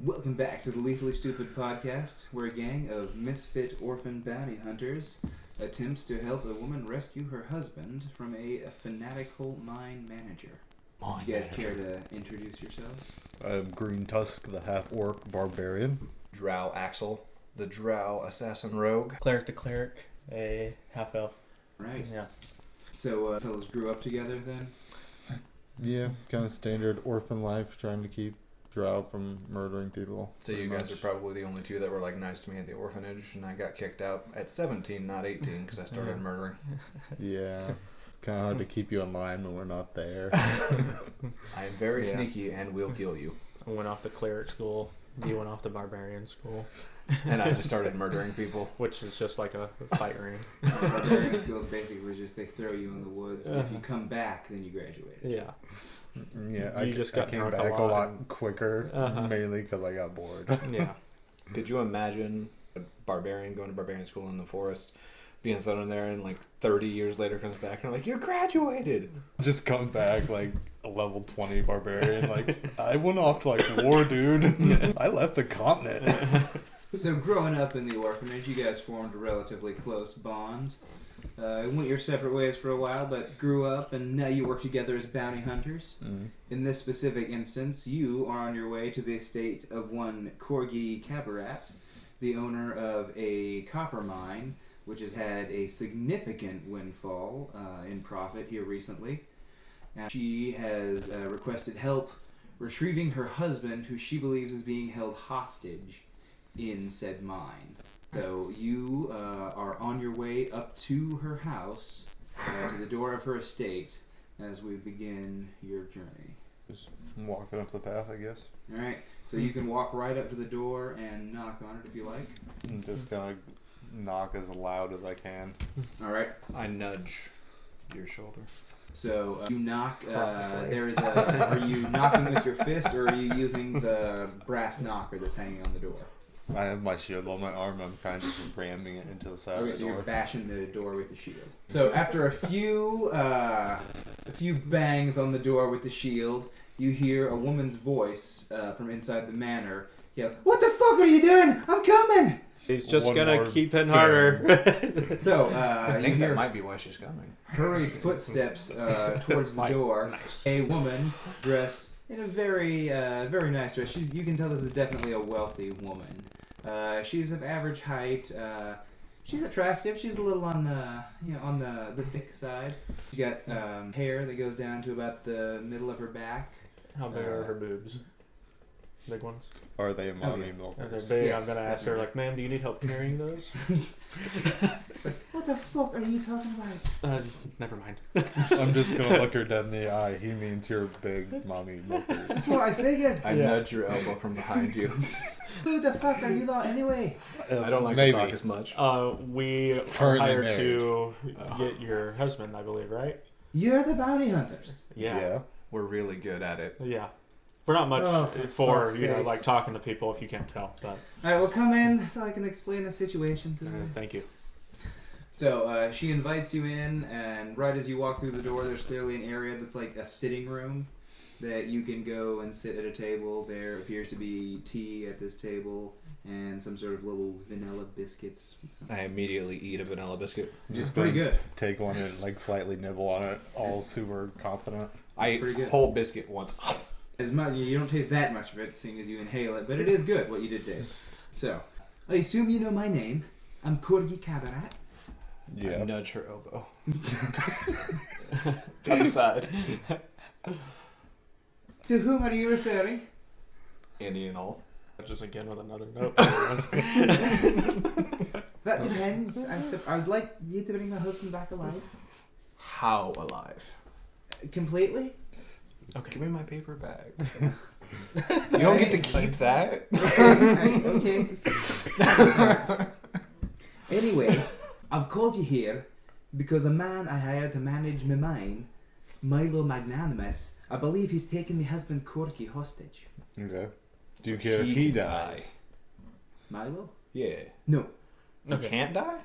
Welcome back to the Lethally Stupid podcast, where a gang of misfit orphan bounty hunters attempts to help a woman rescue her husband from a fanatical mine manager. You guys care to introduce yourselves? I'm Green Tusk, the half-orc barbarian. Drow Axel, the Drow assassin rogue. Cleric to cleric, a half-elf. Right. Yeah. So, fellas grew up together then? Yeah, kind of standard orphan life, trying to keep Drow from murdering people. So you guys are probably the only two that were like nice to me at the orphanage, and I got kicked out at 17, not 18, because I started murdering. Yeah, it's kind of hard to keep you in line when we're not there. I am very sneaky and will kill you. I went off to cleric school. You went off to barbarian school. And I just started murdering people. Which is just like a fight ring. Barbarian school is basically just they throw you in the woods, and if you come back, then you graduate. Yeah. Yeah, You just got I came drunk back a a lot lot quicker, mainly because I got bored. Yeah. Could you imagine a barbarian going to barbarian school in the forest, being thrown in there, and like 30 years later comes back and like, you graduated? Just come back like a level 20 barbarian, like, I went off to like war, dude. I left the continent. So growing up in the orphanage, you guys formed a relatively close bond. Went your separate ways for a while, but grew up, and now you work together as bounty hunters. In this specific instance, you are on your way to the estate of one Corgi Cabaret, the owner of a copper mine, which has had a significant windfall in profit here recently. And she has requested help retrieving her husband, who she believes is being held hostage in said mine. So you are on your way up to her house, to the door of her estate, as we begin your journey. Just walking up the path, I guess. Alright, so you can walk right up to the door and knock on it if you like. And just kind of knock as loud as I can. Alright, I nudge your shoulder. so you knock, are you knocking with your fist, or are you using the brass knocker that's hanging on the door? I have my shield on my arm. I'm kind of just ramming it into the side of Okay, the so door. you're bashing the door with the shield. So after a few bangs on the door with the shield, you hear a woman's voice from inside the manor yell, "What the fuck are you doing? I'm coming!" He's just One gonna more keep hitting harder. So I you think hear that might be why she's coming. hurried footsteps towards the door. Nice. A woman dressed in a very nice dress. You can tell this is definitely a wealthy woman. She's of average height. She's attractive. She's a little on the thick side. She's got hair that goes down to about the middle of her back. How big are her boobs? Big ones? Are they mommy yeah. milkers? If they're big, Yes, I'm gonna ask her, like, ma'am, do you need help carrying those? What the fuck are you talking about? Never mind. I'm just gonna look her dead in the eye. He means your big mommy milkers. That's what I figured. I nudge your elbow from behind you. Who the fuck are you lot anyway? I don't like Maybe. to talk as much. We are Currently hired married. to get your husband, I believe, right? You're the bounty hunters. Yeah. We're really good at it. Yeah. We're not much For for fuck's you know, sake. like talking to people if you can't tell, but Alright, well come in so I can explain the situation to you. thank you. So she invites you in, and right as you walk through the door, there's clearly an area that's like a sitting room that you can go and sit at a table. There appears to be tea at this table and some sort of little vanilla biscuits. I immediately eat a vanilla biscuit. Just pretty good. Take one and like slightly nibble on it, all super confident. I pretty good. eat whole biscuit once. As much, you don't taste that much of it, seeing as you inhale it, but it is good what you did taste. So, I assume you know my name. I'm Corgi Cabaret. I Yeah. nudge her elbow. Other side. To whom are you referring? Any and all. Just again with another note. That depends. I would like you to bring my husband back alive. How alive? Completely? Okay. Give me my paper bag. You don't get to keep that. Okay. Anyway, I've called you here because a man I hired to manage my mine, Milo Magnanimous, I believe he's taken my husband Corky hostage. Okay. Do you care if He he can dies? die. Milo? Yeah. No. You Okay. can't die?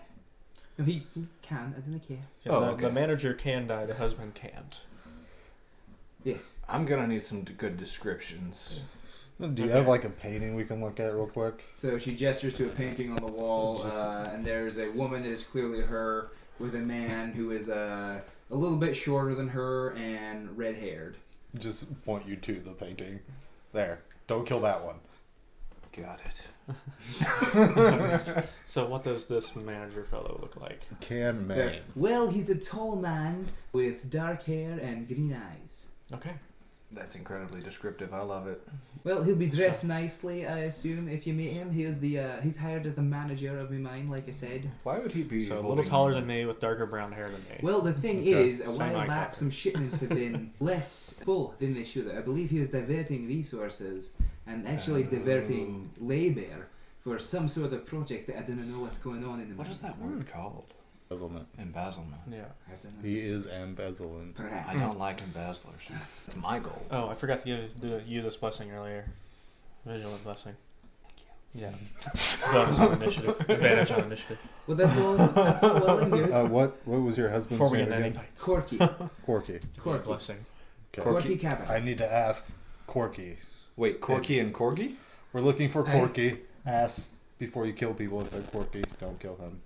No, he can. I don't care. Yeah, Oh, the, okay. the manager can die, the husband can't. Yes. I'm gonna need some good descriptions. Do you have like a painting we can look at real quick? So she gestures to a painting on the wall, and there's a woman that is clearly her with a man who is a little bit shorter than her and red-haired. Just point you to the painting. There. Don't kill that one. Got it. So what does this manager fellow look like? Can man. Well, he's a tall man with dark hair and green eyes. Okay. That's incredibly descriptive. I love it. Well, he'll be dressed nicely, I assume, if you meet him. He's hired as the manager of my mine, like I said. Why would he be So a little taller than me with darker brown hair than me. Well, the thing Okay. is, a while Semi-color. back, some shipments have been less full than they should. I believe he was diverting resources and actually diverting labour for some sort of project that I didn't know what's going on in the What is that word called? Embezzlement. Embezzlement. Yeah. I don't know. He is embezzling. Perhaps. I don't like embezzlers. It's my goal. Oh, I forgot to give you this blessing earlier. Vigilant blessing. Yeah. Bonus on initiative. Advantage on initiative. Well, that's all well and good. What was your husband's Before we name get any again? fights. Corky. Corky. Corky. Blessing. Okay. Corky Cabin. I need to ask Corky. Wait, Corky and Corgi? We're looking for Corky. Ask before you kill people if they're Corky. Don't kill them.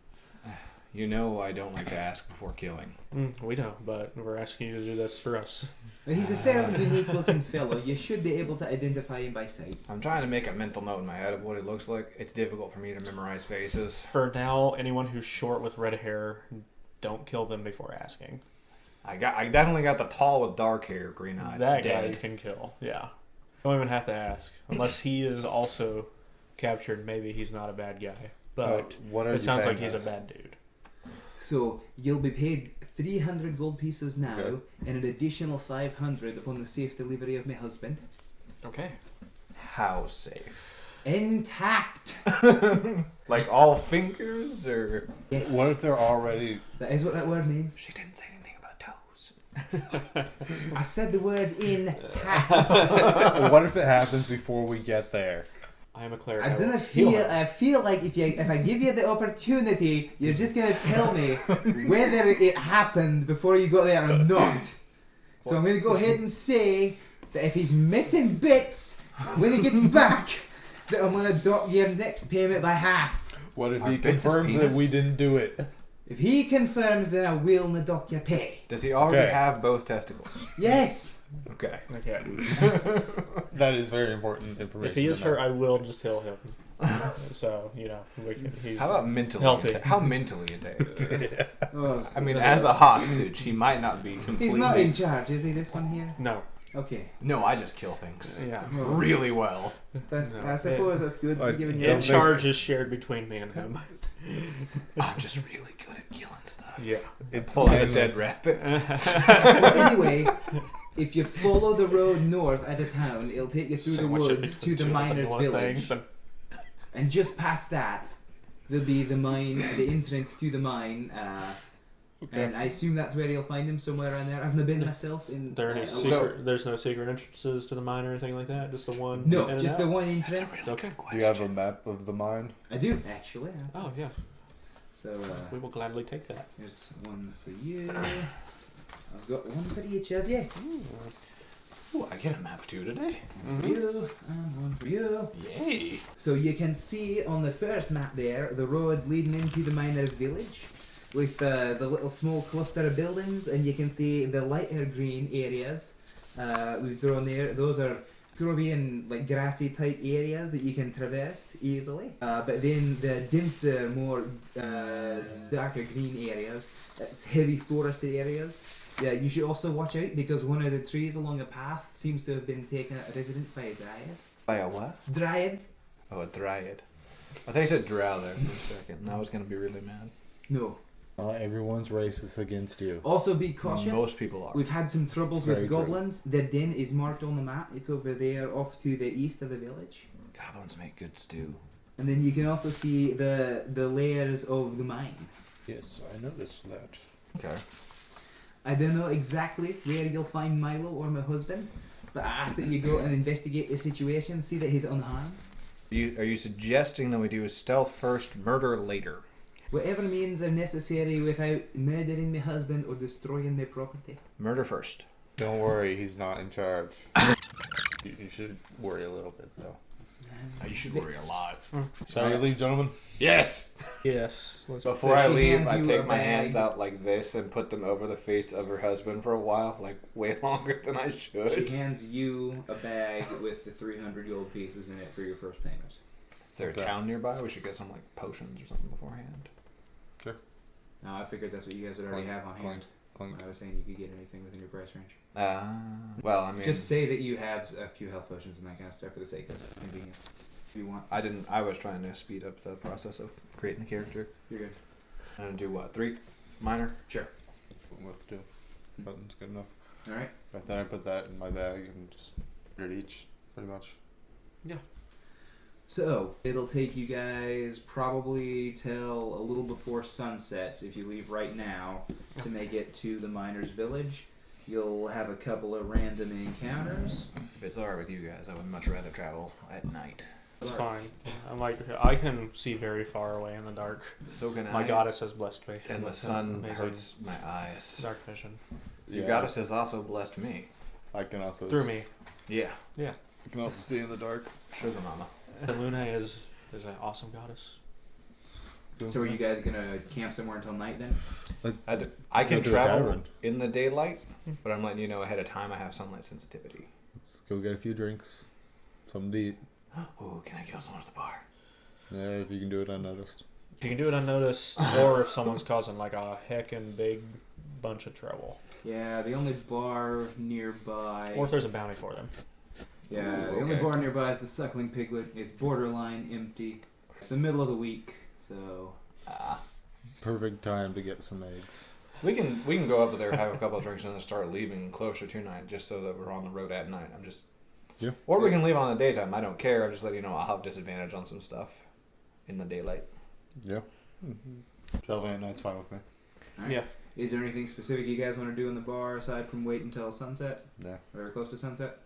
You know I don't like to ask before killing. We know, but we're asking you to do this for us. Well, he's a fairly unique looking fellow. You should be able to identify him by sight. I'm trying to make a mental note in my head of what it looks like. It's difficult for me to memorize faces. For now, anyone who's short with red hair, don't kill them before asking. I definitely got the tall with dark hair, green eyes. That guy you dead. can kill. Yeah. Don't even have to ask. Unless he is also captured, maybe he's not a bad guy. But what are it you sounds like paying he's a us? bad dude. So you'll be paid 300 gold pieces now, Okay. and an additional 500 upon the safe delivery of my husband. Okay. How safe? Intact. Like all fingers, or Yes. What if they're already... That is what that word means. she didn't say anything about toes. I said the word intact. What if it happens before we get there? I am a cleric. I will don't heal feel. him. I feel like if I give you the opportunity, you're just gonna tell me whether it happened before you got there or not. So I'm gonna go ahead and say that if he's missing bits when he gets back, that I'm gonna dock your next payment by half. What if Our he bits is confirms that penis? we didn't do it? If he confirms, then I will not dock your pay. Does he already Okay. have both testicles? Yes. Okay. Okay. That is very important information. If he is to know. hurt, I will just heal him. So, he's How about mentally? healthy. How mentally attacked? Oh, I mean, as a hostage, he might not be completely. he's not in charge, is he? This one here. No. Okay. No, I just kill things Yeah. really well. That's. No. I suppose that's good. I Given don't you. In charge is shared between me and him. I'm just really good at killing stuff. Yeah. It's Pull out a mainly- dead rabbit. Well, anyway, if you follow the road north out of town, it'll take you through the Sandwich it woods between to the two miners' vanilla village, things and- and just past that, there'll be the mine, the entrance to the mine. Okay. And I assume that's where you'll find him, somewhere around there. I've never been myself in. There any there's no secret entrances to the mine or anything like that? Just the one? in no, and just out? the one entrance. Okay. Do you have a map of the mine? I do actually. Oh, yeah. So We will gladly take that. here's one for you. I've got one for each of you. Ooh, I get a map too today. One for you, and one for you. Yay! So you can see on the first map there the road leading into the miners' village with the little small cluster of buildings, and you can see the lighter green areas we've drawn there. Those are scrubby and like grassy type areas that you can traverse easily. But then the denser, more darker green areas, it's heavy forested areas. Yeah, you should also watch out because one of the trees along the path seems to have been taken at residence by a dryad. By a what? Dryad? Oh, a dryad. I thought you said drow there for a second, and I was gonna be really mad. No. Everyone's racist against you. Also be cautious. Most people are. We've had some troubles Very with true. goblins. Their den is marked on the map. It's over there off to the east of the village. Goblins make good stew. And then you can also see the layers of the mine. Yes, I noticed that. Okay. I don't know exactly where you'll find Milo or my husband, but I ask that you go and investigate the situation, see that he's unharmed. Are you suggesting that we do a stealth first, murder later? Whatever means are necessary without murdering my husband or destroying my property. Murder first. Don't worry, he's not in charge. You should worry a little bit, though. You should worry a lot. Shall we leave, gentlemen? Yes! Yes. Before I she leave, hands I you take a my bag. hands out like this and put them over the face of her husband for a while, like way longer than I She should. hands you a bag with the 300 gold pieces in it for your first payment. Is there a Okay. town nearby? We should get some like potions or something beforehand. Sure. No, I figured that's what you guys would already have on hand. Clink. When I was saying you could get anything within your price range. Well, I mean, Just say that you have a few health potions and that kind of stuff for the sake of convenience. If you want, I was trying to speed up the process of creating the character. you're good. I'm gonna do what? 3 minor. Sure. What to do? Button's good enough. All right. But then I put that in my bag and just put it each, pretty much. So it'll take you guys probably till a little before sunset if you leave right now to make it to the miners' village. You'll have a couple of random encounters. If it's alright with you guys, I would much rather travel at night. It's fine. I'm like, I can see very far away in the dark. So can My I. goddess has blessed me. And the with sun amazing hurts my eyes. dark vision. Your goddess has also blessed me. I can also Through me. Yeah. I can also see in the dark. Sugar mama. The Luna is an awesome goddess. So are you guys gonna camp somewhere until night then? I can go to a travel tavern. in the daylight, but I'm letting you know ahead of time I have sunlight sensitivity. Let's go get a few drinks. Something to eat. Oh, can I kill someone at the bar? Yeah, if you can do it unnoticed. If you can do it unnoticed, or if someone's causing like a heckin' big bunch of trouble. Yeah, the only bar nearby. Or if there's a bounty for them. Yeah, Ooh, the only okay. bar nearby is the Suckling Piglet. It's borderline empty. It's the middle of the week, so Perfect time to get some eggs. We can go up there, have a couple of drinks, and then start leaving closer to night, just so that we're on the road at night. Yeah. Or we can leave on the daytime. I don't care. I'm just letting you know I'll have disadvantage on some stuff in the daylight. Yeah. Traveling at night's fine with me. alright. Yeah. Is there anything specific you guys want to do in the bar aside from wait until sunset? Yeah. Or close to sunset?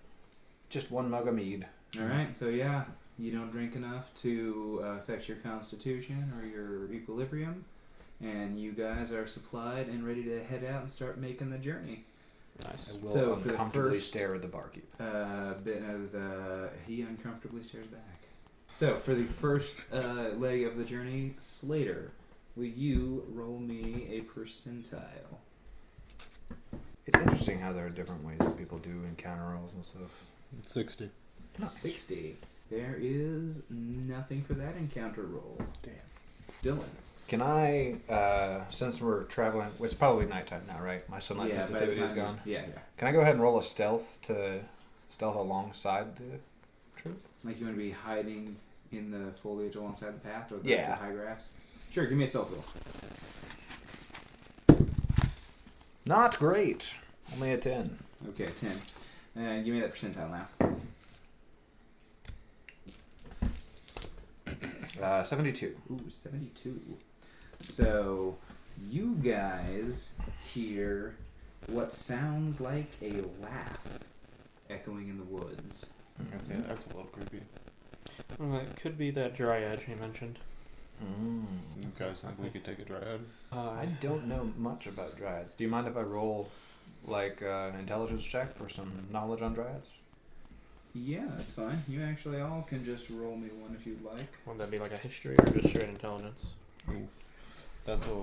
Just one mug of mead. Alright, so yeah, you don't drink enough to affect your constitution or your equilibrium, and you guys are supplied and ready to head out and start making the journey. Nice. I will So, for the uncomfortably first- stare at the barkeep. He uncomfortably stares back. So, for the first leg of the journey, Slater, will you roll me a percentile? It's interesting how there are different ways that people do encounter rolls and stuff. 60. 60. There is nothing for that encounter roll. Damn. Dylan. Can I, since we're traveling, it's probably nighttime now, right? My sunlight by the sensitivity is time- gone. Yeah. Can I go ahead and roll a stealth alongside the troop? Like you want to be hiding in the foliage alongside the path or the Yeah. high grass? Sure, give me a stealth roll. Not great. Only a 10. Okay, 10. And give me that percentile now. 72. Ooh, 72. So, you guys hear what sounds like a laugh echoing in the woods. Okay, that's a little creepy. It could be that dryad you mentioned. You guys think we could take a dryad? I don't know much about dryads. Do you mind if I roll like an intelligence check for some knowledge on dryads? Yeah, that's fine. You actually all can just roll me one if you'd like. Would that be like a history or just straight intelligence? Ooh. That's a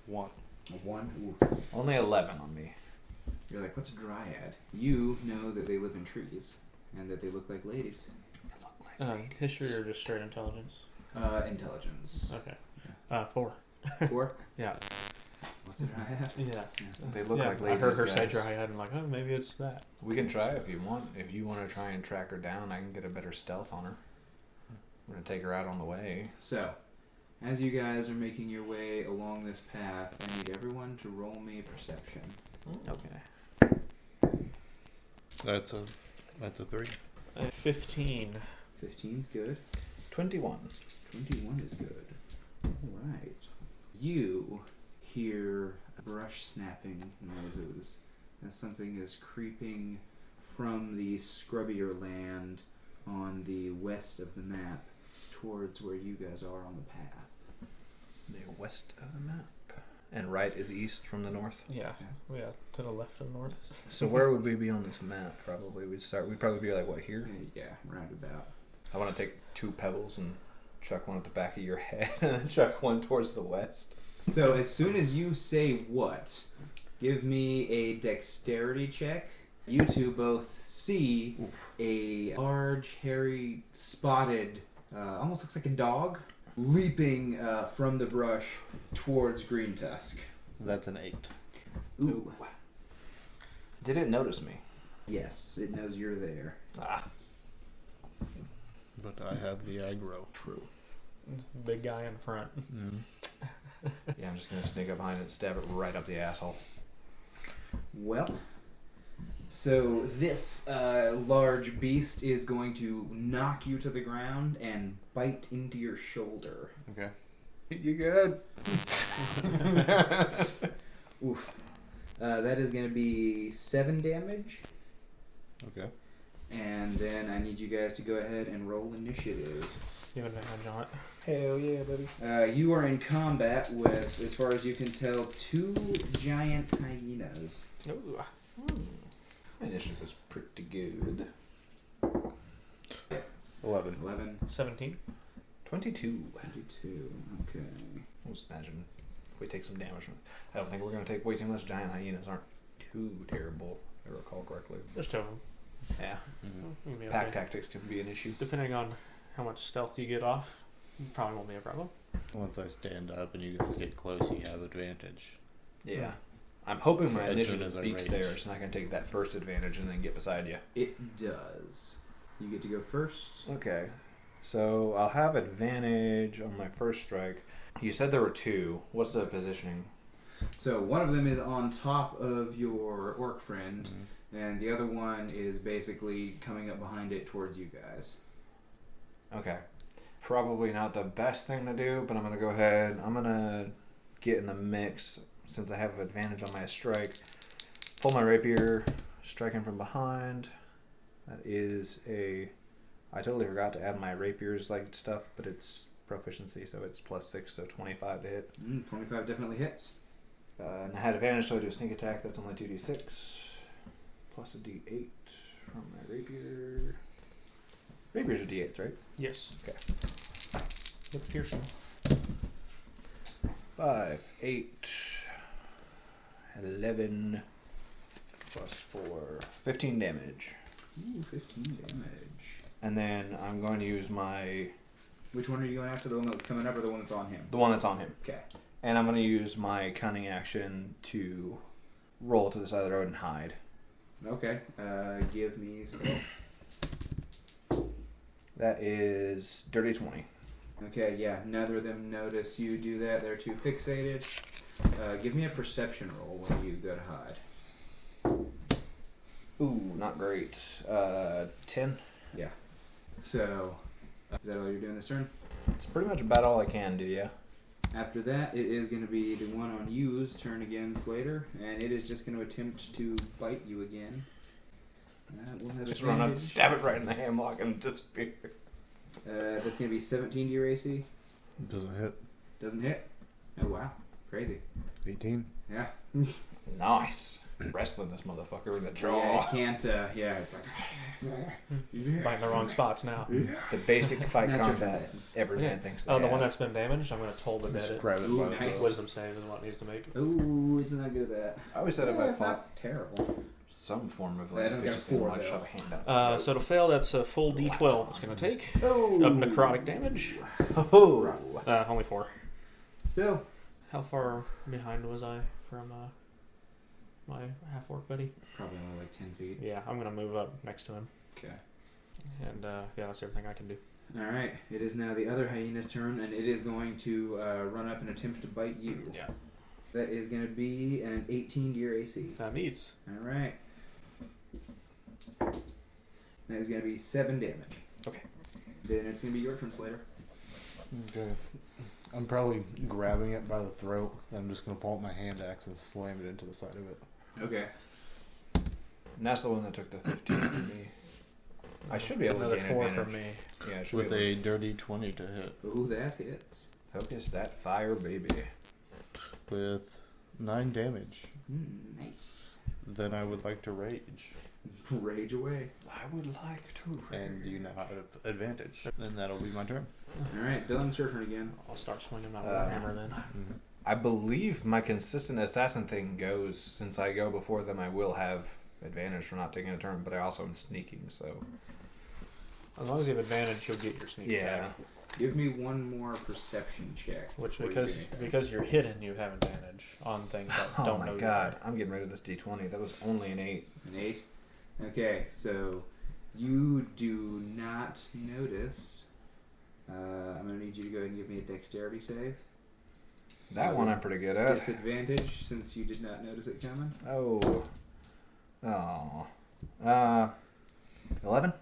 1. A 1? Ooh. Only 11 on me. You're like, what's a dryad? You know that they live in trees and that they look like ladies. History or just straight intelligence? Intelligence. Okay. 4. 4? Yeah. What's a dryad? Yeah. They look Yeah, like ladies. I heard her say guys. dryad and I'm like, oh, maybe it's that. We can try if you want. If you want to try and track her down, I can get a better stealth on her. I'm going to take her out on the way. So, as you guys are making your way along this path, I need everyone to roll me perception. Okay. That's a 3. 15. 15's good. 21. 21 is good. Alright. You hear brush snapping noises as something is creeping from the scrubbier land on the west of the map towards where you guys are on the path. The west of the map. And right is east from the north. Yeah, to the left and north. So where would we be on this map? Probably we'd probably be like, what, here? Yeah, roundabout. I want to take 2 pebbles and chuck one at the back of your head and then chuck one towards the west. So as soon as you say what, give me a dexterity check. You two both see a large, hairy, spotted, almost looks like a dog, leaping from the brush towards Green Tusk. That's an 8. Ooh. Did it notice me? Yes, it knows you're there. Ah. But I have the aggro. True. Big guy in front. Yeah, I'm just going to sneak up behind it and stab it right up the asshole. Well, so this large beast is going to knock you to the ground and bite into your shoulder. Okay. You good? Oof. That is going to be 7 damage. Okay. And then I need you guys to go ahead and roll initiative. You have advantage on it. Hell yeah, baby. You are in combat with, as far as you can tell, 2 giant hyenas. Ooh. My initiative was pretty good. 11. 11, 17. 22. 22. Okay. Let's imagine if we take some damage. I don't think we're going to take way too much. Giant hyenas aren't too terrible, if I recall correctly. There's 2 of them. Yeah. You'll be Pack okay. tactics can be an issue. Depending on how much stealth you get off, probably won't be a problem. Once I stand up and you guys get close, you have advantage. Yeah. I'm hoping my As soon initiative as I beats range. theirs, and I can take that first advantage and then get beside you. It does. You get to go first. Okay. So I'll have advantage on my first strike. You said there were 2. What's the positioning? So one of them is on top of your orc friend, and the other one is basically coming up behind it towards you guys. Okay. Probably not the best thing to do, but I'm going to go ahead. I'm going to get in the mix since I have advantage on my strike. Pull my rapier, striking from behind. That is a... I totally forgot to add my rapiers like stuff, but it's proficiency, so it's +6, so 25 to hit. 25 definitely hits. And I had advantage, so I do a sneak attack. That's only 2d6 plus a d8 from my rapier. Rapiers are d8s, right? Yes. Okay. With piercing. 5, 8, 11 plus 4, 15 damage. Ooh, 15 damage. And then I'm going to use my... Which one are you going after? The one that was coming up or the one that's on him? the one that's on him. Okay. And I'm going to use my cunning action to roll to the side of the road and hide. Okay. Give me stealth. That is dirty 20. Okay, yeah. Neither of them notice you do that. They're too fixated. Give me a perception roll when you go to hide. Ooh, not great. 10. Yeah. So, is that all you're doing this turn? It's pretty much about all I can do, yeah. After that, it is going to be the one on you's turn again, Slater, and it is just going to attempt to bite you again. We'll have Just run up, advantage. stab it right in the hamlock and disappear. That's going to be 17 to your AC. Doesn't hit. Doesn't hit. Oh, wow. Crazy. 18. Yeah. Nice. Wrestling this motherfucker in the Yeah, jaw. it can't, yeah, it's like... Biting the wrong spots now. The basic fight Not your combat best. every man thinks they Oh, the have. one that's been damaged? I'm going to toll the dead Just it. grab it Ooh, by the nice. throat. Wisdom save is what it needs to make. Ooh, it's not good at that. I always said if I it's fought not terrible. some form of I like don't got efficiency, four, I'd though. shove a hand out. So to fail, that's a full d12 it's going to take Oh! of necrotic damage. Oh! Only 4. Still. How far behind was I from my half-orc buddy? Probably only like 10 feet. Yeah, I'm going to move up next to him. Okay. And yeah, that's everything I can do. Alright, it is now the other hyena's turn, and it is going to run up and attempt to bite you. Yeah. That is going to be an 18 to your AC. That meets. Alright. That is going to be 7 damage. Okay. Then it's going to be your turn, Slater. Okay. I'm probably grabbing it by the throat. And I'm just going to pull out my hand axe and slam it into the side of it. Okay. And that's the one that took the 15 from me. I should be able to Another gain 4 advantage. from me. Yeah, I should With be able a dirty 20 to hit. Ooh, that hits. to focus that fire, baby. With 9 damage. Nice. Then I would like to rage. Rage away. I would like to. And you now have advantage. And that'll be my turn. Alright, Dylan, it's your turn again. I'll start swinging my warhammer then. I believe my consistent assassin thing goes, since I go before them, I will have advantage for not taking a turn, but I also am sneaking, so. As long as you have advantage, you'll get your sneak attack. Give me one more perception check. Which, before you because do anything. because you're hidden, you have advantage on things that Oh don't my know you're god, there. I'm getting rid of this d20. That was only an 8. An 8. Okay, so you do not notice. I'm going to need you to go ahead and give me a dexterity save. That one I'm pretty good at. Disadvantage since you did not notice it coming. Oh. 11?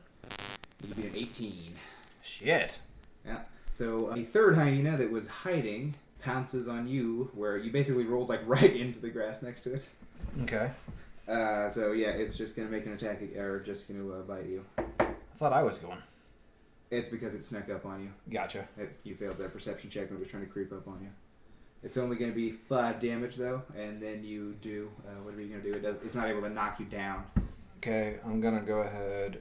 It'd be an 18. Shit. Yeah. So a third hyena that was hiding pounces on you, where you basically rolled like right into the grass next to it. Okay. So yeah, it's just gonna make an attack or just gonna bite you. I thought I was going. It's because it snuck up on you. Gotcha. You failed that perception check when it was trying to creep up on you. It's only gonna be 5 damage though, and then you do whatever you're gonna do. It's not able to knock you down. Okay, I'm gonna go ahead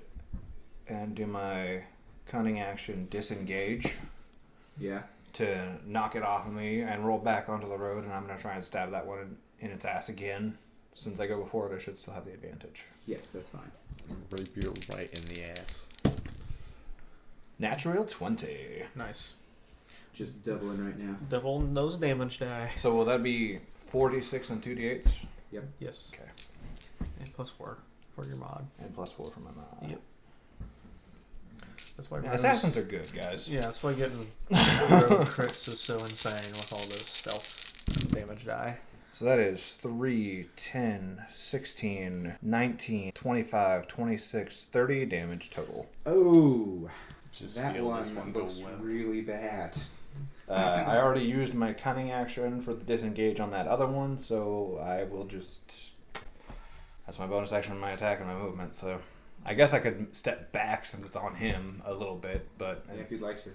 and do my cunning action disengage Yeah. to knock it off of me and roll back onto the road, and I'm gonna try and stab that one in its ass again. Since I go before it, I should still have the advantage. Yes, that's fine. Rapier right in the ass. Natural 20. Nice. Just doubling right now. Double those damage die. So will that be 4d6 and 2d8s? Yes. Okay. And +4 for your mod. And +4 for my mod. Yep. That's why Yeah, assassins are good, guys. Yeah, that's why getting rogue crits is so insane with all those stealth damage die. So that is 3, 10, 16, 19, 25, 26, 30 damage total. Oh, Just that feel this one go looks limp. really bad. I already used my cunning action for the disengage on that other one, so I will just... That's my bonus action, my attack, and my movement, so... I guess I could step back since it's on him a little bit, but... Yeah, if you'd like to.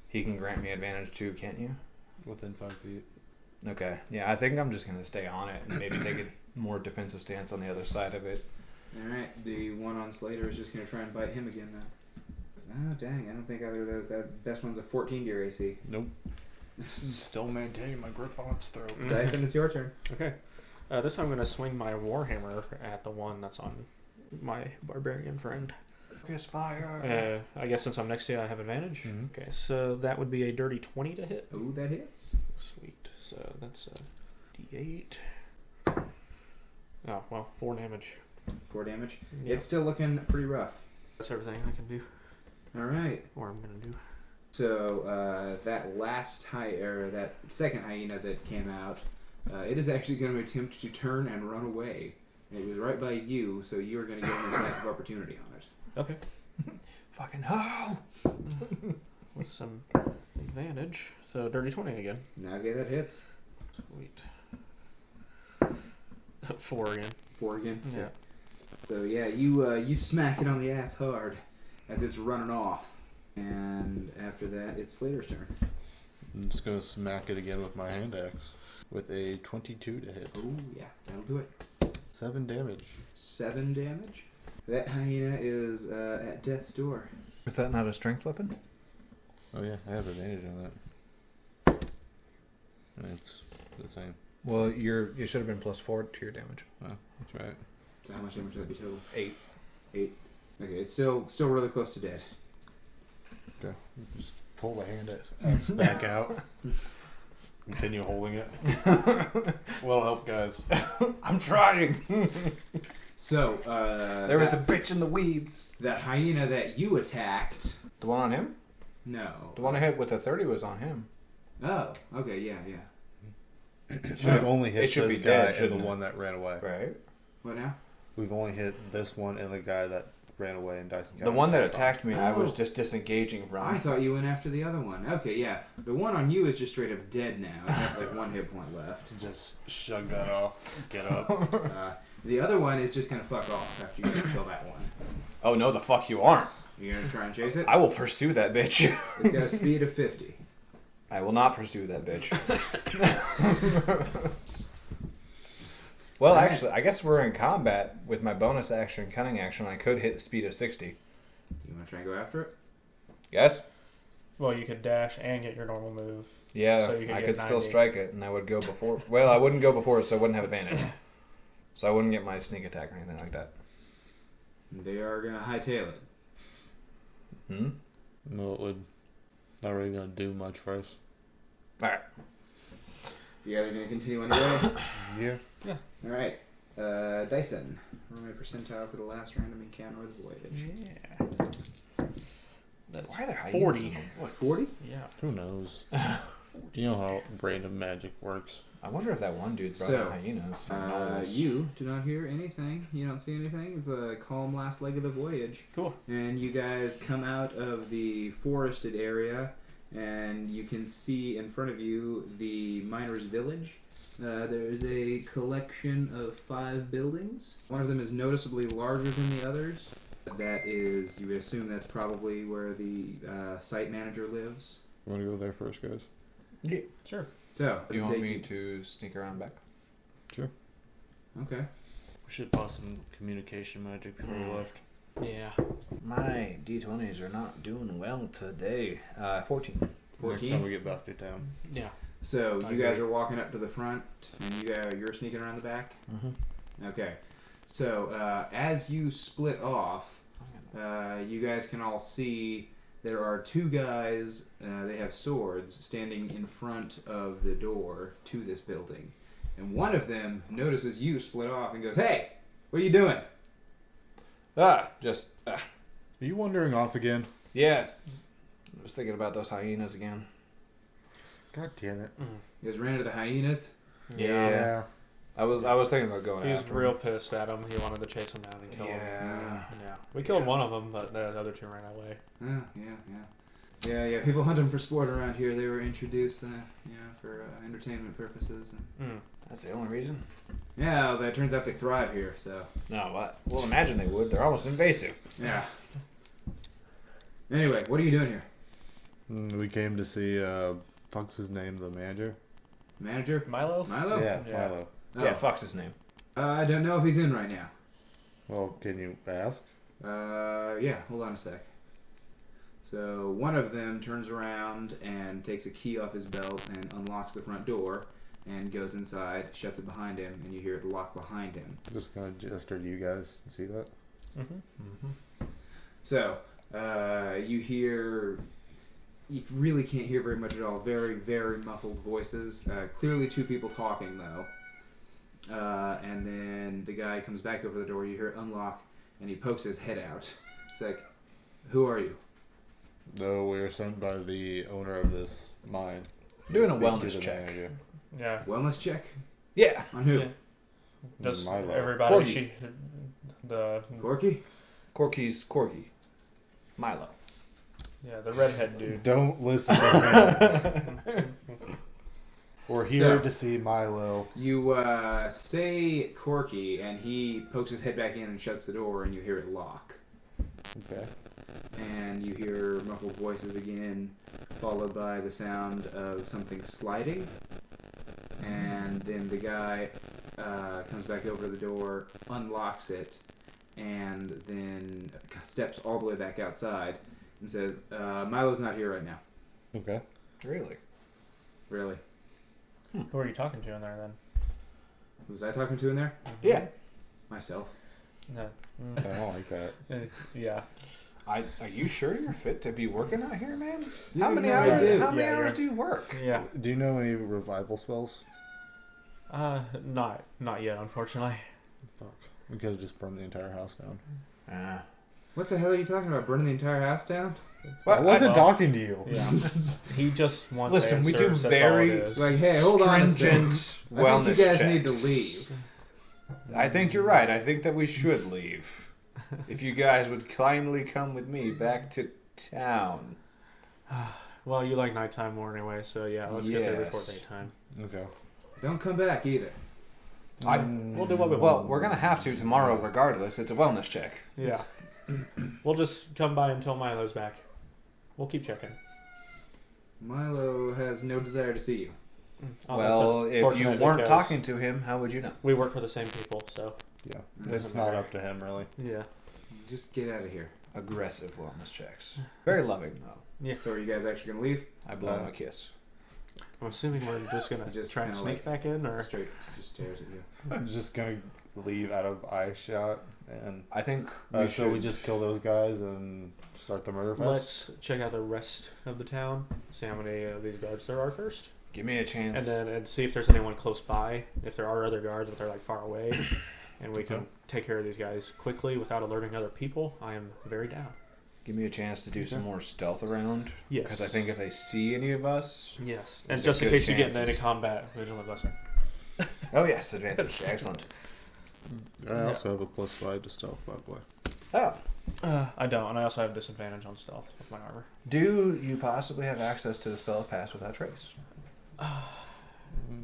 He can grant me advantage too, can't you? Within 5 feet. Okay. Yeah, I think I'm just going to stay on it and maybe take a more defensive stance on the other side of it. Alright, the one on Slater is just going to try and bite him again now. Oh, dang, I don't think either of those. That best one's a 14 to your AC. Nope. Still maintaining my grip on its throat. Dyson, it's your turn. Okay. This time I'm going to swing my warhammer at the one that's on my barbarian friend. Focus fire! I guess since I'm next to you, I have advantage. Mhm. Okay, so that would be a dirty 20 to hit. Oh, that hits. Sweet. So that's a D8. Oh, well, 4 damage. 4 damage. Yeah. It's still looking pretty rough. That's everything I can do. Alright. Or I'm going to do. So, that second hyena that came out, it is actually going to attempt to turn and run away. And it was right by you, so you are going to get an attack of opportunity on it. Okay. Fucking hell! With some advantage. So dirty 20 again. Now, okay, that hits. Sweet. 4 again. 4 again. Yeah. So yeah, you smack it on the ass hard as it's running off, and after that, it's Slater's turn. I'm just gonna smack it again with my hand axe with a 22 to hit. Oh yeah, that'll do it. 7 damage. 7 damage. That hyena is at death's door. Is that not a strength weapon? Oh yeah, I have advantage on that. And it's the same. Well, you should have been +4 to your damage. Oh, that's right. So how much damage would that be total? 8. 8. Okay, it's still really close to dead. Okay. Just pull the hand axe back out. Continue holding it. Well, help, guys. I'm trying! So There was a bitch in the weeds. that hyena that you attacked. The one on him? No. The one I hit with the 30 was on him. Oh, okay, yeah. We've only hit It should this be guy dead, and shouldn't the it? one that ran away. Right. What now? We've only hit this one and the guy that ran away in Dyson County. The one that attacked me, I was Oh. just disengaging from. I thought you went after the other one. Okay, yeah. The one on you is just straight up dead now. It has like 1 hit point left. Just shrug that off. Get up. The other one is just gonna fuck off after you guys kill that one. Oh no, the fuck you aren't. You're gonna try and chase it? I will pursue that bitch. It's got a speed of 50. I will not pursue that bitch. Well, Alright. actually, I guess we're in combat with my bonus action, cunning action. I could hit the speed of 60. You want to try and go after it? Yes? Well, you could dash and get your normal move. Yeah, So you could I get could still 90. strike it, and I would go before. Well, I wouldn't go before it, so I wouldn't have advantage. So I wouldn't get my sneak attack or anything like that. They are going to hightail it. Hmm? No, it would. Not really gonna do much for us. Alright. You guys are going to continue on your way? Yeah. Alright. Dyson. Roll my percentile for the last random encounter of the voyage. Yeah. That's Why are there hyenas 40. in the woods? 40? Yeah. Who knows? Do you know how random magic works? I wonder if that one dude brought So, in hyenas. from Knowles. You do not hear anything. You don't see anything. It's a calm last leg of the voyage. Cool. And you guys come out of the forested area, and you can see in front of you the miners' village. There's a collection of 5 buildings. One of them is noticeably larger than the others. That is, you would assume that's probably where the site manager lives. You wanna go there first, guys? Yeah. Sure. So, Do you want take me to sneak around back? Okay. We should pause some communication magic before we left. Yeah. My D20s are not doing well today. 14. Next 14. time we get back to town. Yeah. So I you guys agree. are walking up to the front, and you're sneaking around the back. Mm-hmm. Okay. So as you split off, you guys can all see there are 2 guys. They have swords standing in front of the door to this building, and one of them notices you split off and goes, "Hey, what are you doing?" Just, Are you wandering off again? yeah. I was thinking about those hyenas again. God damn it. You guys ran into the hyenas. Yeah. I was thinking about going He was after real pissed at him. He wanted to chase him down and kill him. Yeah. Yeah. We killed one of them, but the other 2 ran away. Yeah. People hunt them for sport around here. They were introduced, for entertainment purposes. And, That's the only reason? yeah, that turns out they thrive here. So No, what? Well, imagine they would. They're almost invasive. yeah. Anyway, what are you doing here, We came to see, fuck's his name, the manager? manager? Milo? Milo? Yeah, Yeah. Milo. Oh. Yeah, fuck's his name. I don't know if he's in right now. Well, can you ask? Yeah, hold on a sec. So one of them turns around and takes a key off his belt and unlocks the front door and goes inside, shuts it behind him, and you hear it lock behind him. Just gonna gesture to you guys. See that? Mm-hmm. So you really can't hear very much at all. Very, very muffled voices. Clearly 2 people talking, though. And then the guy comes back over the door. You hear it unlock, and he pokes his head out. It's like, "Who are you?" No, we were sent by the owner of this mine. Doing a Speak to wellness the check. manager. Yeah. Wellness check? Yeah. On who? Yeah. Just Milo. everybody. Corgi. The Corky? Corgi. Milo. the redhead dude. Don't listen to him. We're here So- to see Milo. You say Corky, and he pokes his head back in and shuts the door, and you hear it lock. Okay. And you hear muffled voices again, followed by the sound of something sliding. And then the guy comes back over to the door, unlocks it, and then steps all the way back outside and says, Milo's not here right now. Okay. Really? Really? Who are you talking to in there then? Who was I talking to in there? Yeah. Myself. No. I don't like that. Yeah. Are you sure you're fit to be working out here, man? Yeah, How many no, I hours? do. How many Yeah, hours you're- do you work? Yeah. Do you know any revival spells? Not yet, unfortunately. Fuck. We could have just burned the entire house down. What the hell are you talking about? Burning the entire house down? I wasn't well, talking to you. Yeah. He just wants Listen, we do answers, that's very- all it is. Like, hey, hold on a second. Stringent I wellness think you guys checks. need to leave. I think you're right. I think that we should leave. If you guys would kindly come with me back to town. Well, you like nighttime more anyway, so yeah, let's get there before Yes. daytime. Okay. Don't come back either. We'll do what we Well, want. we're gonna have to tomorrow regardless. It's a wellness check. Yeah. We'll just come by until Milo's back. We'll keep checking. Milo has no desire to see you. Oh, Well, that's if you unfortunate weren't because talking to him, how would you know? we work for the same people, so Yeah, Doesn't it's not matter. up to him really. yeah. Just get out of here. Aggressive wellness checks. Very loving, though. So are you guys actually gonna leave? I blow him a kiss. I'm assuming we're just gonna Just try and kinda sneak like back in, or Straight, just stares at you. I'm just gonna leave out of eye shot, and I think so we just kill those guys and start the murder fest. let's check out the rest of the town, see how many of these guards there are first, give me a chance. and see if there's anyone close by. If there are other guards, but they're like far away, and we can Okay. take care of these guys quickly without alerting other people. I am very down. Give me a chance to do some Okay. more stealth around. Yes. Because I think if they see any of us. Yes, There's and just a in good case you get into chances. any combat, vigilant blessing. Oh, yes, advantage. Excellent. I also have a +5 to stealth, by the way. Oh. I don't, and I also have disadvantage on stealth with my armor. Do you possibly have access to the spell of Pass Without Trace? I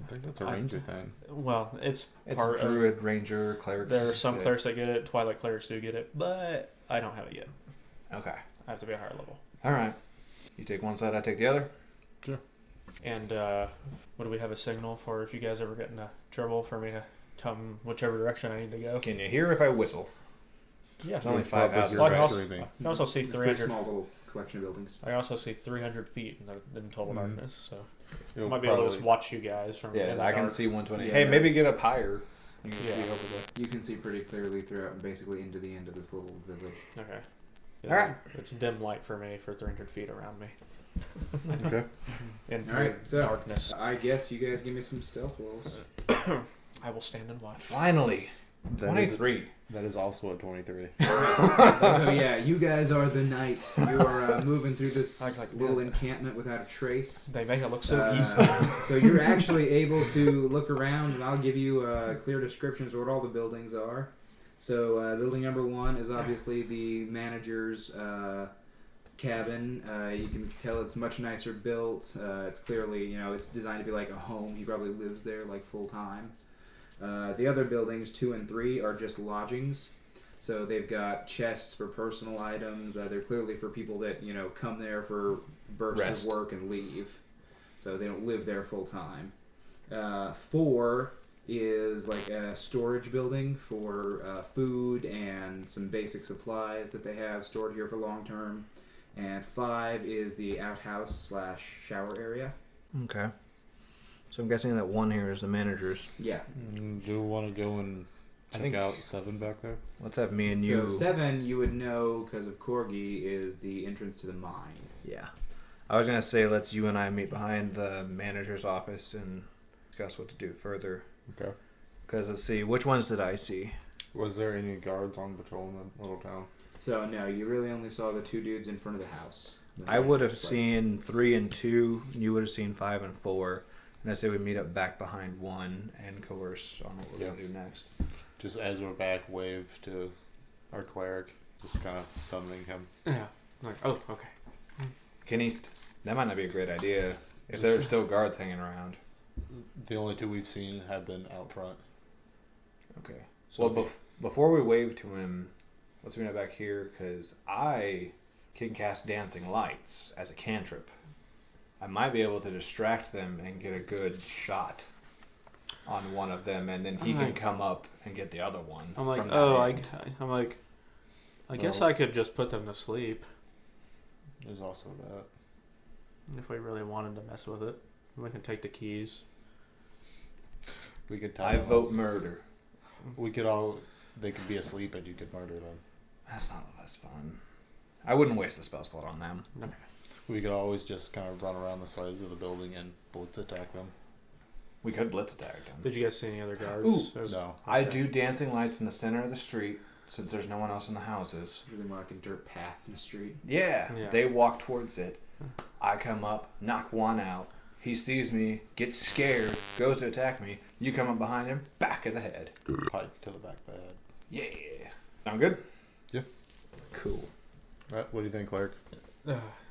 think that's a ranger thing. Well, it's It's part of. Druid, Ranger, Cleric. There are some clerics that get it. Twilight clerics do get it, but I don't have it yet. Okay. I have to be a higher level. All right. You take one side, I take the other. And what do we have a signal for if you guys ever get into trouble for me to come whichever direction I need to go? Can you hear if I whistle? Yeah. There's only You'd 5 probably houses. hear Well, I us can also, screaming. I can also see It's a pretty 300. small little collection of buildings. I also see 300 feet in total darkness, so I You'll might be able to probably- just watch you guys from. in Yeah, the I can dark. see 120. Yeah. Hey, maybe get up higher. You can Yeah. see over the. You can see pretty clearly throughout and basically into the end of this little village. Okay. All right. It's dim light for me for 300 feet around me. Okay. In All right, so darkness. I guess you guys give me some stealth rolls. I will stand and watch. Finally. That is- 23. That is also a 23. So yeah, you guys are the knight. You are moving through this I like little that. encampment without a trace. They make it look so Uh, easy. So you're actually able to look around, and I'll give you clear descriptions of what all the buildings are. So building number 1 is obviously the manager's cabin. You can tell it's much nicer built. It's clearly, it's designed to be like a home. He probably lives there like full time. The other buildings, 2 and 3, are just lodgings. So they've got chests for personal items. They're clearly for people that, come there for bursts Rest. of work and leave. So they don't live there full time. 4 is like a storage building for food and some basic supplies that they have stored here for long term. And 5 is the outhouse / shower area. Okay. So I'm guessing that 1 here is the manager's. Yeah. Do you want to go and I check think- out 7 back there? Let's have me and So you. 7 you would know because of Corgi is the entrance to the mine. Yeah. I was going to say, let's you and I meet behind the manager's office and discuss what to do further. Okay. Because let's see, which ones did I see? Was there any guards on patrol in the little town? So no, you really only saw the 2 dudes in front of the house. I would have Place. seen 3 and 2. You would have seen 5 and 4. And I say we meet up back behind 1 and coerce on what we're going to do next. Just as we're back, wave to our cleric, just kind of summoning him. Yeah. Like, oh, okay. Kenny, that might not be a great idea if there are still guards hanging around. The only 2 we've seen have been out front. Okay. So Well, before we wave to him, let's meet up back here because I can cast Dancing Lights as a cantrip. I might be able to distract them and get a good shot on one of them, and then he can Alright. come up and get the other one. I'm like, from that oh, end. I guess Well- I could just put them to sleep there's also that. if we really wanted to mess with it. We can take the keys. We could tie I them vote up. murder. We could all. They could be asleep and you could murder them. That's not less fun. I wouldn't waste the spell slot on them. Okay. We could always just kind of run around the sides of the building and blitz attack them. We could blitz attack them. Did you guys see any other guards? Ooh, There's- No. I Okay. do dancing lights in the center of the street since there's no one else in the houses. Really more like a dirt path in the street. Yeah, Yeah. they walk towards it. I come up, knock one out. He sees me, gets scared, goes to attack me. You come up behind him, back of the head. Pike to the back of the head. Yeah. Sound good? Yeah. Cool. What do you think, cleric?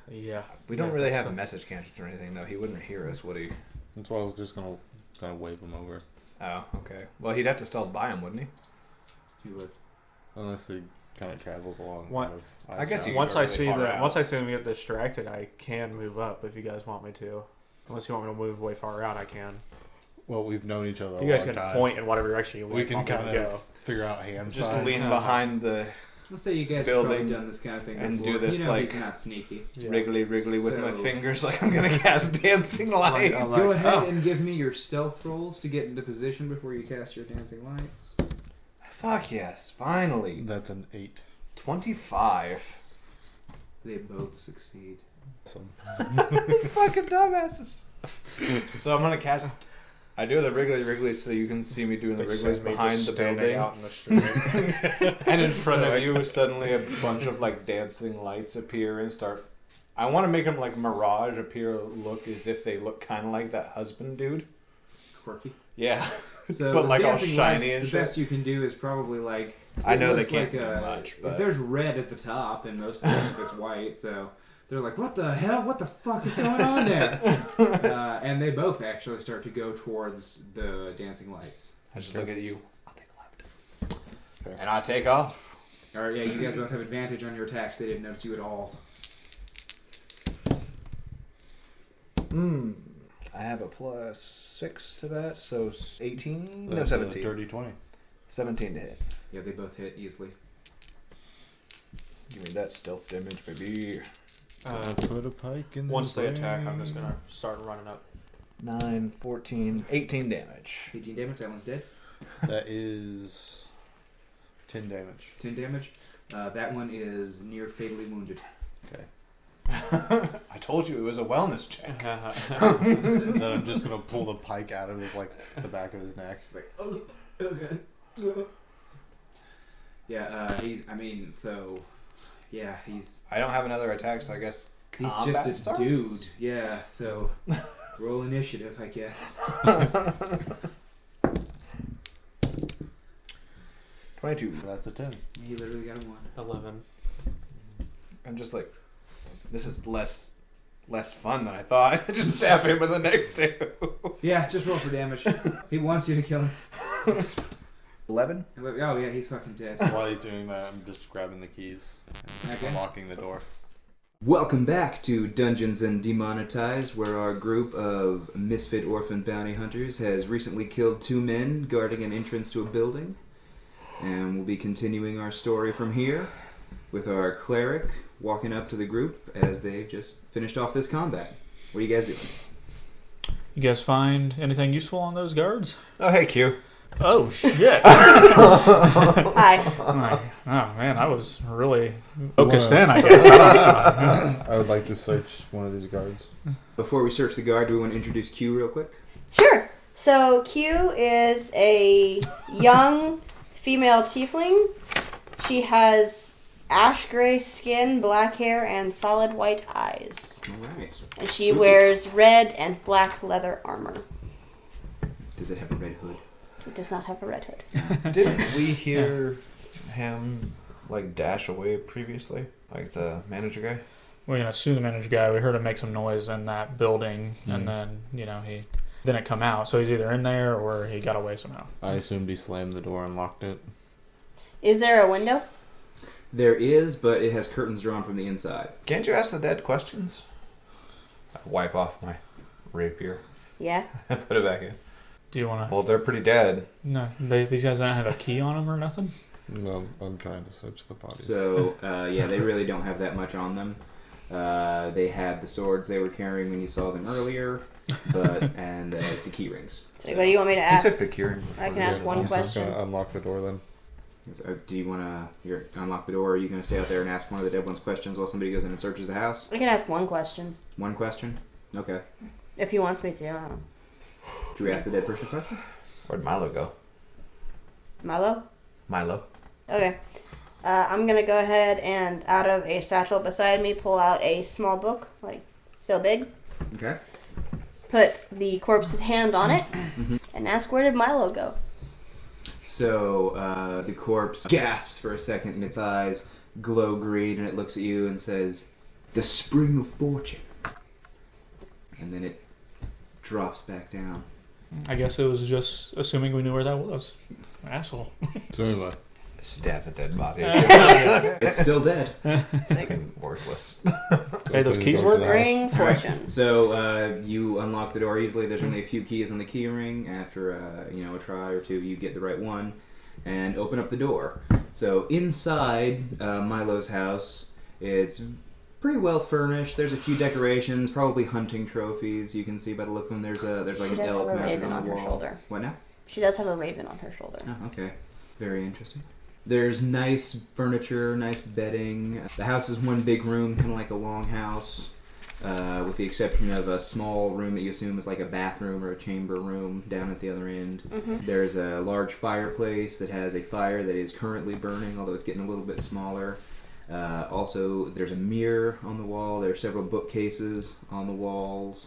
Yeah. We don't Yeah, really that's have message cantrips or anything, though. He wouldn't hear us, would he? That's why I was just gonna kind of wave him over. Oh, okay. Well, he'd have to stealth by him, wouldn't he? You would. Unless he kind of travels along. What? Kind of I guess eyes you down. Once go I really see far that, out. once I see them get distracted, I can move up if you guys want me to. Unless you want me to move way far out, I can. Well, we've known each other a You guys long can time. point in whatever direction you We can want me to kind go. of figure out hand Just signs. lean behind the Let's say you guys have probably building done this kind of thing and before. do this, you know like, he's not sneaky. Yeah. wriggly with my So- fingers like I'm gonna cast dancing lights. I'll Go Like, ahead and give me your stealth rolls to get into position before you cast your dancing lights. Fuck yes, finally. That's an 8. 25. They both succeed. Awesome. Fucking dumbasses. So I'm gonna cast. I do the wriggly so you can see me doing the Like, wrigglies send me behind just the standing building. out in the street. And in front of you, suddenly a bunch of like dancing lights appear and start. I want to make them like Mirage appear, look as if they look kind of like that husband dude. Quirky. Yeah, So but like all dancing shiny lights, and the shit. best you can do is probably like. I it know they looks can't like, do much, but there's red at the top, and most of it's white, so they're like, "What the hell? What the fuck is going on there?" And they both actually start to go towards the dancing lights. I just look at you. I'll take a left, Okay. and I take off. All right, yeah, you guys both have advantage on your attacks. They didn't notice you at all. I have a +6 to that, so 18. No, That's a 17. dirty 20. 17 to hit. Yeah, they both hit easily. Give me that stealth damage, baby. Put a pike in Once they attack, I'm just gonna start running up. 9, 14, 18 damage. 18 damage. That one's dead. That is 10 damage. 10 damage. That one is near fatally wounded. Okay. I told you it was a wellness check. Then I'm just gonna pull the pike out of his the back of his neck. Like, oh, okay. Yeah, he's I don't have another attack, so I guess he's combat just a starts? dude. Yeah, so roll initiative, I guess. 22. That's a 10. He literally got a 1. 11. I'm just like, this is less fun than I thought. I just stab him in the neck too. Yeah, just roll for damage. He wants you to kill him. 11. Oh yeah, he's fucking dead. While he's doing that, I'm just grabbing the keys and Okay. unlocking the door. Welcome back to Dungeons and Demonetized, where our group of Misfit Orphan bounty hunters has recently killed 2 men guarding an entrance to a building. And we'll be continuing our story from here with our cleric walking up to the group as they've just finished off this combat. What are you guys doing? You guys find anything useful on those guards? Oh, hey, Q. Oh shit! Hi. Oh man, I was really focused in. I guess. I don't know. I would like to search one of these guards. Before we search the guard, do we want to introduce Q real quick? Sure. So Q is a young female tiefling. She has ash gray skin, black hair, and solid white eyes. Alright. And she wears red and black leather armor. Does it have a red hood? It does not have a red hood. Didn't we hear him like dash away previously? Like the manager guy? We're gonna sue the manager guy. We heard him make some noise in that building, and then he didn't come out. So he's either in there or he got away somehow. I assumed he slammed the door and locked it. Is there a window? There is, but it has curtains drawn from the inside. Can't you ask the dead questions? I wipe off my rapier Yeah. and put it back in. Do you want to? Well, they're pretty dead. No, these guys don't have a key on them or nothing. No, I'm trying to search the bodies. So, yeah, they really don't have that much on them. They had the swords they were carrying when you saw them earlier, and the key rings. So what do you want me to He ask? took the curing. I can ask one I'm just question. gonna unlock the door then. Do you want to unlock the door, or are you going to stay out there and ask one of the dead ones questions while somebody goes in and searches the house? I can ask one question. One question? Okay. If he wants me to. I don't know. Should we ask the dead person a question? Where'd Milo go? Milo? Milo? Okay. I'm going to go ahead and out of a satchel beside me pull out a small book, like so big. Okay. Put the corpse's hand on it and ask where did Milo go? So, the corpse gasps for a second and its eyes glow green and it looks at you and says, "The spring of fortune." And then it drops back down. I guess it was just assuming we knew where that was. Asshole. So anyway, Stab the dead body. It's still dead. Fucking worthless. Hey, those keys work? Bring fortune. So you unlock the door easily. There's only a few keys on the key ring. After a try or two, you get the right one and open up the door. So inside Milo's house, it's pretty well furnished. There's a few decorations, probably hunting trophies. You can see by the look of them. There's like She an does elk have a mounted raven on on the her wall. shoulder. What now? She does have a raven on her shoulder. Oh, okay. Very interesting. There's nice furniture, nice bedding. The house is one big room, kind of like a longhouse, with the exception of a small room that you assume is like a bathroom or a chamber room down at the other end. Mm-hmm. There's a large fireplace that has a fire that is currently burning, although it's getting a little bit smaller. Also, there's a mirror on the wall. There are several bookcases on the walls.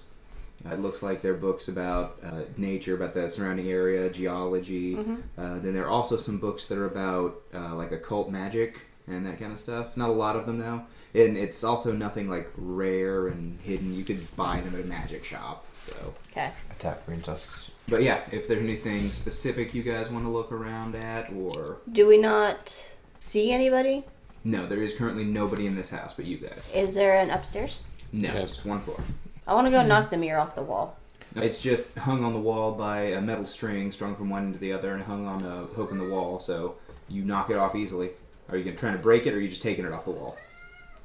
It looks like they're books about nature, about the surrounding area, geology. Mm-hmm. Then there are also some books that are about like occult magic and that kind of stuff. Not a lot of them though. And it's also nothing like rare and hidden. You could buy them at a magic shop. So. Okay. Attack princess. But yeah, if there's anything specific you guys want to look around at, or Do we not see anybody? no, there is currently nobody in this house but you guys. Is there an upstairs? No, Yes. it's one floor. I want to go knock the mirror off the wall. It's just hung on the wall by a metal string strung from one end to the other and hung on a hook in the wall, so you knock it off easily. Are you trying to break it, or are you just taking it off the wall?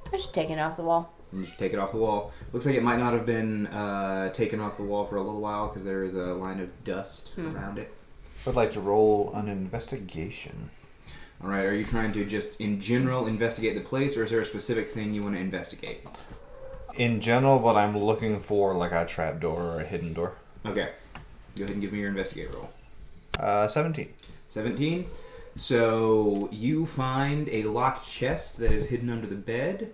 I'm just taking it off the wall. You just take it off the wall. Looks like it might not have been taken off the wall for a little while because there is a line of dust around it. I'd like to roll an investigation. Alright, are you trying to just, in general, investigate the place, or is there a specific thing you want to investigate? In general, but I'm looking for like a trapdoor or a hidden door. Okay. Go ahead and give me your investigate roll. 17. 17. So you find a locked chest that is hidden under the bed,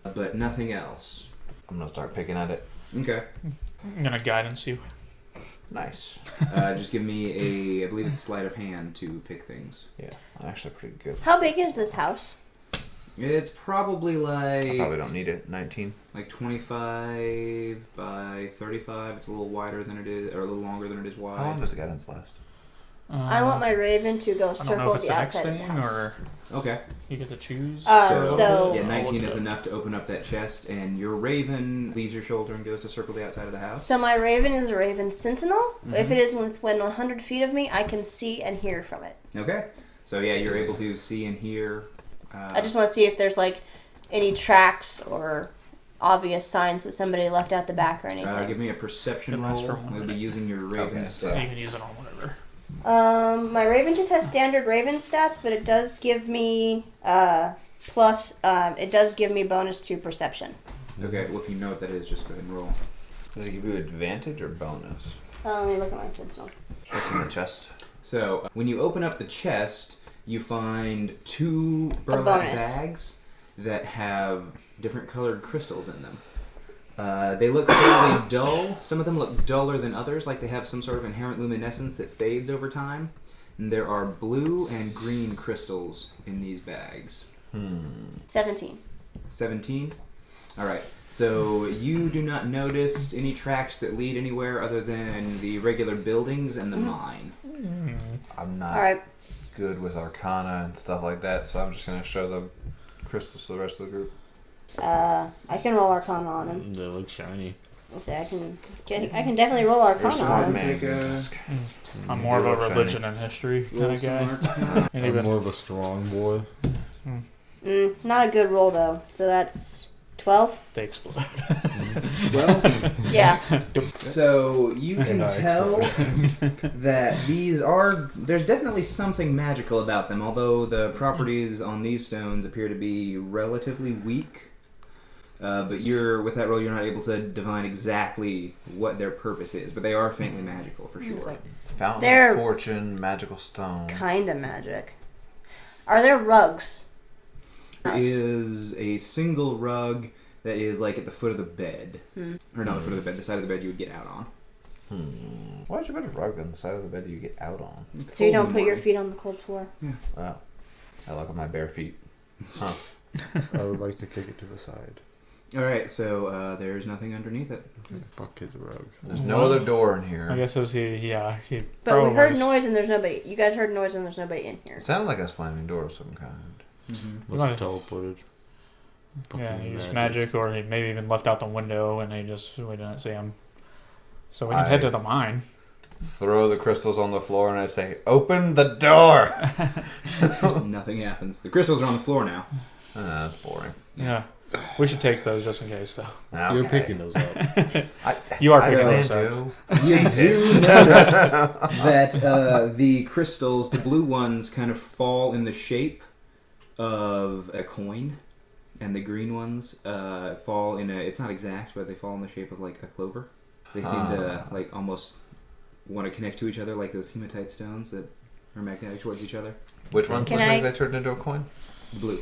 but nothing else. I'm gonna start picking at it. Okay. I'm gonna guidance you. Nice. Just give me I believe it's sleight of hand to pick things. Yeah, I'm actually pretty good. How big is this house? It's probably I probably like don't need it. 19. 25 by 35. It's a little wider than it is, or a little longer than it is wide. How long does the guidance last? I want my raven to go I don't know circle if it's the the next outside of the thing house. or Okay. you get to choose. So- yeah, I'll 19 look is it up. enough to open up that chest, and your raven leaves your shoulder and goes to circle the outside of the house. So my raven is a raven sentinel. Mhm. If it is within 100 feet of me, I can see and hear from it. Okay. So yeah, you're able to see and hear. I just want to see if there's like any tracks or obvious signs that somebody left out the back or anything. Give me a perception It lasts roll. for 1 We'll be minute. using your raven so- stats. You can use it on whatever. My raven just has standard raven stats, but it does give me it does give me bonus to perception. Okay, well if you know what that is, just go ahead and roll. Does it give you advantage or bonus? Let me look at my sentinel. What's in the chest? So when you open up the chest, you find two burlap bonus. bags that have different colored crystals in them. They look fairly dull. Some of them look duller than others, like they have some sort of inherent luminescence that fades over time. And there are blue and green crystals in these bags. 17. 17? Alright, so you do not notice any tracks that lead anywhere other than the regular buildings and the mine. I'm not All right. good with Arcana and stuff like that, so I'm just gonna show the crystals to the rest of the group. I can roll Arcana on him. They look shiny. We'll see. I can definitely roll You're a Arcana smart on him. man, Take a- Francesca. I'm more of a Shiny. religion and history kind Roll of some guy. Arcana. I'm Anybody? more of a strong boy. Not a good roll though. So that's 12. They explode. Well, Yeah. so you can And I tell that there's definitely something magical about them, although the properties on these stones appear to be relatively weak. But with that roll, you're not able to divine exactly what their purpose is, but they are faintly magical for sure. Fountain They're- of Fortune, magical stone. Kinda magic. Are there rugs? There is a single rug that is like at the foot of the bed. Or not the foot of the bed, the side of the bed you would get out on. Why would you put a rug on the side of the bed that you get out on? It's So you cold don't in put the your morning. feet on the cold floor. Wow. I look at my bare feet. Huh. I would like to kick it to the side. Alright, so there's nothing underneath it. Fuck is a rogue. There's no other door in here. I guess as he But probably we heard was- noise and there's nobody. You guys heard noise and there's nobody in here. It sounded like a slamming door of some kind. Mm-hmm. Was it teleported? Yeah, Fucking he used magic, or he maybe even left out the window, and we didn't see him. So we can head to the mine. Throw the crystals on the floor and I say, "Open the door." Nothing happens. The crystals are on the floor now. That's boring. Yeah, we should take those just in case, though. Okay. You're picking those up. You are I picking really those up. do. You Jesus. do notice that the crystals, the blue ones, kind of fall in the shape of a coin, and the green ones fall in a. It's not exact, but they fall in the shape of like a clover. They seem to like almost want to connect to each other, like those hematite stones that are magnetic towards each other. Which ones Can look like I- they turned into a coin? Blue.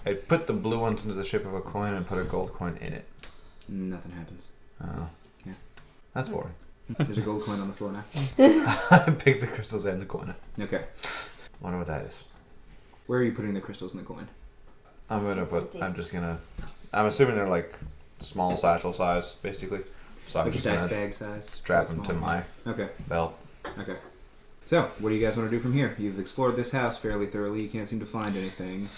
I put the blue ones into the shape of a coin and put a gold coin in it. Nothing happens. Oh. Yeah. That's boring. There's a gold coin on the floor now. I picked the crystals and the coin. Okay. Wonder what that is. Where are you putting the crystals in the coin? I'm assuming they're like small satchel size, basically. So I'm Like a just dice gonna bag size? strap That them to small? my Okay. belt. Okay. So, what do you guys want to do from here? You've explored this house fairly thoroughly. You can't seem to find anything.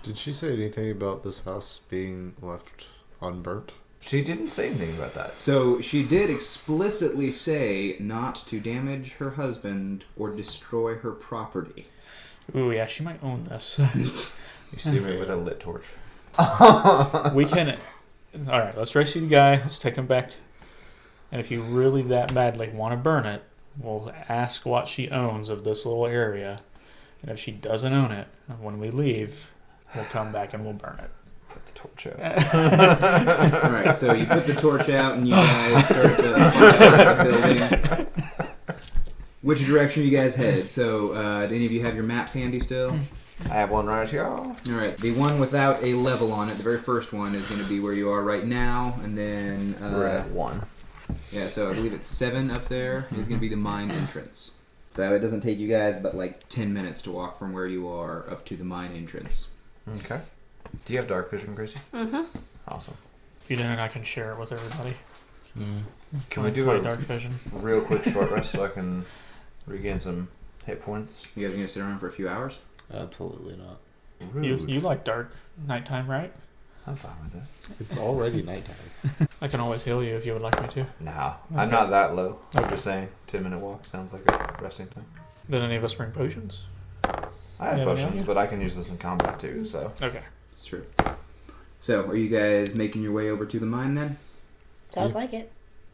Did she say anything about this house being left unburnt? She didn't say anything about that. So, she did explicitly say not to damage her husband or destroy her property. Ooh, yeah, she might own this. You see me with a lit torch. We can. All right, let's rescue the guy. Let's take him back. And if you really that badly want to burn it, we'll ask what she owns of this little area. And if she doesn't own it, when we leave, we'll come back and we'll burn it. Put the torch out. Alright, so you put the torch out and you guys start to march out of the building. Which direction you guys headed? So, do any of you have your maps handy still? I have one right here. Alright, the one without a level on it, the very first one, is going to be where you are right now, and then... We're at 1. Yeah, so I believe it's 7 up there is going to be the mine entrance. So it doesn't take you guys but like 10 minutes to walk from where you are up to the mine entrance. Okay. Do you have dark vision, Gracie? Mm-hmm. Awesome. If you didn't, I can share it with everybody. Can we do play a dark vision? real quick short rest so I can regain some hit points? You guys are going to sit around for a few hours? Absolutely not. You like dark nighttime, right? I'm fine with that. It's already nighttime. I can always heal you if you would like me to. No, I'm not that low. I'm just saying, 10-minute walk sounds like a resting time. Did any of us bring potions? I have Yeah, potions, yeah. but I can use this in combat too, so. Okay. It's true. So, are you guys making your way over to the mine then? Sounds like it.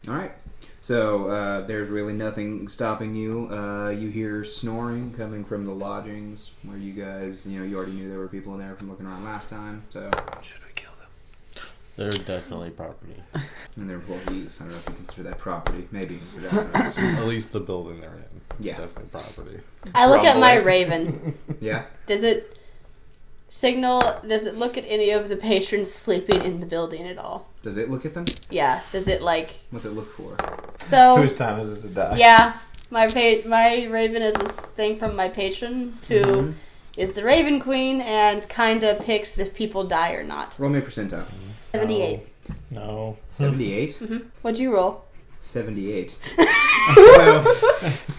Alright. So, there's really nothing stopping you. You hear snoring coming from the lodgings where you guys, you already knew there were people in there from looking around last time. So, Should we kill them? They're definitely property. and they're employees. I don't know if you consider that property. Maybe. For that purpose. At least the building they're in. Yeah. Definitely property. I look at my Probably. raven. Yeah? Does it look at any of the patrons sleeping in the building at all? Does it look at them? Yeah. Does it like What's it look for? so? Whose time is it to die? Yeah. My raven is this thing from my patron who Mhm. is the Raven Queen and kinda picks if people die or not. Roll me a percentile. 78. No. 78? What'd you roll? 78. So,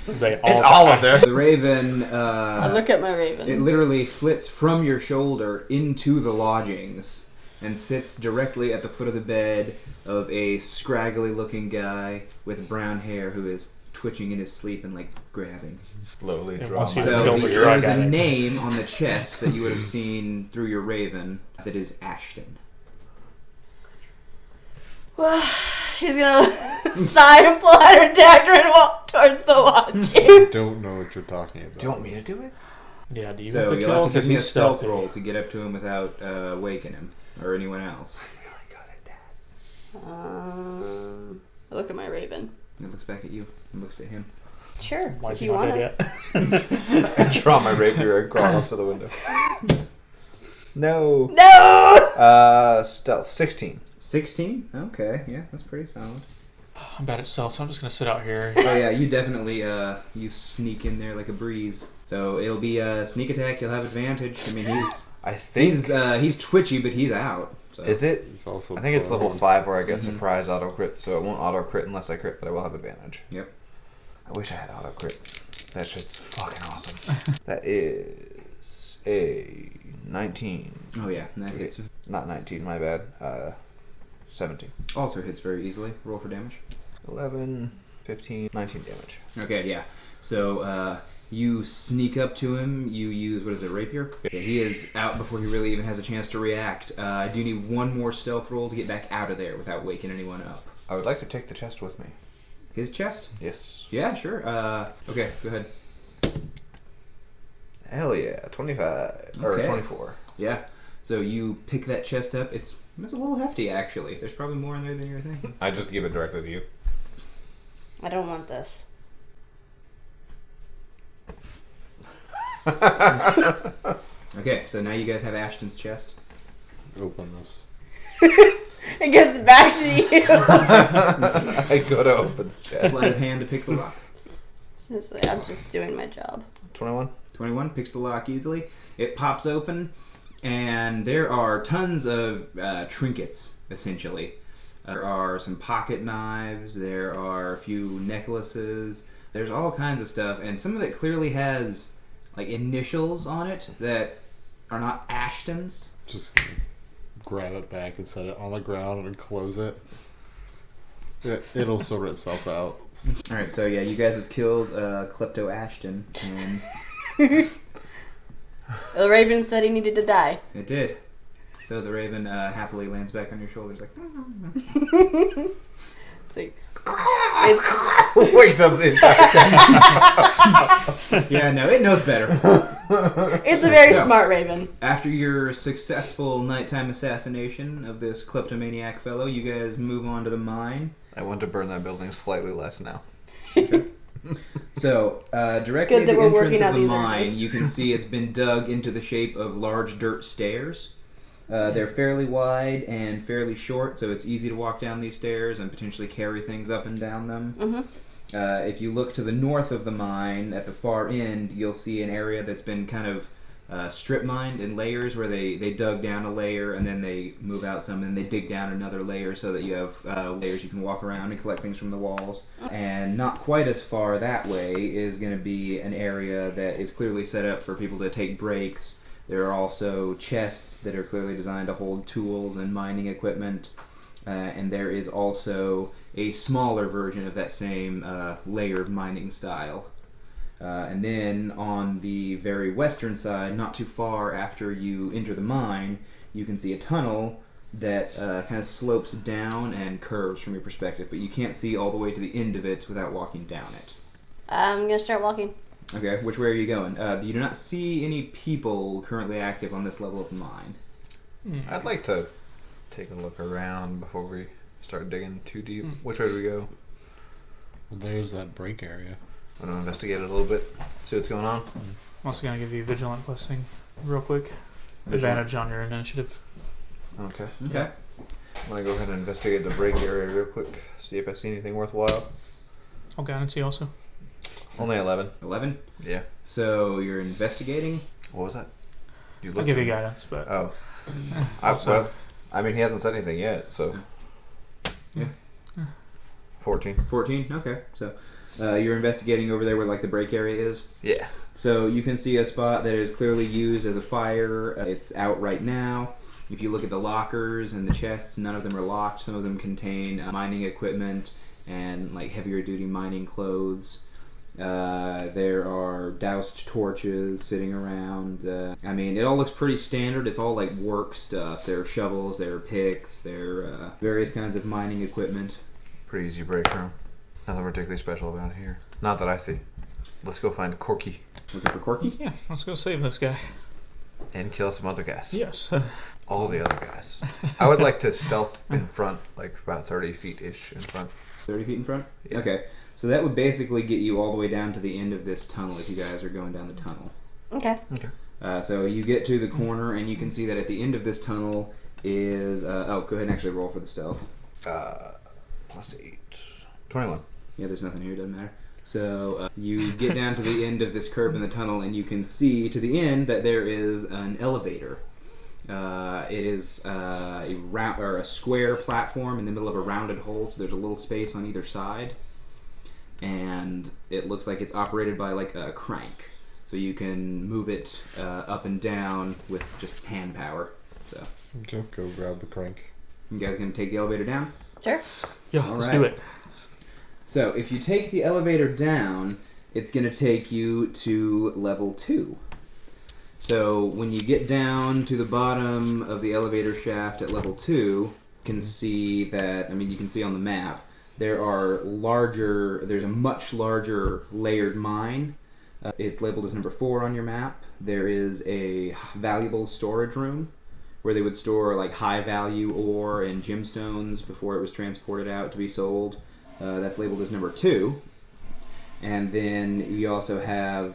They all It's all up there. the raven, I look at my raven. it literally flits from your shoulder into the lodgings and sits directly at the foot of the bed of a scraggly looking guy with brown hair who is twitching in his sleep and like grabbing. Slowly Yeah, draw once you my So kill the there drug is a addict. name on the chest that you would have seen through your raven that is Ashton. Well, she's gonna sigh and pull out her dagger and walk towards the lodging. Don't know what you're talking about. Do you want me to do it? Yeah, do you So want to you'll kill? have to give Because me a he's stealth stealthy. roll to get up to him without waking him or anyone else. I'm really good at that. I look at my raven. He looks back at you and looks at him. Sure, Why if is he you not want dead to. yet? I draw my rapier and crawl up to the window. No. No! Stealth 16. 16? Okay, yeah, that's pretty solid. I'm bad at stealth, so I'm just gonna sit out here. Oh yeah, you definitely you sneak in there like a breeze. So it'll be a sneak attack. You'll have advantage. I mean, I think He's twitchy, but he's out. So. Is it? It's also I think it's level prone. 5 where I get surprise auto crit, so it won't auto crit unless I crit, but I will have advantage. Yep. I wish I had auto crit. That shit's fucking awesome. That is a 19. Oh yeah, and that hits. Not 19, my bad. 17. Also hits very easily. Roll for damage. 11, 15, 19 damage. Okay, yeah. So you sneak up to him. You use, what is it, rapier? Okay, he is out before he really even has a chance to react. I do need one more stealth roll to get back out of there without waking anyone up. I would like to take the chest with me. His chest? Yes. Yeah, sure. Okay, go ahead. Hell yeah. 25. Or Okay. 24. Yeah. So you pick that chest up. It's a little hefty, actually. There's probably more in there than you're thinking. I just give it directly to you. I don't want this. Okay, so now you guys have Ashton's chest. Open this. It gets back to you. I go to open the chest. Sleight of hand to pick the lock. Seriously, I'm just doing my job. 21. 21 picks the lock easily. It pops open, and there are tons of trinkets, essentially. There are some pocket knives, there are a few necklaces, there's all kinds of stuff, and some of it clearly has like initials on it that are not Ashton's. Just grab it back and set it on the ground and close it. It'll sort itself out. Alright, so yeah, you guys have killed Klepto Ashton, and The Raven said he needed to die. it did. So the raven happily lands back on your shoulders like, It's like, Wakes up the entire time. yeah, no, it knows better. it's a very So- smart Raven. After your successful nighttime assassination of this kleptomaniac fellow, you guys move on to the mine. I want to burn that building slightly less now. So, directly Good at that the we're entrance working of out the these mine, urges. you can see it's been dug into the shape of large dirt stairs. They're fairly wide and fairly short, so it's easy to walk down these stairs and potentially carry things up and down them. Mm-hmm. If you look to the north of the mine, at the far end, you'll see an area that's been kind of strip mined in layers, where they dug down a layer and then they move out some and they dig down another layer so that you have layers you can walk around and collect things from the walls. And not quite as far that way is going to be an area that is clearly set up for people to take breaks. There are also chests that are clearly designed to hold tools and mining equipment. And there is also a smaller version of that same layered mining style. And then on the very western side, not too far after you enter the mine, you can see a tunnel that kind of slopes down and curves from your perspective, but you can't see all the way to the end of it without walking down it. I'm gonna start walking. Okay, which way are you going? You do not see any people currently active on this level of the mine. I'd like to take a look around before we start digging too deep. Which way do we go? There's that break area. I'm going to investigate it a little bit, see what's going on. I'm also going to give you Vigilant Blessing real quick. Vigilant. Advantage on your initiative. Okay. Okay. I'm going to go ahead and investigate the break area real quick, see if I see anything worthwhile. I'll guidance you also. Only 11. 11? Yeah. So you're investigating? What was that? You I'll looked give at you me. guidance, but Oh. Also- He hasn't said anything yet, so. Yeah. 14. 14? Okay. So you're investigating over there where like the break area is? Yeah. So you can see a spot that is clearly used as a fire. It's out right now. If you look at the lockers and the chests, none of them are locked. Some of them contain mining equipment and like heavier duty mining clothes. There are doused torches sitting around. I mean, it all looks pretty standard. It's all like work stuff. There are shovels, there are picks, there are various kinds of mining equipment. Pretty easy break room. Nothing particularly special about here. Not that I see. Let's go find Corky Looking for Corky? yeah, let's go save this guy. and kill some other guys. Yes. All the other guys. I would like to stealth in front, like about 30 feet-ish in front. 30 feet in front? Yeah. Okay. So that would basically get you all the way down to the end of this tunnel if you guys are going down the tunnel. Okay. So you get to the corner and you can see that at the end of this tunnel is... go ahead and actually roll for the stealth. Plus 8. 21. Yeah, there's nothing here, doesn't matter. So you get down to the end of this curve in the tunnel and you can see to the end that there is an elevator. It is a round or a square platform in the middle of a rounded hole, so there's a little space on either side, and it looks like it's operated by like a crank, so you can move it up and down with just hand power. So, Okay, go grab the crank. you guys gonna take the elevator down? Sure. Yeah, All let's right. do it. So if you take the elevator down, it's going to take you to level 2. So when you get down to the bottom of the elevator shaft at level 2, you can see that, you can see on the map, there's a much larger layered mine. It's labeled as number 4 on your map. There is a valuable storage room where they would store like high value ore and gemstones before it was transported out to be sold. That's labeled as number 2. And then you also have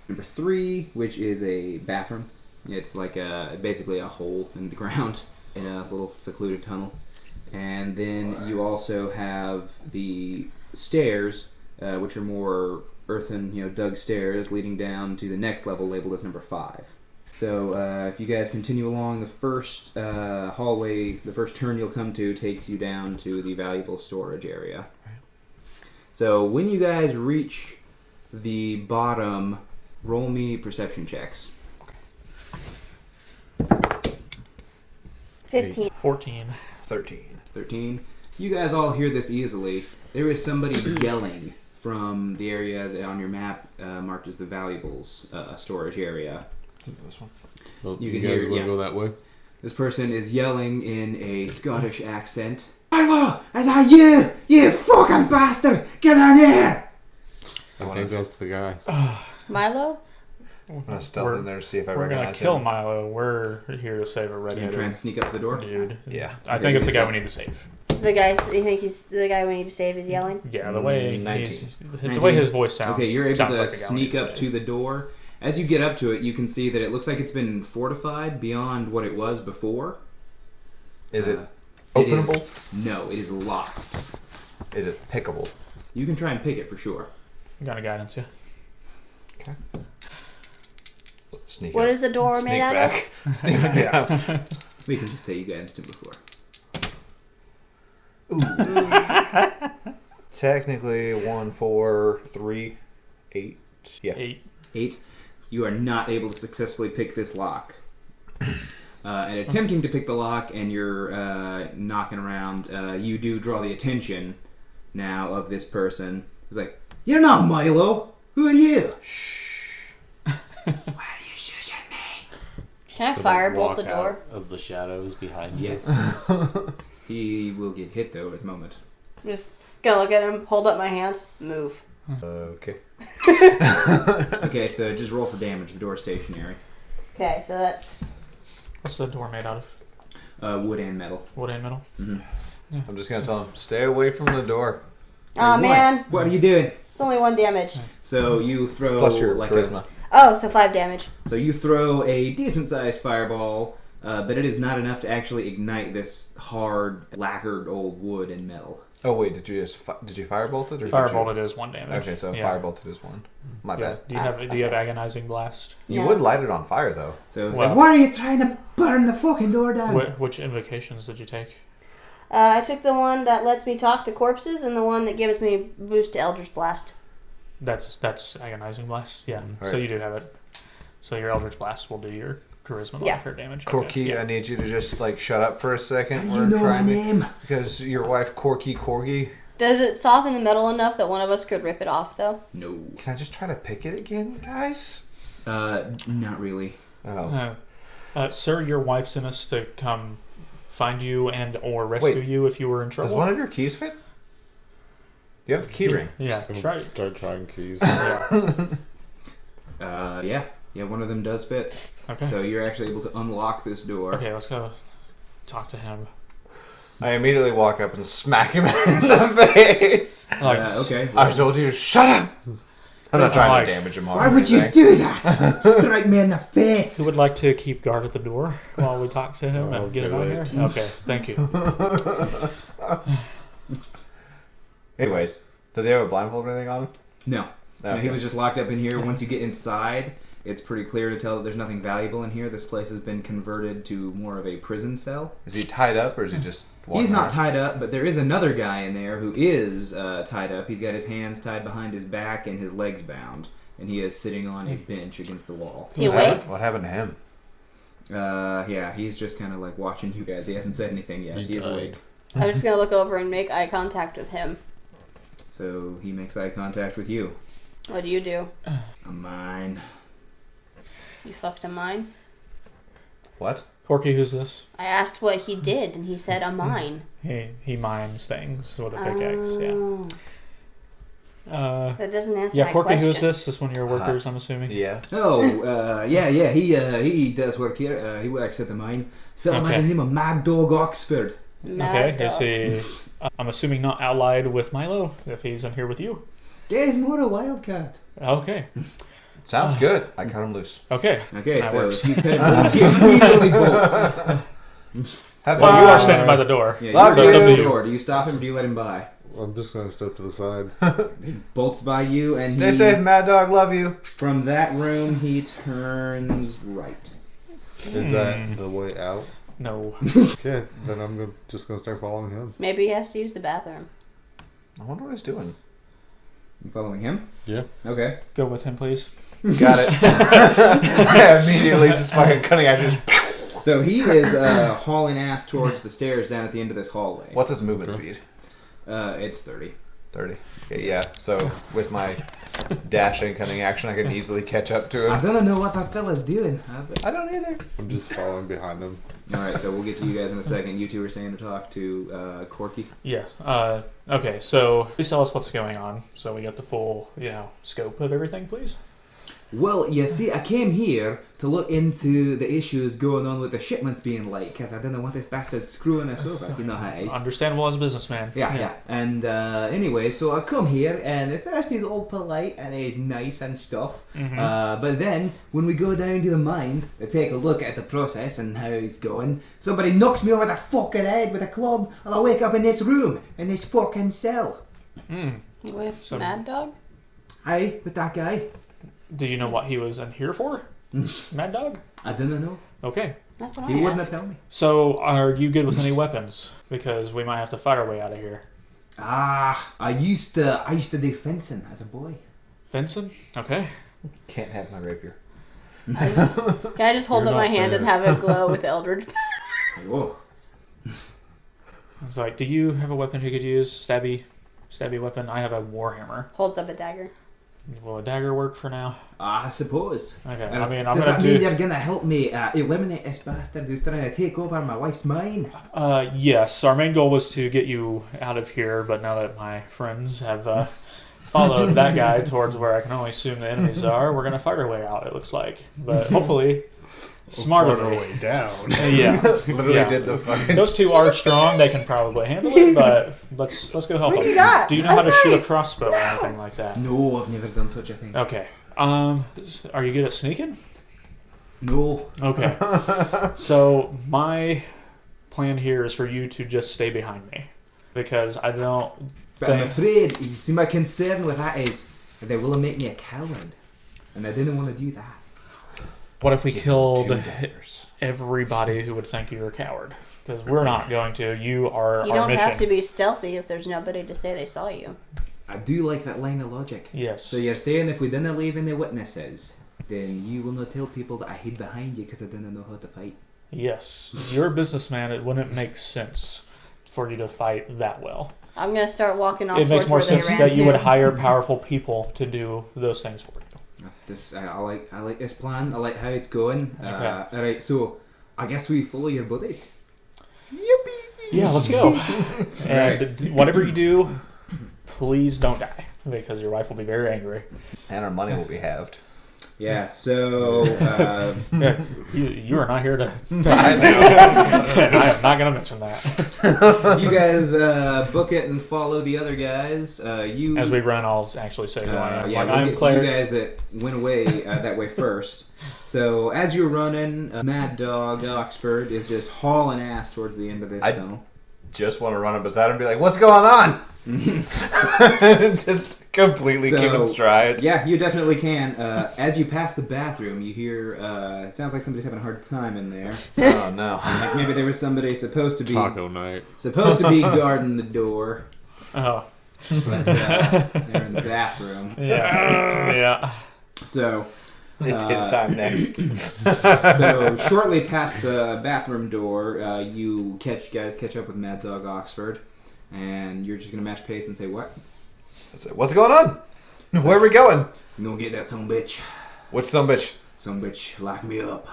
number 3, which is a bathroom. It's like basically a hole in the ground in a little secluded tunnel. And then you also have the stairs, which are more earthen, dug stairs leading down to the next level labeled as number 5. So if you guys continue along, the first hallway, the first turn you'll come to takes you down to the valuable storage area. So when you guys reach the bottom, roll me perception checks. 15. 14. 13. 13. You guys all hear this easily. There is somebody yelling from the area that on your map marked as the valuables storage area. This one. Well, You you can guys hear- want yeah. to go that way? This person is yelling in a Scottish accent. Milo, is that you? You fucking bastard! Get in here! Okay, go to the guy. Milo? I'm gonna stealth in there to see if I We're gonna recognize kill him. Milo. We're here to save a You gonna try redheaded and sneak up the door? dude. Yeah. I think it's the guy we need to save. The guy, you think he's the guy we need to save is yelling? Yeah, the way 19. the way his voice sounds. Okay, you're able sounds to like the guy we sneak need up save. to the door. As you get up to it, you can see that it looks like it's been fortified beyond what it was before. Is it It is- openable? No, it is locked. Is it pickable? You can try and pick it for sure. Got a guidance, yeah. Okay. Sneak What up. is the door Sneak made out back. Sneak back. Yeah. We can just say you guys it before. Technically, 1, 4, 3, 8. Yeah. 8. 8. You are not able to successfully pick this lock. And attempting to pick the lock, and you're knocking around, you do draw the attention now of this person. He's like, "You're not Milo. Who are you?" Why are you shooting me? Can I Gonna firebolt walk the out door? of the shadows behind you. Yes. He will get hit though at the moment. I'm just gonna look at him, hold up my hand, move. Okay. Okay, so just roll for damage. The door's stationary. Okay, so that's What's the door made out of? Wood and metal. Wood and metal? I'm just gonna tell him, stay away from the door. oh What? man, What are you doing? it's only 1 damage. So you throw Plus your like charisma. Oh, so 5 damage. So you throw a decent-sized fireball, but it is not enough to actually ignite this hard, lacquered old wood and metal. Oh wait, did you firebolt it or Firebolted is 1 damage. Okay, so yeah. firebolted is 1. My Yeah. bad. Do you have agonizing blast? You No. would light it on fire though. So it's Well- like, why are you trying to burn the fucking door down? Which invocations did you take? I took the one that lets me talk to corpses and the one that gives me boost to Eldritch Blast. That's agonizing blast. Yeah. So Alright. you do have it. So your Eldritch Blast will do your charisma Yeah. modifier damage. Corky, Okay, I need you to just like shut up for a second. You know my trying to, name. because your wife Corky. Does it soften the metal enough that one of us could rip it off, though? No. Can I just try to pick it again, guys? Not really. Oh. Sir, your wife sent us to come find you and or rescue Wait. you if you were in Does trouble. one of your keys fit? You have the key ring. Yeah. So Try. start trying keys. Yeah. Yeah, one of them does fit. Okay. So you're actually able to unlock this door. Okay, let's go talk to him. I immediately walk up and smack him in the face. Like, Okay. I told you, shut up. I'm not trying Like, to damage him. Or Why would you anything. do that? Strike me in the face. Who would like to keep guard at the door while we talk to him I'll and get him do out of it. here? Okay, thank you. Anyways, does he have a blindfold or anything on him? No. No, he Okay. was just locked up in here. Once you get inside, it's pretty clear to tell that there's nothing valuable in here. This place has been converted to more of a prison cell. Is he tied up or is he just walking He's not around? tied up, but there is another guy in there who is tied up. He's got his hands tied behind his back and his legs bound. And he is sitting on a bench against the wall. Is he awake? What happened to him? Yeah, he's just kind of like watching you guys. He hasn't said anything yet. He is awake. I'm just gonna look over and make eye contact with him. So he makes eye contact with you. What do you do? A mine. You fucked a mine? What? Corky, who's this? I asked what he did, and he said a mine. He mines things with a pickaxe. Oh. Yeah. That doesn't answer Yeah, my Corky, question. who's this? This one of your workers, I'm assuming. Yeah. Oh, yeah. He does work here. He works at the mine. Fella by Okay. the name of Maaaaaaad Dog Oxford. Mad Okay, is dog. he? I'm assuming not allied with Milo if he's in here with you. Yeah, he's more a wildcat. Okay. Sounds good. I cut him loose. Okay. Okay, That so works. if you cut him loose, he immediately bolts. Have Well, you are fun. standing by the door. Yeah, Love you so it's up go to to the you. door. Do you stop him or do you let him by? I'm just gonna step to the side. He bolts by you and Stay he, safe, Mad Dog. Love you. from that room he turns right. Is that the way out? No. Okay, then I'm just gonna start following him. Maybe he has to use the bathroom. I wonder what he's doing. You following him? Yeah. Okay. Go with him, please. Got it. I immediately just fucking cutting out. Just So he is hauling ass towards the stairs down at the end of this hallway. what's his movement speed? It's 30. 30. Okay, yeah. So with my dashing cutting action, I can easily catch up to I him. don't know what that fella's doing. I don't either. I'm just following behind him. Alright, so we'll get to you guys in a second. You two are staying to talk to Corky. Yes. Okay, so please tell us what's going on so we get the full, scope of everything, please. Well, you see, I came here to look into the issues going on with the shipments being late, because I didn't want this bastard screwing us over. You know how it is. Understandable as a businessman. Yeah. And anyway, so I come here, and at first he's all polite and he's nice and stuff. Mhm. But then, when we go down to the mine to take a look at the process and how it's going, somebody knocks me over the fucking head with a club, and I wake up in this room, in this fucking cell. Mm. With So- Mad Dog? Aye, with that guy. Do you know what he was in here for? Mad Dog? I didn't know. Okay. That's what He I wouldn't asked. have told me. So, are you good with any weapons? Because we might have to fight our way out of here. I used to do fencing as a boy. Fencing? Okay. Can't have my rapier. Can I just hold You're up my not hand and there. have it glow with Eldritch? Whoa. It's like, do you have a weapon you could use? Stabby weapon? I have a warhammer. Holds up a dagger. Will a dagger work for now? I suppose. Okay, Does- I mean, I'm does gonna that mean do. you're gonna help me eliminate this bastard who's trying to take over my wife's mine? Yes, our main goal was to get you out of here, but now that my friends have followed that guy towards where I can only assume the enemies are, we're gonna fight our way out. It looks like, but hopefully On our smartly. way down. Yeah, Literally yeah. did the fucking. Those two are strong; they can probably handle it. But let's go help What do them. you got? Do you know how to shoot a knife. crossbow or anything like that? No, I've never done such a thing. Okay. Are you good at sneaking? No. Okay. So my plan here is for you to just stay behind me, because I don't. But I'm think- afraid, you see, my concern with that is that they will make me a coward. And I didn't want to do that. What if we killed Two daggers. everybody who would think you're a coward? Because we're not going to. You are You our don't mission. have to be stealthy if there's nobody to say they saw you. I do like that line of logic. Yes. So you're saying if we didn't leave any witnesses, then you will not tell people that I hid behind you because I didn't know how to fight. Yes. You're a businessman. It wouldn't make sense for you to fight that well. I'm gonna start walking off It makes towards more where sense they ran that you would to. hire powerful people to do those things for you. I like this plan. I like how it's going. Okay. Alright, so I guess we follow your buddies. Yeah, let's go. Right. And whatever you do, please don't die, because your wife will be very angry. And our money will be halved. Yeah, so Yeah, you are not here to. I know. And I am not going to mention that. you guys book it and follow the other guys. You As we run, I'll actually say who I am. yeah, Like, we'll I'm get to Claire. you guys that went away that way first. So as you're running, Mad Dog Oxford is just hauling ass towards the end of this I- tunnel. Just want to run up beside him and be like, "What's going on?" Just completely keeping stride. Yeah, you definitely can. As you pass the bathroom, you hear, it sounds like somebody's having a hard time in there. Oh no. Like maybe there was somebody supposed to be Night. guarding the door. Oh. But they're in the bathroom. Yeah. Yeah. So It's his time next. so shortly past the bathroom door, you guys catch up with Mad Dog Oxford, and you're just gonna match pace and say what? I said, what's going on? Where are we going? I'm gonna get that son bitch. Which son bitch? Some bitch lock me up.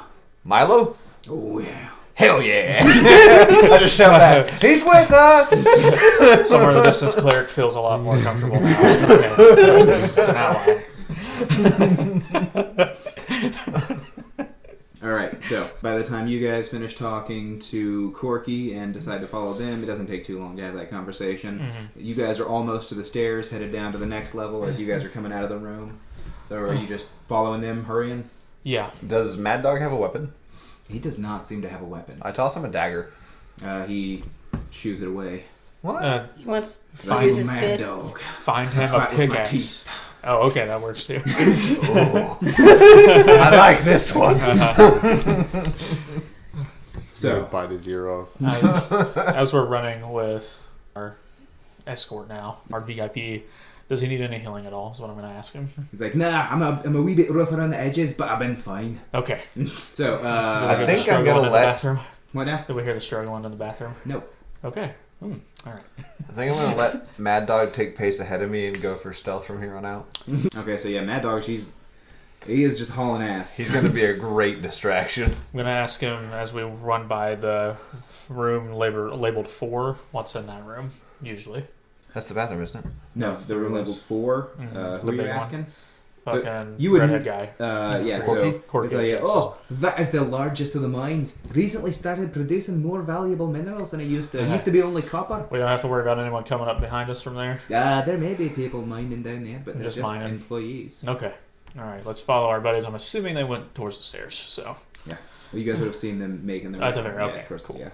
Milo? Oh yeah. Hell yeah! I just shout back. He's with us. Somewhere in the distance, Cleric feels a lot more comfortable now. Okay. It's an ally. Alright, so by the time you guys finish talking to Corky and decide to follow them, it doesn't take too long to have that conversation. Mm-hmm. You guys are almost to the stairs, headed down to the next level as you guys are coming out of the room. So are you just following them, hurrying? Yeah. Does Mad Dog have a weapon? He does not seem to have a weapon. I toss him a dagger. He shoos it away. What? He wants to Fine, use his Mad fists. Dog. Find him a Fight with my pickaxe. teeth. Oh, okay, that works too. Oh. I like this one. So, bite his ear off. As we're running with our escort now, our VIP, does he need any healing at all? Is what I'm going to ask him. he's like, nah, I'm a wee bit rough around the edges, but I've been fine. Okay. So, Did we I hear think the struggle I'm gonna in the let- bathroom? what now? Did we hear the struggling in the bathroom? No. Okay. All right. I think I'm gonna let Mad Dog take pace ahead of me and go for stealth from here on out. Okay, so yeah, Mad Dog, he is just hauling ass. He's gonna be a great distraction. I'm going to ask him as we run by the room labeled 4. What's in that room, usually? That's the bathroom, isn't it? No, the room labeled 4. Mhm. Who The are you big one. asking? Fucking you wouldn't- redhead guy. Yeah, Corky? so Corky, it's like, yes. oh, that is the largest of the mines. Recently started producing more valuable minerals than it used to. It used to be only copper. We don't have to worry about anyone coming up behind us from there. There may be people mining down there, but they're Just just mining. employees. Okay. All right. Let's follow our buddies. I'm assuming they went towards the stairs. So Well, you guys would have seen them making their way. At the very- yeah, okay, of course, cool. Yeah.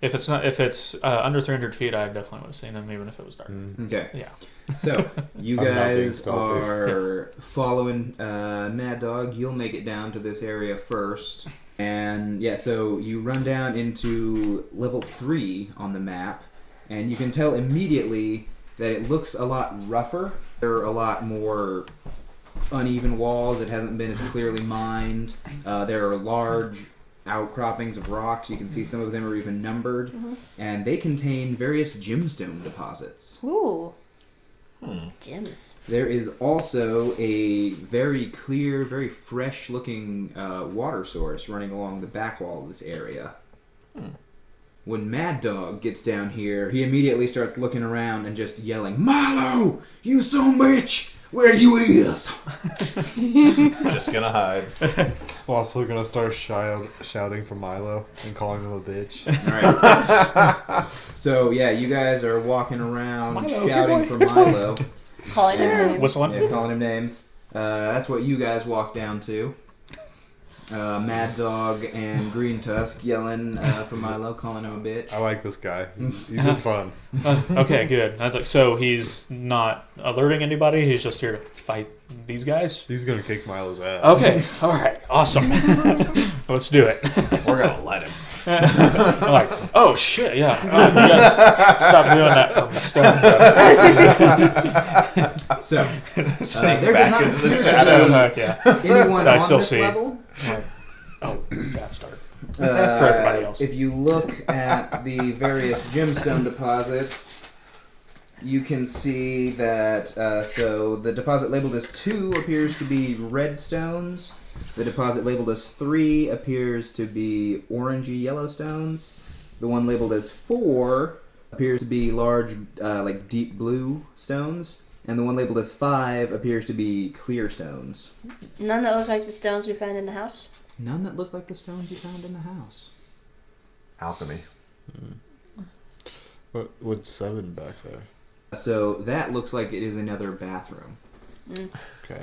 if it's under 300 feet, I definitely would have seen them, even if it was dark. Okay. Yeah. So you I'm not being guys stealthy. are following Mad Dog. You'll make it down to this area first, and yeah. So you run down into level 3 on the map, and you can tell immediately that it looks a lot rougher. There are a lot more uneven walls. It hasn't been as clearly mined. There are large outcroppings of rocks. You can see some of them are even numbered, and they contain various gemstone deposits. Ooh. Gems. There is also a very clear, very fresh-looking water source running along the back wall of this area. When Mad Dog gets down here, he immediately starts looking around and just yelling, "Milo, you son bitch! Where you is?" Just gonna hide. Well, also gonna start shouting for Milo and calling him a bitch. Alright. So, yeah, you guys are walking around Milo, shouting good for boy. Milo. Calling him names. Whistling. Yeah, calling him names. That's what you guys walk down to. Mad Dog and Green Tusk yelling for Milo, calling him a bitch. I like this guy. He's been fun. Okay, good. I was like, so he's not alerting anybody. He's just here to fight these guys. He's gonna kick Milo's ass. Okay. All right. Awesome. Let's do it. We're gonna let him. I'm like, oh shit, yeah. You gotta stop doing that from stuff. So, Sneak there back does not into the appear to shadows. be Yeah. anyone I on still this see. level. Like, oh, bad start. For everybody else. If you look at the various gemstone deposits, you can see that so the deposit labeled as 2 appears to be red stones. The deposit labeled as 3 appears to be orangey yellow stones. The one labeled as 4 appears to be large, like deep blue stones. And the one labeled as 5 appears to be clear stones. None that look like the stones we found in the house. None that look like the stones you found in the house. Alchemy. What's 7 back there? So that looks like it is another bathroom. Okay.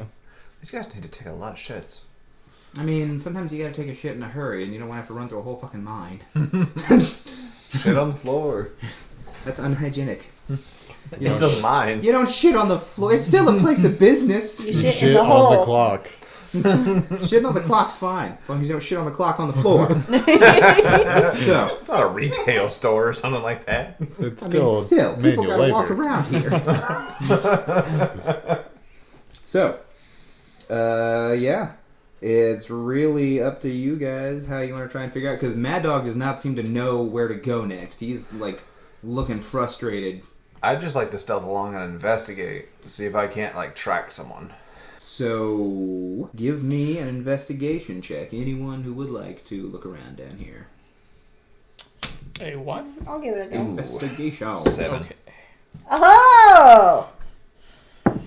These guys need to take a lot of shits. I mean, sometimes you gotta take a shit in a hurry and you don't want to have to run through a whole fucking mine. Shit on the floor. That's unhygienic. It's a mine. You don't shit on the floor. It's still a place of business. You shit in Shit the on hole. the clock. Shitting on the clock's fine. As long as you don't shit on the clock on the floor. So, It's not a retail store or something like that. It's I still, mean, still, people manual gotta labor. walk around here. So, yeah. It's really up to you guys how you want to try and figure out. Because Mad Dog does not seem to know where to go next. He's, like, looking frustrated. I'd just like to stealth along and investigate to see if I can't, like, track someone. So, give me an investigation check. Anyone who would like to look around down here. A what? I'll give it a go. Investigation. 7. Okay. Oh!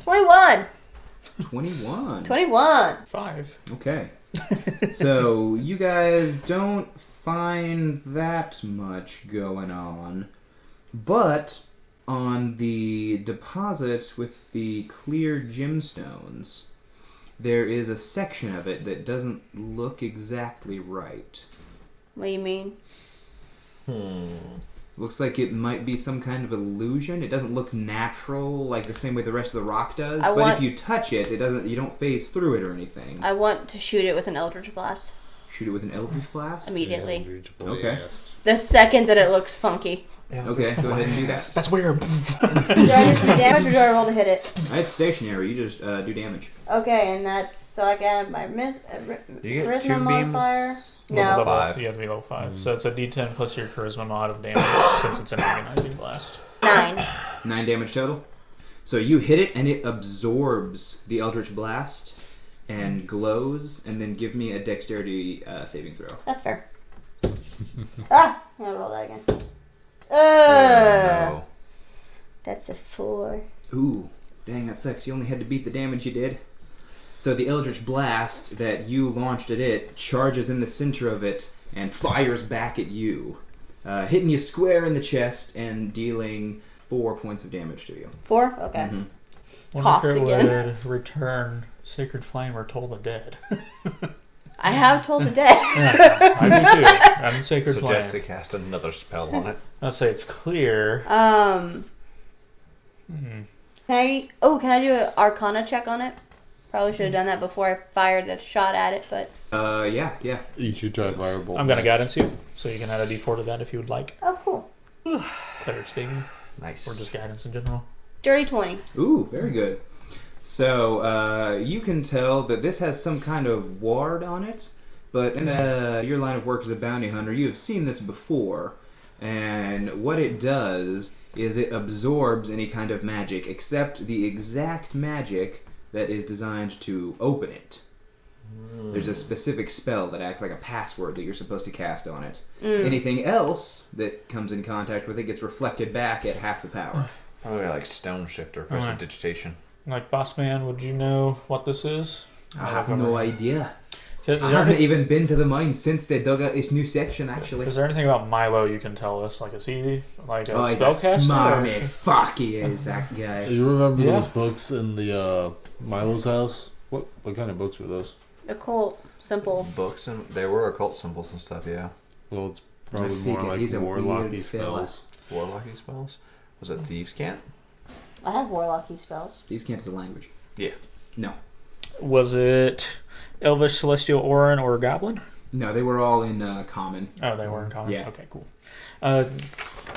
21. 21. 21. 5. Okay. So, you guys don't find that much going on. But, on the deposit with the clear gemstones, there is a section of it that doesn't look exactly right. What do you mean? Looks like it might be some kind of illusion. It doesn't look natural like the same way the rest of the rock does. But if you touch it, it doesn't. You don't phase through it or anything. I want to shoot it with an Eldritch Blast Shoot it with an Eldritch Blast. immediately. Okay. The second that it looks funky. Okay, go ahead and do that. That's weird. Do I just do damage or do I roll to hit it? It's stationary. You just do damage. Okay, and that's so I got my You get charisma 2 modifier. beams. No. Level 5. You have to be level 5. So it's a D10 plus your charisma mod of damage since it's an agonizing blast. 9. 9 damage total. So you hit it and it absorbs the Eldritch Blast and glows, and then give me a dexterity saving throw. That's fair. Ah! I'm gonna roll that again. No. That's a 4. Ooh, dang, that sucks. You only had to beat the damage you did. So the Eldritch Blast that you launched at it charges in the center of it and fires back at you, hitting you square in the chest and dealing 4 points of damage to you. 4? Okay. Mm-hmm. Wonder Coughs if it again. would return Sacred Flame or Toll the Dead. I have told the dead. Yeah, I do too. I'm Sacred Suggest to Flame. cast another spell on it. Let's say it's clear. Can I do an Arcana check on it? Probably should have done that before I fired a shot at it, but Yeah. You should try fireball. I'm going to guidance you, so you can add a d4 to that if you would like. oh cool. Cleric speaking, Nice. or just guidance in general. Dirty 20. Ooh, very good. So, you can tell that this has some kind of ward on it, but in your line of work as a bounty hunter, you have seen this before, and what it does is it absorbs any kind of magic, except the exact magic that is designed to open it. There's a specific spell that acts like a password that you're supposed to cast on it. Anything else that comes in contact with it gets reflected back at half the power. Probably like stone shift or prestidigitation. Like, Boss Man, would you know what this is? I have no idea. Is I there, haven't anything, even been to the mine since they dug out this new section, actually. is there anything about Milo you can tell us? Like, is he like a Oh, he's a spellcaster? smarmy. or- Fuck, he is, that guy. You remember Yeah. those books in the Milo's house? What kind of books were those? Occult. Simple. Books and they were occult symbols and stuff. Yeah. Well, it's probably I more figured like he's a warlocky weird fella. spells. Warlocky spells. Was it thieves' cant? I have warlocky spells. Thieves' Cant is a language. Yeah. No. Was it Elvish, Celestial, Orin, or Goblin? No, they were all in common. Oh, they were in common? Yeah. Okay, cool. Do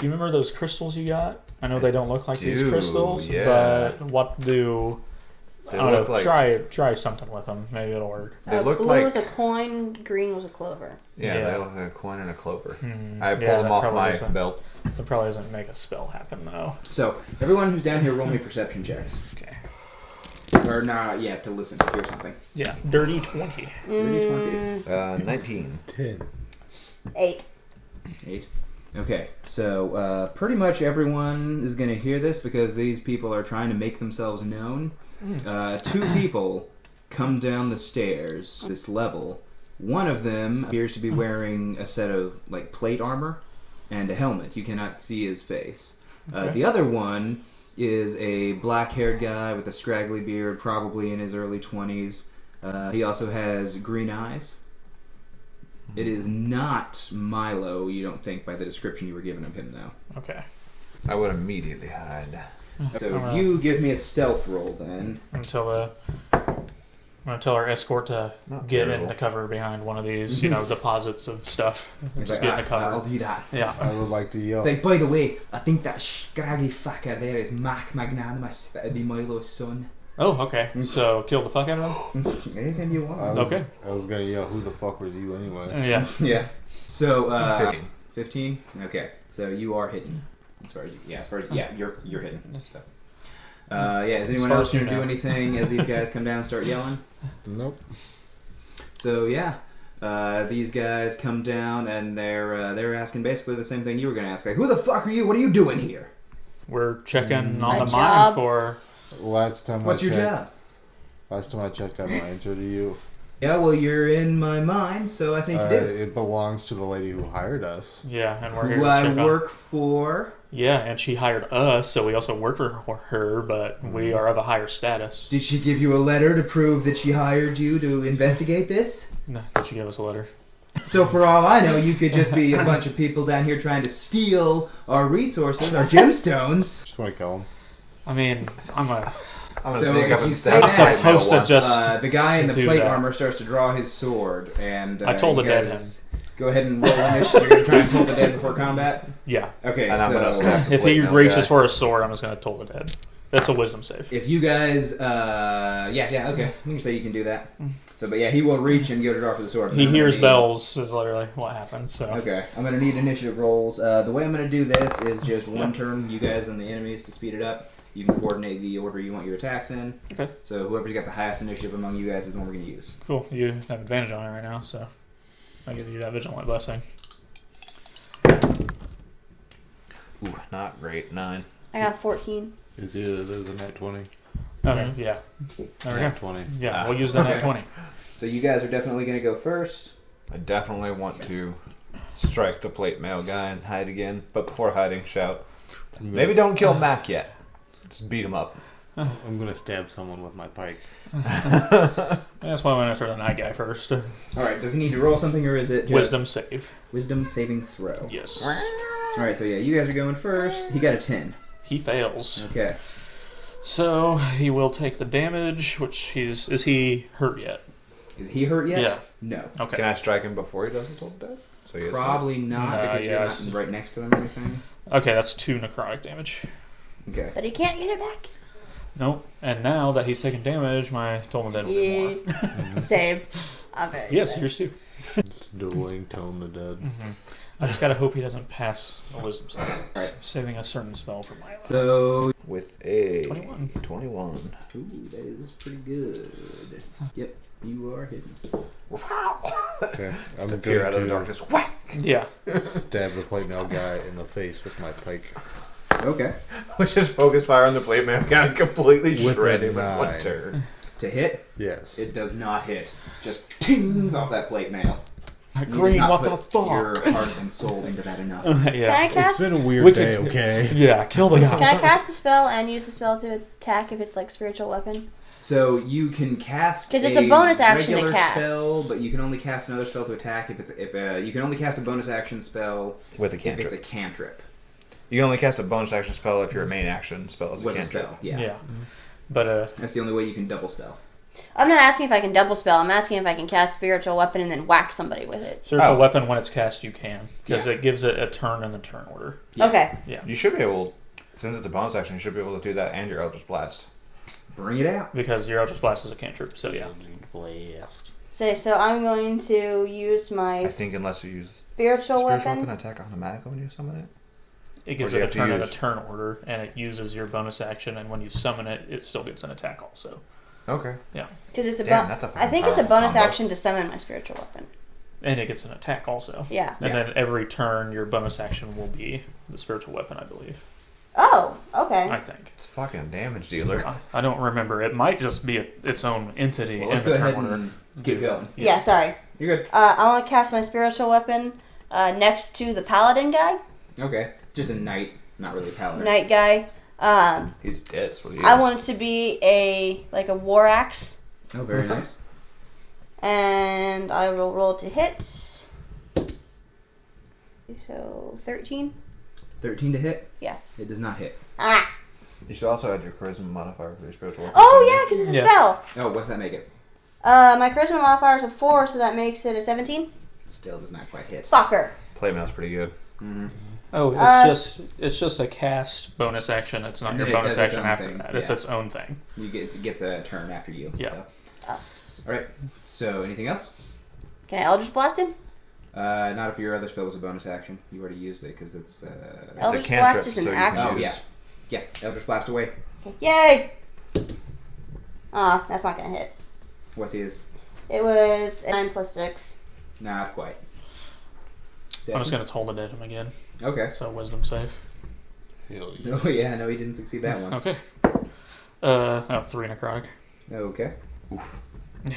you remember those crystals you got? I know they don't look like these do, crystals, yeah. but what do... They I don't look know, like try something with them. Maybe it'll work. They look blue like was a coin, green was a clover. yeah, Yeah. they look like a coin and a clover. Hmm, I pulled yeah, them that off probably my doesn't- belt. That probably doesn't make a spell happen, though. So, everyone who's down here, roll me perception checks. Okay. Or, nah, to listen, to hear something. Yeah, dirty 20. Dirty 20. 19. 10. 8. 8. Okay, so pretty much everyone is going to hear this because these people are trying to make themselves known. 2 people come down the stairs, this level. One of them appears to be wearing a set of like plate armor and a helmet. You cannot see his face. Okay. The other one is a black-haired guy with a scraggly beard, probably in his early 20s. He also has green eyes. It is not Milo, you don't think, by the description you were given of him, though. Okay. I would immediately hide. So you give me a stealth roll then. I'm gonna tell our escort to Not get terrible. into cover behind one of these, deposits of stuff. It's Just like, get in the cover. I'll do that. Yeah. I would like to yell. It's like, by the way, I think that scraggy fucker there is Mac Magnanimous. That'd be Milo's son. Oh, okay. So kill the fuck out of him. Anything you want. Okay. I was gonna yell, who the fuck was you anyway? Yeah. Yeah. So 15. 15. Okay. So you are hidden. As far as you're hidden. So. Is anyone As far else as you gonna do know. anything as these guys come down and start yelling? Nope. So these guys come down and they're asking basically the same thing you were gonna ask. Like, who the fuck are you? What are you doing here? We're checking My on the job. mine for. Last time What's your job? Last time I checked, I don't answer to you. Yeah, well, you're in my mind, so I think you do. It belongs to the lady who hired us. Yeah, and we're here Who to I check work for. on. Yeah, and she hired us, so we also work for her, but we are of a higher status. Did she give you a letter to prove that she hired you to investigate this? No, did she give us a letter? So for all I know, you could just be a bunch of people down here trying to steal our resources, our gemstones. Just want to kill him. I mean, I'm gonna I'm gonna So sneak up if and you stab say that- him. supposed to just The guy in the do plate that. armor starts to draw his sword, and I told you the dead guys him. Go ahead and roll initiative. You're gonna try and pull the dead before combat. Yeah. Okay, And I'm gonna so stab the If he plate mail reaches guy. for a sword, I'm just gonna toll the dead. That's a wisdom save. if you guys, okay, we can say you can do that. So, but yeah, he will reach and go to draw for the sword. He I'm gonna hears need- bells is literally what happens. So Okay, I'm gonna need initiative rolls. The way I'm gonna do this is just one turn, you guys and the enemies, to speed it up. You can coordinate the order you want your attacks in. Okay. So whoever's got the highest initiative among you guys is the one we're gonna use. cool. You have advantage on it right now, so I give you that vigilant blessing. Ooh, not great. 9. I got 14. It's either there's a net 20. Okay. Yeah. There we go. Net 20. Yeah, we'll use the Okay. net 20. So you guys are definitely gonna go first. I definitely want to strike the plate mail guy and hide again, but before hiding, shout. Maybe don't kill Mac yet. Just beat him up. I'm gonna stab someone with my pike. That's why I went after the night guy first. All right. Does he need to roll something, or is it just Wisdom save. Wisdom saving throw? Yes. All right. So yeah, you guys are going first. He got a 10. He fails. Okay. So he will take the damage, which is he hurt yet? Is he hurt yet? Yeah. No. Okay. Can I strike him before he does the total death? So he is Probably not because you're yes. not right next to them or anything. Okay, that's 2 necrotic damage. Okay. But he can't get it back. Nope. And now that he's taking damage, my total dead will be more. Save. I'm very Yes, excited. yours too. Just dueling Tone the Dead. I just gotta hope he doesn't pass a wisdom save. Alright. Saving a certain spell for my So, with a 21. 21. ooh, that is pretty good. Yep, you are hidden. Okay. I'm Just appear out of the going darkness. Whack! Yeah. to stab the plate mail guy in the face with my pike. Okay. Which is focus fire on the plate mail guy and completely With shred a him in one 9. turn. To hit, Yes. it does not hit. Just tings off that plate mail. You did Green, not what the put fuck? Your heart and soul into that enough. Can I yeah. cast? It's been a weird We day, could- okay? Yeah, kill the guy. Can I cast the spell and use the spell to attack if it's like spiritual weapon? So you can cast 'Cause it's a bonus action to regular cast. spell, but you can only cast another spell to attack if you can only cast a bonus action spell With a if cantrip. it's a cantrip. You can only cast a bonus action spell if your main action spell is a Was a cantrip. spell, yeah. Yeah. But That's the only way you can double spell. I'm not asking if I can double spell. I'm asking if I can cast spiritual weapon and then whack somebody with it. spiritual Oh. weapon, when it's cast, you can. Because Yeah. it gives it a turn in the turn order. Yeah. Okay. Yeah. You should be able, since it's a bonus action, you should be able to do that and your Eldritch Blast. Bring it out. Because your Eldritch Blast is a cantrip, so yeah. Blast. So I'm going to use my I think unless you use spiritual weapon. attack automatically when you summon it. It gives Or do it you a have to turn in a use- turn order, and it uses your bonus action, and when you summon it, it still gets an attack also. Okay. Because it's a Damn, that's a I think it's a powerful bonus combo. action to summon my spiritual weapon. And it gets an attack also. Yeah. And Yeah. then every turn, your bonus action will be the spiritual weapon, I believe. Oh, okay. I think. It's fucking damage dealer. I don't remember. It might just be its own entity Well, in let's the go turn ahead order. and get going. Yeah, sorry. You're good. I want to cast my spiritual weapon next to the paladin guy, Okay. Just a knight, not really a paladin. knight guy. He's dead. That's what he is. I want it to be a war axe, Oh, very nice. and I will roll to hit. So 13. 13 to hit? Yeah. It does not hit. Ah. You should also add your charisma modifier for your spiritual weapon. Oh yeah, because it's a Yeah. spell. Oh, what's that make it? My charisma modifier is a 4, so that makes it a 17. Still does not quite hit. Fucker. Playmail's pretty good. Mm-hmm. Oh, it's just a cast bonus action. It's not And your then it bonus does its action own after thing, that. It's yeah. its own thing. It gets a turn after you. Yeah. So. Oh. All right. So anything else? Can I Eldritch Blast him? Not if your other spell was a bonus action. You already used it because it's. Eldritch a cantrip, Blast is an so you action. can Oh use- yeah. Eldritch Blast away. Okay. Yay! That's not gonna hit. What is? It was a 9 plus 6. Not quite. I'm just gonna toll it at him again. Okay. So wisdom save. Hell yeah. Oh yeah, no, he didn't succeed that one. Okay. 3 necrotic. Okay. Oof. Yeah.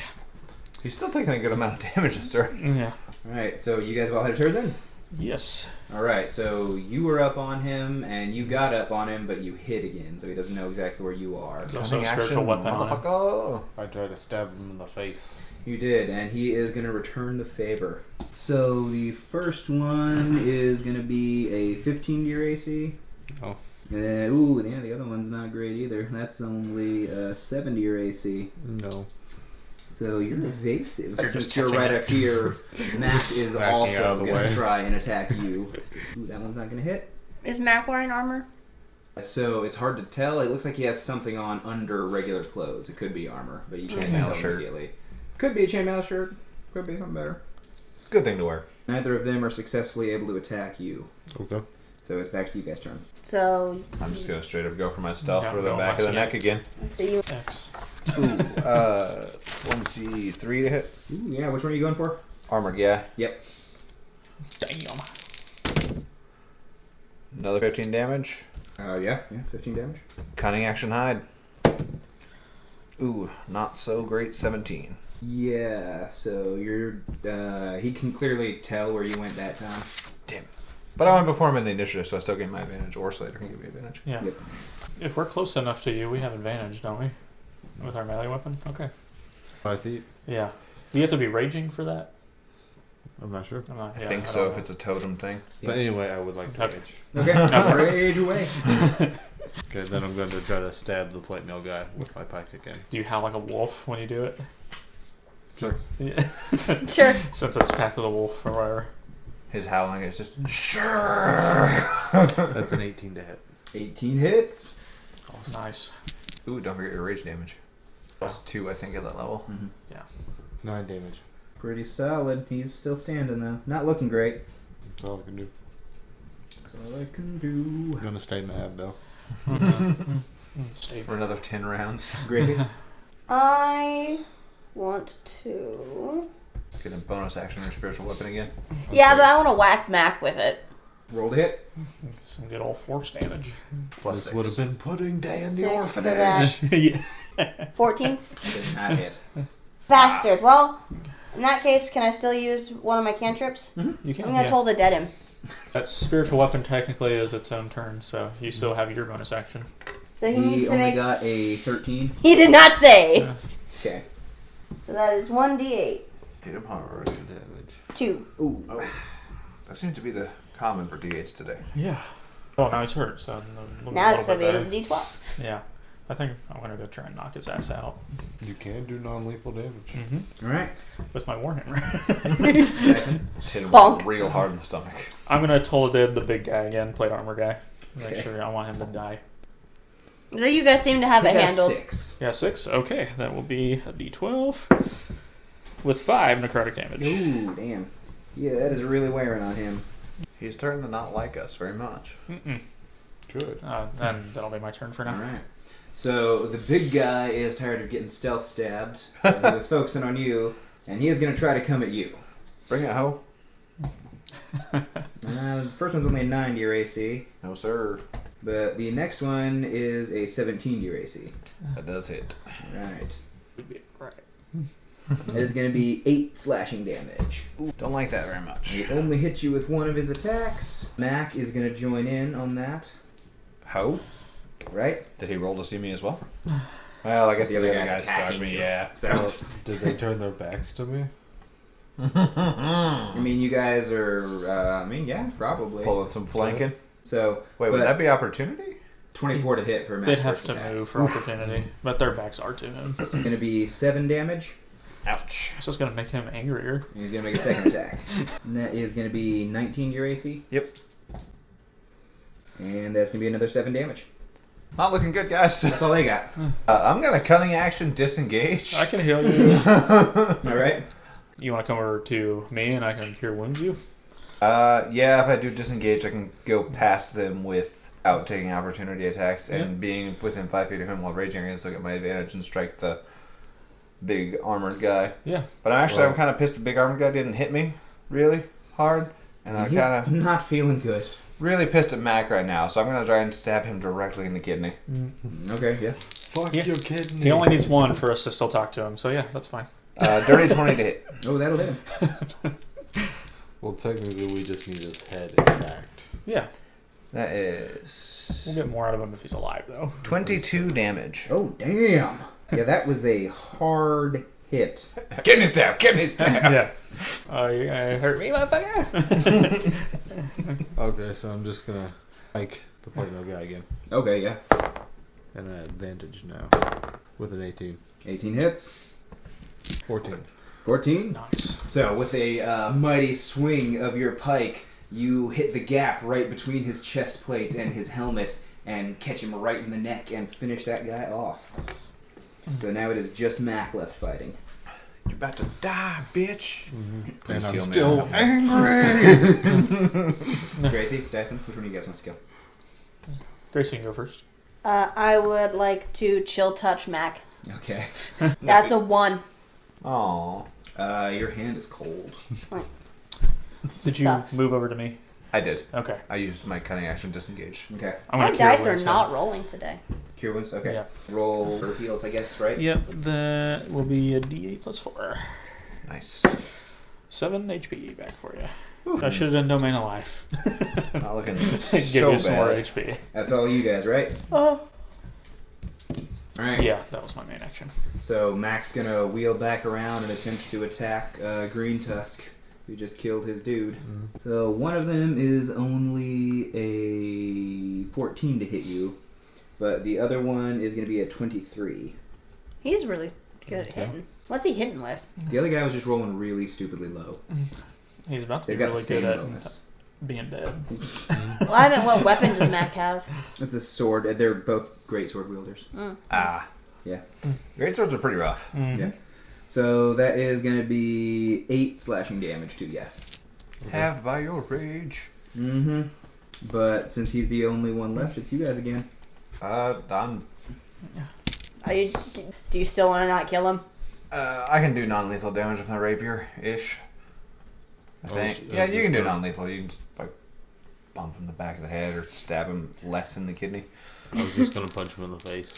He's still taking a good amount of damage this turn. Yeah. All right. So you guys all had a turn then. Yes. All right. So you were up on him, and you got up on him, but you hit again, so he doesn't know exactly where you are. There's also a spiritual weapon on him. motherfucker. I tried to stab him in the face. You did, and he is going to return the favor. So the first one is going to be a 15 to your AC. Oh. The other one's not great either. That's only 7 to your AC. No. So you're evasive. You're Since just you're catching right it. up here, Mac is Backing out also of the going to way. try and attack you. Ooh, that one's not going to hit. Is Mac wearing armor? So it's hard to tell. It looks like he has something on under regular clothes. It could be armor, but you can't Chainmail tell shirt. immediately. Could be a chainmail shirt. Could be something better. Good thing to wear. Neither of them are successfully able to attack you. Okay. So it's back to you guys' turn. So, I'm just gonna straight up go for my stealth Yeah, for the go back of the myself. neck again. so you X. Ooh, 23 to hit. Ooh, yeah, which one are you going for? Armored, yeah. Yep. Damn. Another 15 damage. Yeah, 15 damage. Cunning action hide. Ooh, not so great. 17. Yeah, so you're, he can clearly tell where you went that time. Damn. But I went before him in the initiative, so I still gain my advantage. Or Slater can give me advantage. Yeah. Yep. If we're close enough to you, we have advantage, don't we? With our melee weapon? Okay. 5 feet? Yeah. Do you have to be raging for that? I'm not sure. I'm not, I yeah, think don't so know. if it's a totem thing. But anyway, I would like to Okay. rage. Okay, rage away. Okay, then I'm going to try to stab the plate mail guy with my pike again. Do you howl like a wolf when you do it? Sure. Yeah. Sure. Since it's Path of the Wolf or whatever. His howling is just sure. That's an 18 to hit. 18 hits. Nice. Ooh, don't forget your rage damage. Plus 2, I think, at that level. 9 damage. Pretty solid. He's still standing though. Not looking great. That's all I can do. That's all I can do. I'm going to stay mad though. Stay For another 10 rounds. Gracie? I want to. Get a bonus action on your spiritual weapon again. Yeah, but I want to whack Mac with it. Roll to hit. Some good old force damage. Plus This 6. would have been putting day in the 6, so orphanage. that's Yeah. 14. Does not hit. Bastard. Well, in that case, can I still use one of my cantrips? You can. I'm gonna Yeah. toll the dead him. That spiritual weapon technically is its own turn, so you still have your bonus action. So he He needs to only make. got a 13. He did not say. Yeah. Okay. So that is 1d8. Hit him hard. 2. Ooh. Oh, that seems to be the common for D8s today. Yeah. Oh, now he's hurt, so Now it's a gonna little be bit a better. d12. Yeah. I think I'm gonna go try and knock his ass out. You can do non-lethal damage. Mm-hmm. All right. With my warhammer. Just hit him Bonk. real hard in the stomach. I'm gonna toll dead the big guy again, plate armor guy. Make Okay. sure I want him to die. So you guys seem to have it He has handled. 6. Yeah, 6. Okay, that will be a d12 with 5 necrotic damage. Ooh, damn. Yeah, that is really wearing on him. He's starting to not like us very much. Mm-mm. Good. Then that'll be my turn for now. All right. So the big guy is tired of getting stealth stabbed. So he was focusing on you, and he is going to try to come at you. Bring it, ho. The first one's only a 9 to your AC, No, sir. but the next one is a 17 to your AC. That does hit. All right. Right. It is going to be 8 slashing damage. Ooh, don't like that very much. He only hit you with one of his attacks. Mac is going to join in on that, Ho? right? Did he roll to see me as well? Well, I guess The the other other guy's guys struck attacking me, you. yeah. So, Did they turn their backs to me? I mean, you guys are, yeah, probably. Pulling some flanking. So, Wait, would but- that be opportunity? 24 to hit for a max They'd have first to attack. move for opportunity, but their backs are to him. It's going to be 7 damage. Ouch. It's just gonna make him angrier. And he's going to make a second attack. And that is going to be 19 your AC. Yep. And that's going to be another 7 damage. Not looking good, guys. That's all they got. I'm gonna cunning action disengage. I can heal you. All right. You want to come over to me and I can cure wounds you? Yeah, if I do disengage, I can go past them without taking opportunity attacks and being within 5 feet of him while raging. I can still get my advantage and strike the big armored guy. Yeah. But I'm kind of pissed the big armored guy didn't hit me really hard, and I'm He's kind of not feeling good. really pissed at Mac right now. So I'm gonna try and stab him directly in the kidney. Okay, yeah. Fuck Yeah. your kidney. He only needs one for us to still talk to him, so yeah, that's fine. Dirty 20 to hit. Oh, that'll hit him. Well, technically, we just need his head intact. Yeah. That is We'll get more out of him if he's alive, though. 22 damage. Oh, damn. Yeah, that was a hard hit. Kidney stab, kidney stab. Yeah. Oh, you're gonna hurt me, motherfucker? Okay, so I'm just gonna like the Play-Doh guy again. Okay, yeah. And an advantage now. With an 18. 18 hits. 14. 14. Nice. So, with a mighty swing of your pike, you hit the gap right between his chest plate and his helmet and catch him right in the neck and finish that guy off. So now it is just Mac left fighting. You're about to die, bitch. And I'm heal me. still angry! Gracie, Dyson, which one of you guys wants to go? Gracie, you can go first. I would like to chill touch Mac. Okay. That's a 1. Aww. Your hand is cold. Did you Sucks. move over to me? I did. Okay. I used my cunning action disengage. Okay. I'm My gonna cure dice are wounds, not rolling today. Cure wounds? Okay. Yeah. Roll for heals, I guess, right? Yep, that will be a D8 plus 4. Nice. 7 HP back for you. I should have done Domain of Life. Not looking Give so you some more bad. HP. That's all you guys, right? Oh. Alright. Yeah, that was my main action. So Mac's gonna wheel back around and attempt to attack Green Tusk, who just killed his dude. So one of them is only a 14 to hit you, but the other one is gonna be a 23. He's really good at hitting. What's he hitting with? The other guy was just rolling really stupidly low. He's about to be They've got really the same good bonus. at being dead. Well, I meant what weapon does Mac have? It's a sword. They're both great sword wielders. Ah. Yeah. Great swords are pretty rough. Mhm. Yeah. So that is gonna be 8 slashing damage to you. Have by your rage. Mm-hmm. But since he's the only one left, it's you guys again. I'm. Do you still want to not kill him? I can do non-lethal damage with my rapier-ish. I think. so- Yeah, you just can do gonna- non-lethal. You can just, like, bump him in the back of the head or stab him less in the kidney. I was just gonna punch him in the face.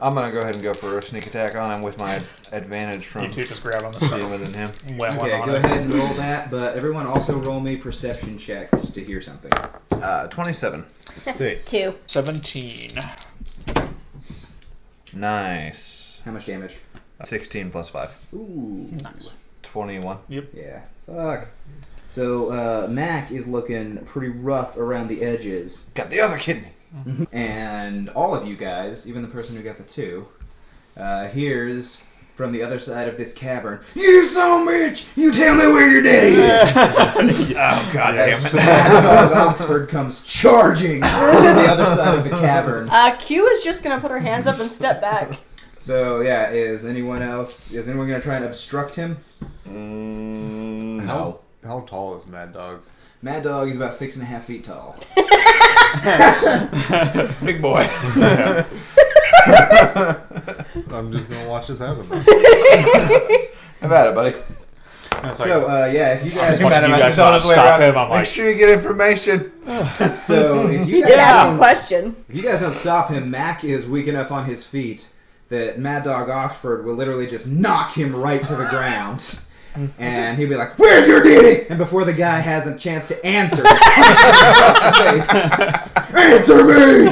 I'm gonna go ahead and go for a sneak attack on him with my advantage from You two just grab on the being stuff. within him. Wet one Okay, on go it. ahead and roll that, but everyone also roll me perception checks to hear something. 27. 6. 2. 17. Nice. How much damage? 16 plus 5. Ooh. Nice. 21. Yeah. Fuck. So, Mac is looking pretty rough around the edges. Got the other kidney. And all of you guys, even the person who got the 2, hears from the other side of this cavern, "You son of a bitch! You tell me where your daddy is!" Oh, god damn it. Mad Dog Oxford comes charging from the other side of the cavern. Q is just going to put her hands up and step back. So, yeah, is anyone going to try and obstruct him? No. How tall is Mad Dog? Mad Dog is about 6.5 feet tall. Big boy. I'm just gonna watch this happen. How about it, buddy? It's like, So, yeah, if you guys... Watching you guys Tell not us way stop around. him, I'm Make like- sure you get information. So, if you You guys did ask a don't- question. If you guys don't stop him, Mac is weak enough on his feet that Mad Dog Oxford will literally just knock him right to the ground. And he'll be like, "Where's your daddy?" And before the guy has a chance to answer, answer me!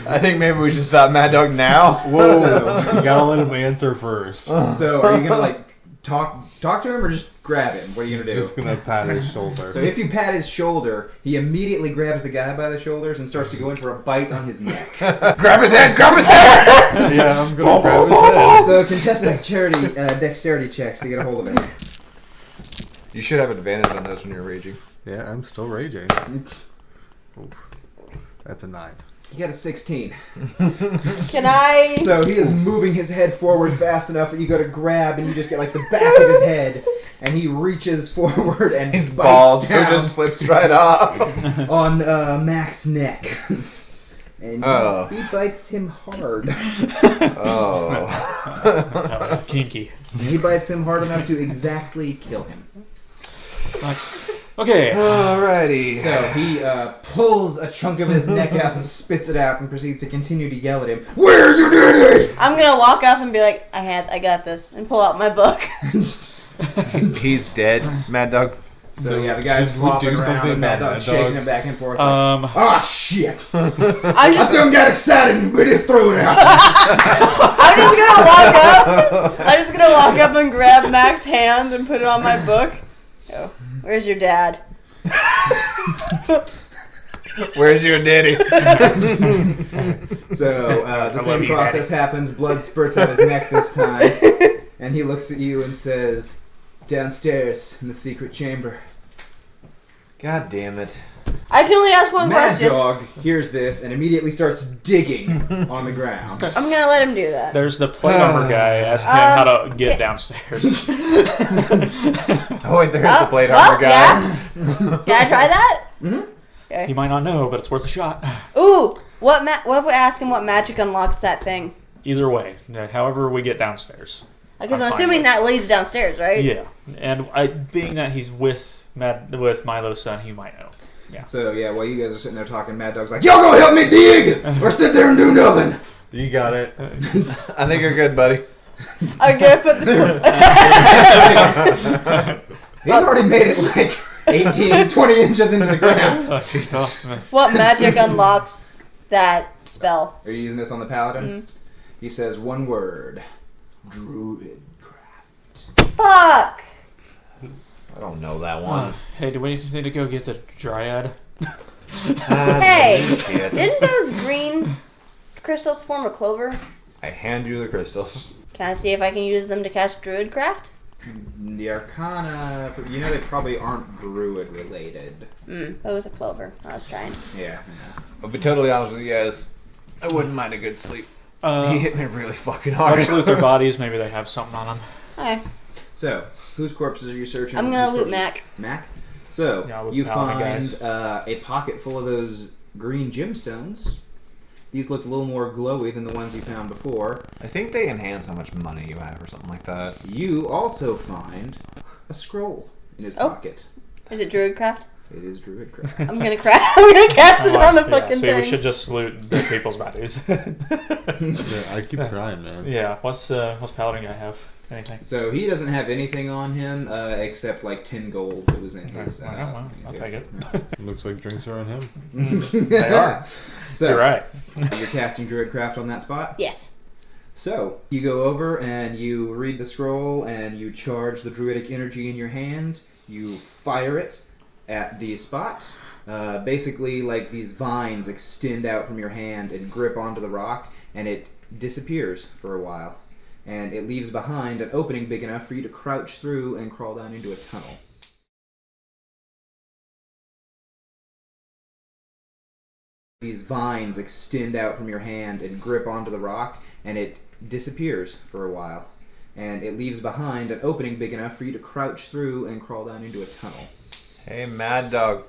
I think maybe we should stop Mad Dog now. Whoa. You gotta let him answer first. So are you gonna like talk to him or just grab him? What are you gonna do? Just gonna pat his shoulder. So if you pat his shoulder, he immediately grabs the guy by the shoulders and starts to go in for a bite on his neck. Grab his head! Grab his head! Yeah, I'm gonna grab his head. So contest dexterity checks to get a hold of him. You should have advantage on those when you're raging. Yeah, I'm still raging. Oof. That's a 9. You got a 16. Can I? So he is moving his head forward fast enough that you go to grab and you just get like the back of his head and he reaches forward and He's bites bald, so it down just slips right off. on Mac's neck. And Oh. he bites him hard. Oh. Kinky. And he bites him hard enough to exactly kill him. Okay. Alrighty. So he pulls a chunk of his neck out and spits it out and proceeds to continue to yell at him. Where's your daddy? I'm gonna walk up and be like, I got this, and pull out my book. He's dead, Mad Dog. So yeah, the guy's should we flopping do around something, and Mad Mad Dog's Dog? shaking him back and forth. Ah, shit! I'm I just, done got excited and bit his throat out. I'm just gonna walk up and grab Mac's hand and put it on my book. Oh, where's your dad? Where's your daddy? So the love same you, process happens. Blood spurts out his neck this time, and he looks at you and says, "Downstairs in the secret chamber." God damn it. I can only ask one Mad question. Dog hears this and immediately starts digging on the ground. I'm gonna let him do that. There's the plate armor guy. Ask him how to get okay. downstairs. Oh wait, there's the plate well, armor guy. yeah. Can I try that? Mm-hmm. Okay. He might not know, but it's worth a shot. Ooh, what if we ask him what magic unlocks that thing? Either way, however we get downstairs. Because I'm I'm fine assuming with- that leads downstairs, right? Yeah, and being that he's with Milo's son, he might know. Yeah. So yeah, while you guys are sitting there talking, Mad Dog's like, "Y'all gonna help me dig, or sit there and do nothing?" You got it. I think you're good, buddy. I'm gonna put the. He's already made it like 18, 20 inches into the ground. Oh, Jesus. What magic unlocks that spell? Are you using this on the paladin? Mhm. He says one word: Druidcraft. Fuck! I don't know that one. Hey, do we need to go get the dryad? Hey, Shit. didn't those green crystals form a clover? I hand you the crystals. Can I see if I can use them to cast Druidcraft? The Arcana, you know they probably aren't Druid related. It was a clover. I was trying. Yeah. I'll be totally honest with you guys. I wouldn't mind a good sleep. He hit me really fucking hard. Let's loot their bodies. Maybe they have something on them. Okay. So, whose corpses are you searching? I'm gonna Whose loot corpses? Mac. Mac? So, Yeah, with you paladin find guys. a pocket full of those green gemstones. These look a little more glowy than the ones you found before. I think they enhance how much money you have or something like that. You also find a scroll in his Oh. pocket. Is it Druidcraft? It is Druidcraft. I'm gonna craft. I'm gonna cast it on the fucking see, thing. we should just loot the people's bodies. Yeah, I keep trying, man. Yeah. What's Paladin guy have? Anything? So he doesn't have anything on him except like 10 gold that was in his. Well, I'll take it. Looks like drinks are on him. They are. So You're right. you're casting Druidcraft on that spot. Yes. So you go over and you read the scroll and you charge the druidic energy in your hand. You fire it at the spot. Basically, like these vines extend out from your hand and grip onto the rock, and it disappears for a while. And it leaves behind an opening big enough for you to crouch through and crawl down into a tunnel. These vines extend out from your hand and grip onto the rock, and it disappears for a while. And it leaves behind an opening big enough for you to crouch through and crawl down into a tunnel. Hey, Mad Dog.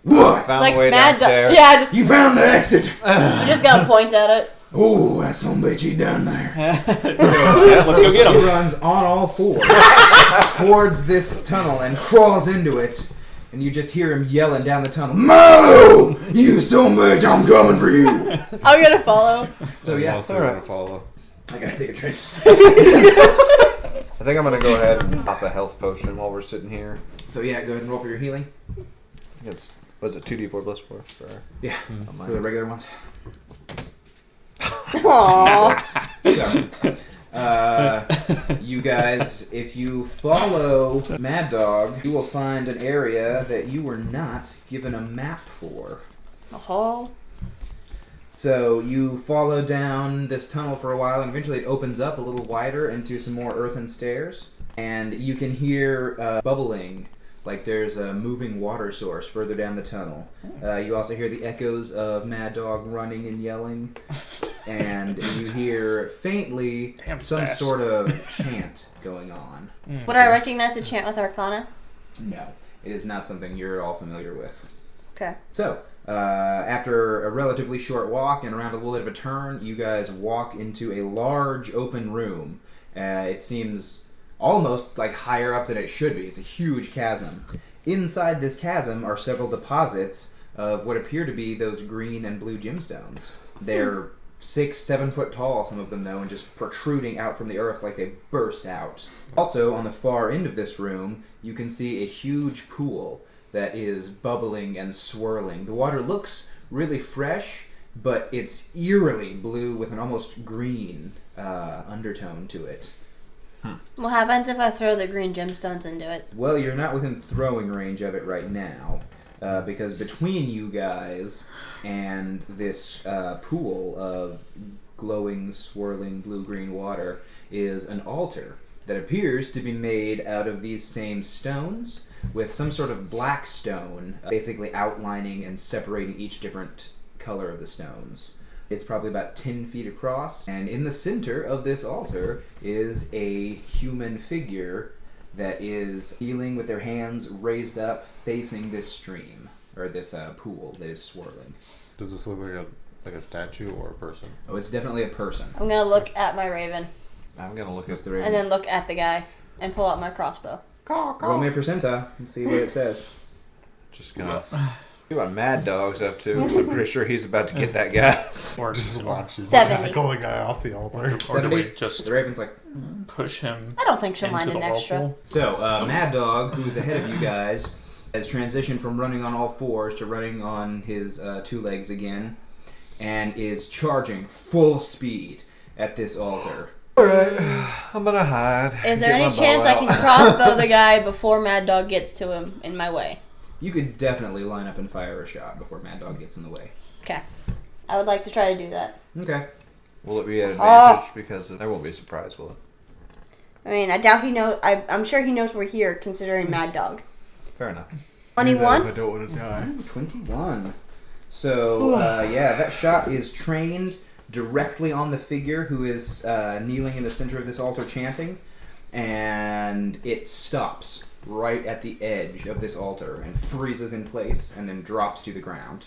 What? Found Like a way mad downstairs. Yeah, just You found the exit! I'm just gonna point at it. Oh, that son of a bitch, he's down there. Yeah, let's go get He him. runs on all fours towards this tunnel and crawls into it. And you just hear him yelling down the tunnel, "Milo! You son of a bitch, I'm coming for you!" I'm gonna follow. So I'm yeah, also alright. gonna follow. I gotta take a drink. I think I'm gonna go ahead and pop a health potion while we're sitting here. So yeah, go ahead and roll for your healing. It's was it 2d4 plus 4? For Yeah, on for the mine. regular ones. Aww. So, You guys, if you follow Mad Dog, you will find an area that you were not given a map for. A hall. So you follow down this tunnel for a while, and eventually it opens up a little wider into some more earthen stairs. And you can hear bubbling, like there's a moving water source further down the tunnel. You also hear the echoes of Mad Dog running and yelling. And you hear faintly some sort of chant going on. Would I recognize the chant with Arcana? No, it is not something you're all familiar with. Okay. So, after a relatively short walk and around a little bit of a turn, you guys walk into a large open room. It seems almost like higher up than it should be. It's a huge chasm. Inside this chasm are several deposits of what appear to be those green and blue gemstones. They're 6-7 foot tall, some of them though, and just protruding out from the earth like they burst out. Also, on the far end of this room, you can see a huge pool that is bubbling and swirling. The water looks really fresh, but it's eerily blue with an almost green undertone to it. What happens if I throw the green gemstones into it? Well, you're not within throwing range of it right now, because between you guys and this pool of glowing, swirling blue-green water is an altar that appears to be made out of these same stones, with some sort of black stone basically outlining and separating each different color of the stones. It's probably about 10 feet across, and in the center of this altar is a human figure that is kneeling with their hands raised up facing this stream, or this pool that is swirling. Does this look like a statue or a person? Oh, it's definitely a person. I'm gonna look at my raven, I'm gonna look What's at the raven? and then look at the guy, and pull out my crossbow. Roll me a percentile and see what it says. Just gonna see what Mad Dog's up to, because I'm pretty sure he's about to get that guy. Or Just watch his 70. tackle the guy off the altar. Or do we 70? just The raven's like... push him I don't think she'll into mind the an extra. whirlpool? So, Mad Dog, who's ahead of you guys, has transitioned from running on all fours to running on his 2 legs again, and is charging full speed at this altar. Alright, I'm gonna hide. Is there Get any my chance bow I can out. crossbow the guy before Mad Dog gets to him in my way? You could definitely line up and fire a shot before Mad Dog gets in the way. Okay. I would like to try to do that. Okay. Will it be an advantage? Because I won't be surprised, will it? I mean, I doubt he knows. I'm sure he knows we're here, considering Mad Dog. Fair enough. 21? I don't want to die. 21. So, yeah, that shot is trained directly on the figure who is kneeling in the center of this altar chanting, and it stops right at the edge of this altar and freezes in place and then drops to the ground.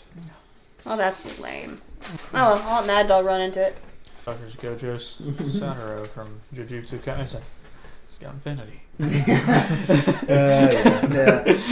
Oh, that's lame. Oh, well, I'll let Mad Dog run into it. Fuckers Gojo's Sanaro from Jujutsu Kaisen. It's got infinity. Yeah.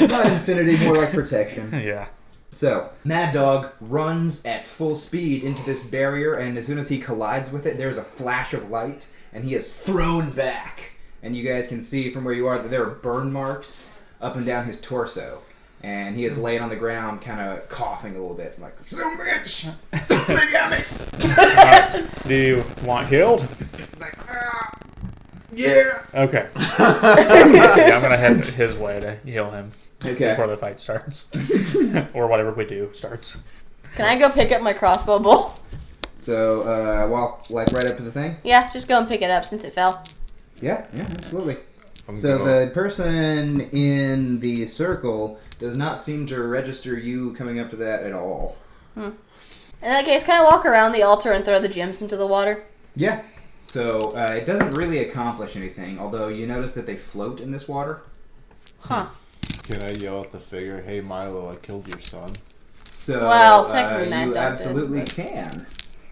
Not infinity, more like protection. Yeah. So, Mad Dog runs at full speed into this barrier, and as soon as he collides with it, there's a flash of light, and he is thrown back. And you guys can see from where you are that there are burn marks up and down his torso. And he is laying on the ground, kind of coughing a little bit, like, "So bitch! They got me!" Do you want killed? Like, yeah! Okay. Yeah, I'm gonna head his way to heal him Okay. before the fight starts. Or whatever we do starts. Can I go pick up my crossbow bowl? So, walk, like, right up to the thing? Yeah, just go and pick it up since it fell. Yeah, absolutely. I'm So gonna- the person in the circle does not seem to register you coming up to that at all. In that case, can I walk around the altar and throw the gems into the water? Yeah. So it doesn't really accomplish anything, although you notice that they float in this water. Huh. Can I yell at the figure, "Hey Milo, I killed your son"? So Well, technically Mad you Dog absolutely did, but- can.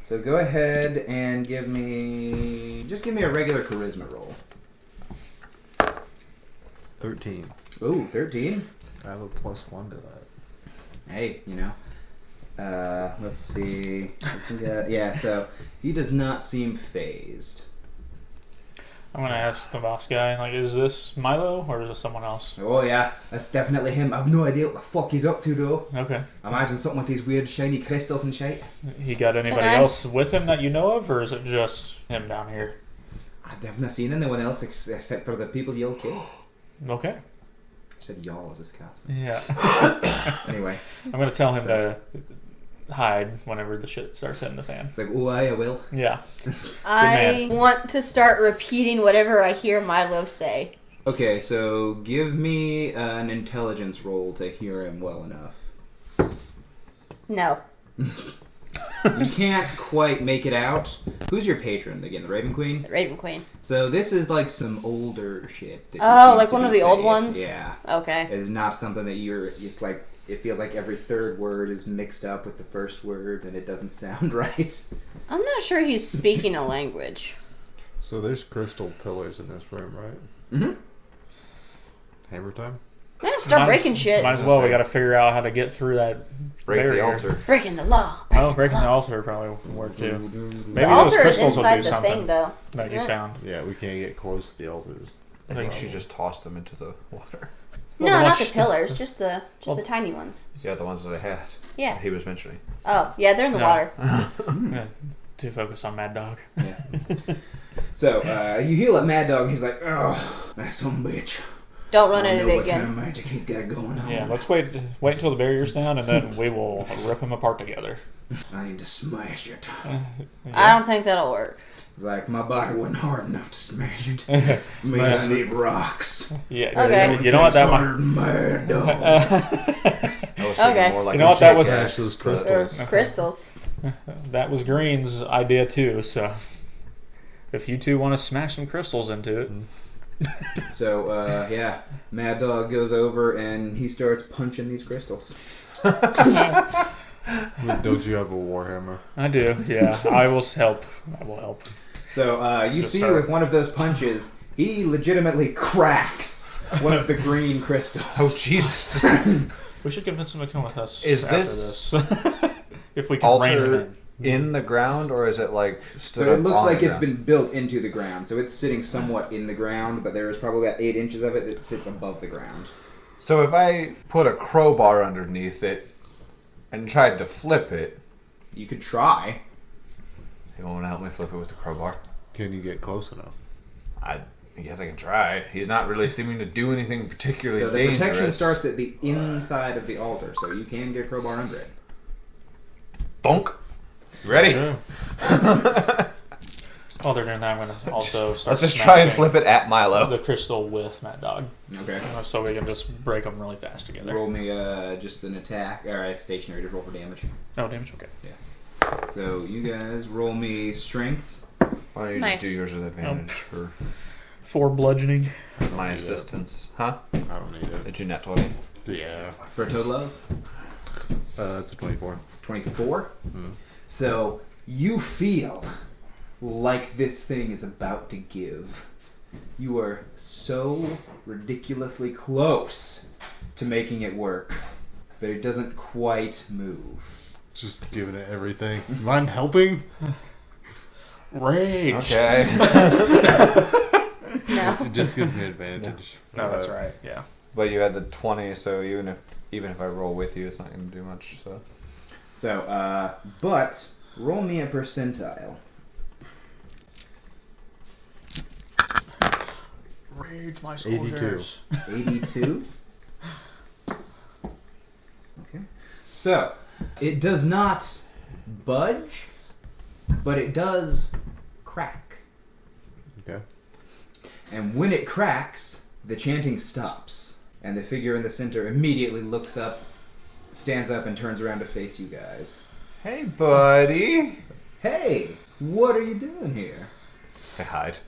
So go ahead and give me a regular charisma roll. 13. Ooh, 13. I have a +1 to that. Hey, you know. Let's see. Yeah, so he does not seem phased. I'm gonna ask the boss guy, like, is this Milo or is it someone else? Oh yeah, that's definitely him. I've no idea what the fuck he's up to though. Okay. I imagine something with these weird shiny crystals and shit. He got anybody Can I- else with him that you know of, or is it just him down here? I've not seen anyone else except for the people y'all killed. Okay. I said y'all as a Scotsman. Yeah. Anyway. I'm going to tell him to hide whenever the shit starts hitting the fan. It's like, oh, I will. Yeah. I want to start repeating whatever I hear Milo say. Okay, so give me an intelligence roll to hear him well enough. No. You can't quite make it out. Who's your patron again? The Raven Queen? The Raven Queen. So this is like some older shit. That Oh, seems like to one be of the old saying. ones? Yeah. Okay. It is not something that it's like, it feels like every third word is mixed up with the first word and it doesn't sound right. I'm not sure he's speaking a language. So there's crystal pillars in this room, right? Mm-hmm. Hammer time? Man, start breaking shit. Might as well. We got to figure out how to get through that Break barrier. the altar. Breaking the law. Breaking the altar probably would work too. Maybe The those altar is crystals will inside do the something thing, though. that you isn't it? found. Yeah, we can't get close to the altars. I think she just tossed them into the water. Well, No, the not one the pillars, just the tiny ones. Yeah, the ones that I had. Yeah. That he was mentioning. Oh, yeah, they're in the No. water. Yeah, too focused on Mad Dog. Yeah. So, you heal at Mad Dog, he's like, oh, that son of a bitch. Don't run I into know it what kind again. of magic he's got going on. Yeah, let's wait until the barrier's down, and then we will rip him apart together. I need to smash it. I don't think that'll work. It's like, my body wasn't hard enough to smash it. Yeah. Means I need rocks. Yeah. Okay. You know what that Harder might. than Mad Dog. I was thinking Okay. more like You know what, that was- Smash those crystals. Or crystals. That was Green's idea too. So, if you two want to smash some crystals into it, So, yeah, Mad Dog goes over and he starts punching these crystals. Don't you have a warhammer? I do. Yeah, I will help. I will help. So, you Just see start. with one of those punches, he legitimately cracks one of the green crystals. Oh, Jesus. We should convince him to come with us. Is after this this? If we can rein him altar in the ground, or is it like stood So it up looks on like the it's ground? been built into the ground. So it's sitting somewhat in the ground, but there is probably about 8 inches of it that sits above the ground. So if I put a crowbar underneath it and tried to flip it, You could try. he won't help me flip it with the crowbar. Can you get close enough? I guess I can try. He's not really seeming to do anything particularly So the dangerous. protection starts at the inside of the altar, so you can get a crowbar under it. Bonk. You ready? Yeah. While they're doing that, I'm going to also start Let's just try and smashing flip it at Milo. the crystal with Mad Dog, Okay. so we can just break them really fast together. Roll me just an attack, or a stationary to roll for damage. No damage. Okay. So you guys roll me strength. Why don't you Nice. just do yours with advantage for 4 bludgeoning. my assistance? Huh? I don't need it. Did you net 20? Yeah. For a total of It's a 24. 24. Hmm. So you feel like this thing is about to give. You are so ridiculously close to making it work, but it doesn't quite move. Just giving it everything. Mind helping? Rage. Okay. No. It just gives me advantage. No, that's right. Yeah. But you had the 20, so even if I roll with you, it's not going to do much. So So, but roll me a percentile. Rage, my 82. soldiers. 82. Okay. So, it does not budge, but it does crack. Okay. And when it cracks, the chanting stops. And the figure in the center immediately looks up, stands up, and turns around to face you guys. hey, buddy. Hey, what are you doing here? I hide.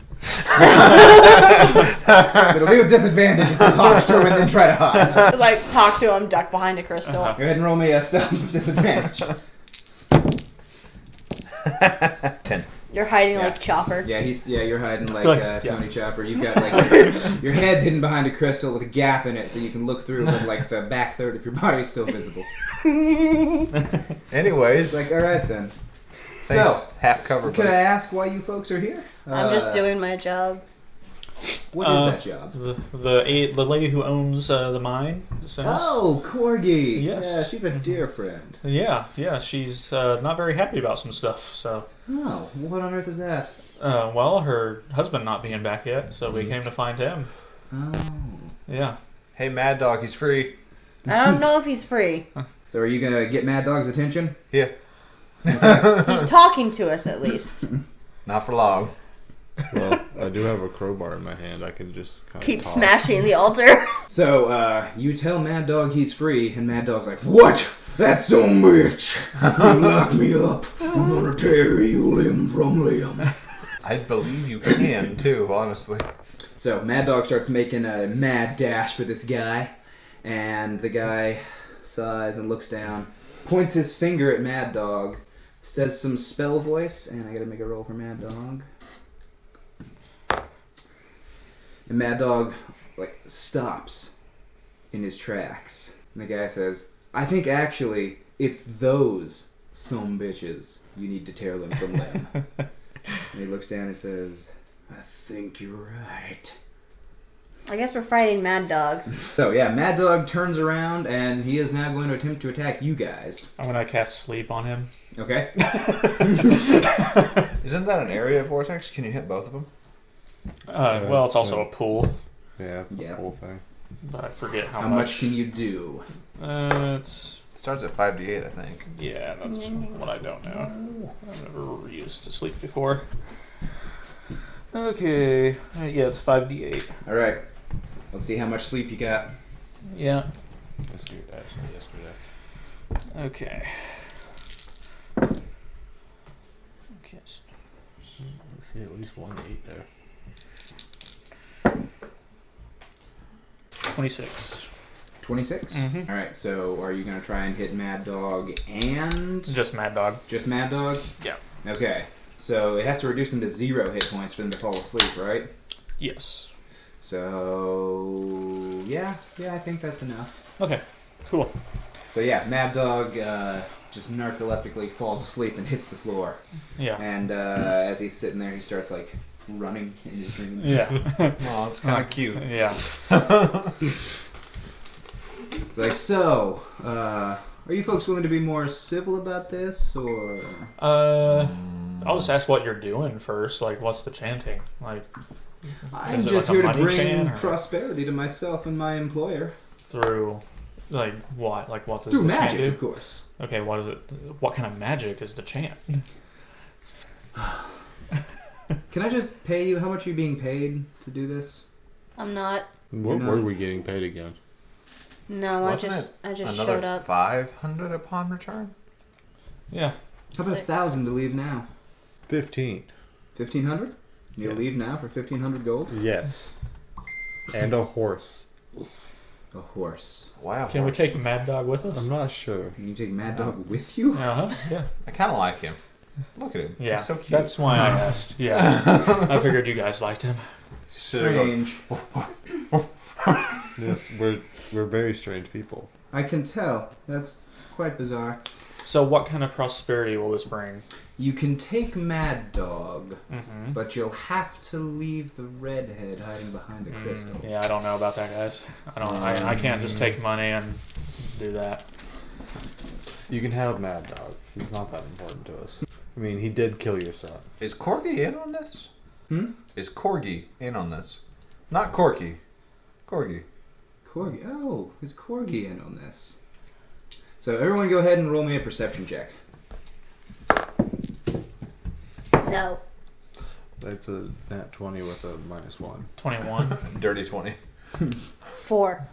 It'll be with disadvantage if you talk to him and then try to hide. Like, talk to him, duck behind a crystal. Uh-huh. Go ahead and roll me a stealth with disadvantage. 10. You're hiding Yeah. like Chopper. Yeah, you're hiding like Yeah. Tony Chopper. You've got like your head's hidden behind a crystal with a gap in it, so you can look through with like the back third of your body is still visible. Anyways, It's like, all right then. thanks. So, Half cover. could buddy. I ask why you folks are here? I'm just doing my job. What is that job? The lady who owns the mine. Says, Oh, Corgi. Yes. Yeah, she's a dear friend. Yeah, she's not very happy about some stuff. So Oh, what on earth is that? Well, her husband not being back yet, so we came to find him. Oh. Yeah. Hey, Mad Dog, he's free. I don't know if he's free. So are you gonna get Mad Dog's attention? Yeah. He's talking to us at least. Not for long. Well, I do have a crowbar in my hand. I can just kind Keep of toss. smashing the altar. So, you tell Mad Dog he's free, and Mad Dog's like, "What? That some bitch! You lock me up. I'm gonna tear you limb from limb." I believe you can, too, honestly. So, Mad Dog starts making a mad dash for this guy, and the guy sighs and looks down, points his finger at Mad Dog, says some spell voice, and I gotta make a roll for Mad Dog. And Mad Dog, stops in his tracks. And the guy says, "I think actually it's those some bitches you need to tear limb from limb." And he looks down and says, "I think you're right." I guess we're fighting Mad Dog. So yeah, Mad Dog turns around and he is now going to attempt to attack you guys. I'm gonna cast sleep on him. Okay? Isn't that an area vortex? Can you hit both of them? Well, it's also a pool, Yeah, it's Yeah. a whole thing. but I forget how How much can you do? It's It starts at 5d8, I think. yeah, that's what I don't know. I've never used to sleep before. Okay, yeah, it's 5d8. Alright. Let's see how much sleep you got. Yeah. Yesterday. Okay. Okay. I see at least 1 8 there. 26. 26? Mhm. Alright, so are you going to try and hit Mad Dog and Just Mad Dog. just Mad Dog? Yeah. Okay. So it has to reduce them to 0 hit points for them to fall asleep, right? Yes. So yeah, I think that's enough. Okay. Cool. So yeah, Mad Dog just narcoleptically falls asleep and hits the floor. Yeah. And as he's sitting there, he starts running in his dreams. Yeah. Oh, it's kind of cute. Yeah. So, are you folks willing to be more civil about this, or? I'll just ask what you're doing first. Like, what's the chanting? Like, I'm is it just like a here to money bring chant, or prosperity to myself and my employer. through, like, what? Like, what does Through the magic, chant do? of course. Okay, what is it? What kind of magic is the chant? Can I just pay you? How much are you being paid to do this? I'm not. What No. were we getting paid again? No, Wasn't I just Another showed up. 500 upon return? Yeah. How about 1,000 to leave now? 15. 1,500? You'll Yes. leave now for 1,500 gold? Yes. And a horse. A horse. Wow. Can we take Mad Dog with us? I'm not sure. Can you take Mad Dog with you? Uh-huh. Yeah. I kind of like him. Look at him. Yeah. He's so cute. That's why I asked. Yeah. I figured you guys liked him. Strange. Yes, we're very strange people. I can tell. That's quite bizarre. So, what kind of prosperity will this bring? You can take Mad Dog, Mm-hmm. but you'll have to leave the redhead hiding behind the crystal. Yeah, I don't know about that, guys. I can't just take money and do that. You can have Mad Dog. He's not that important to us. I mean, he did kill your son. Is Corgi in on this? Hmm? Is Corgi in on this? Not Corky. Corgi. Corgi. Oh, is Corgi in on this? So everyone go ahead and roll me a perception check. No. That's a nat 20 with a -1. 21. Dirty 20. 4.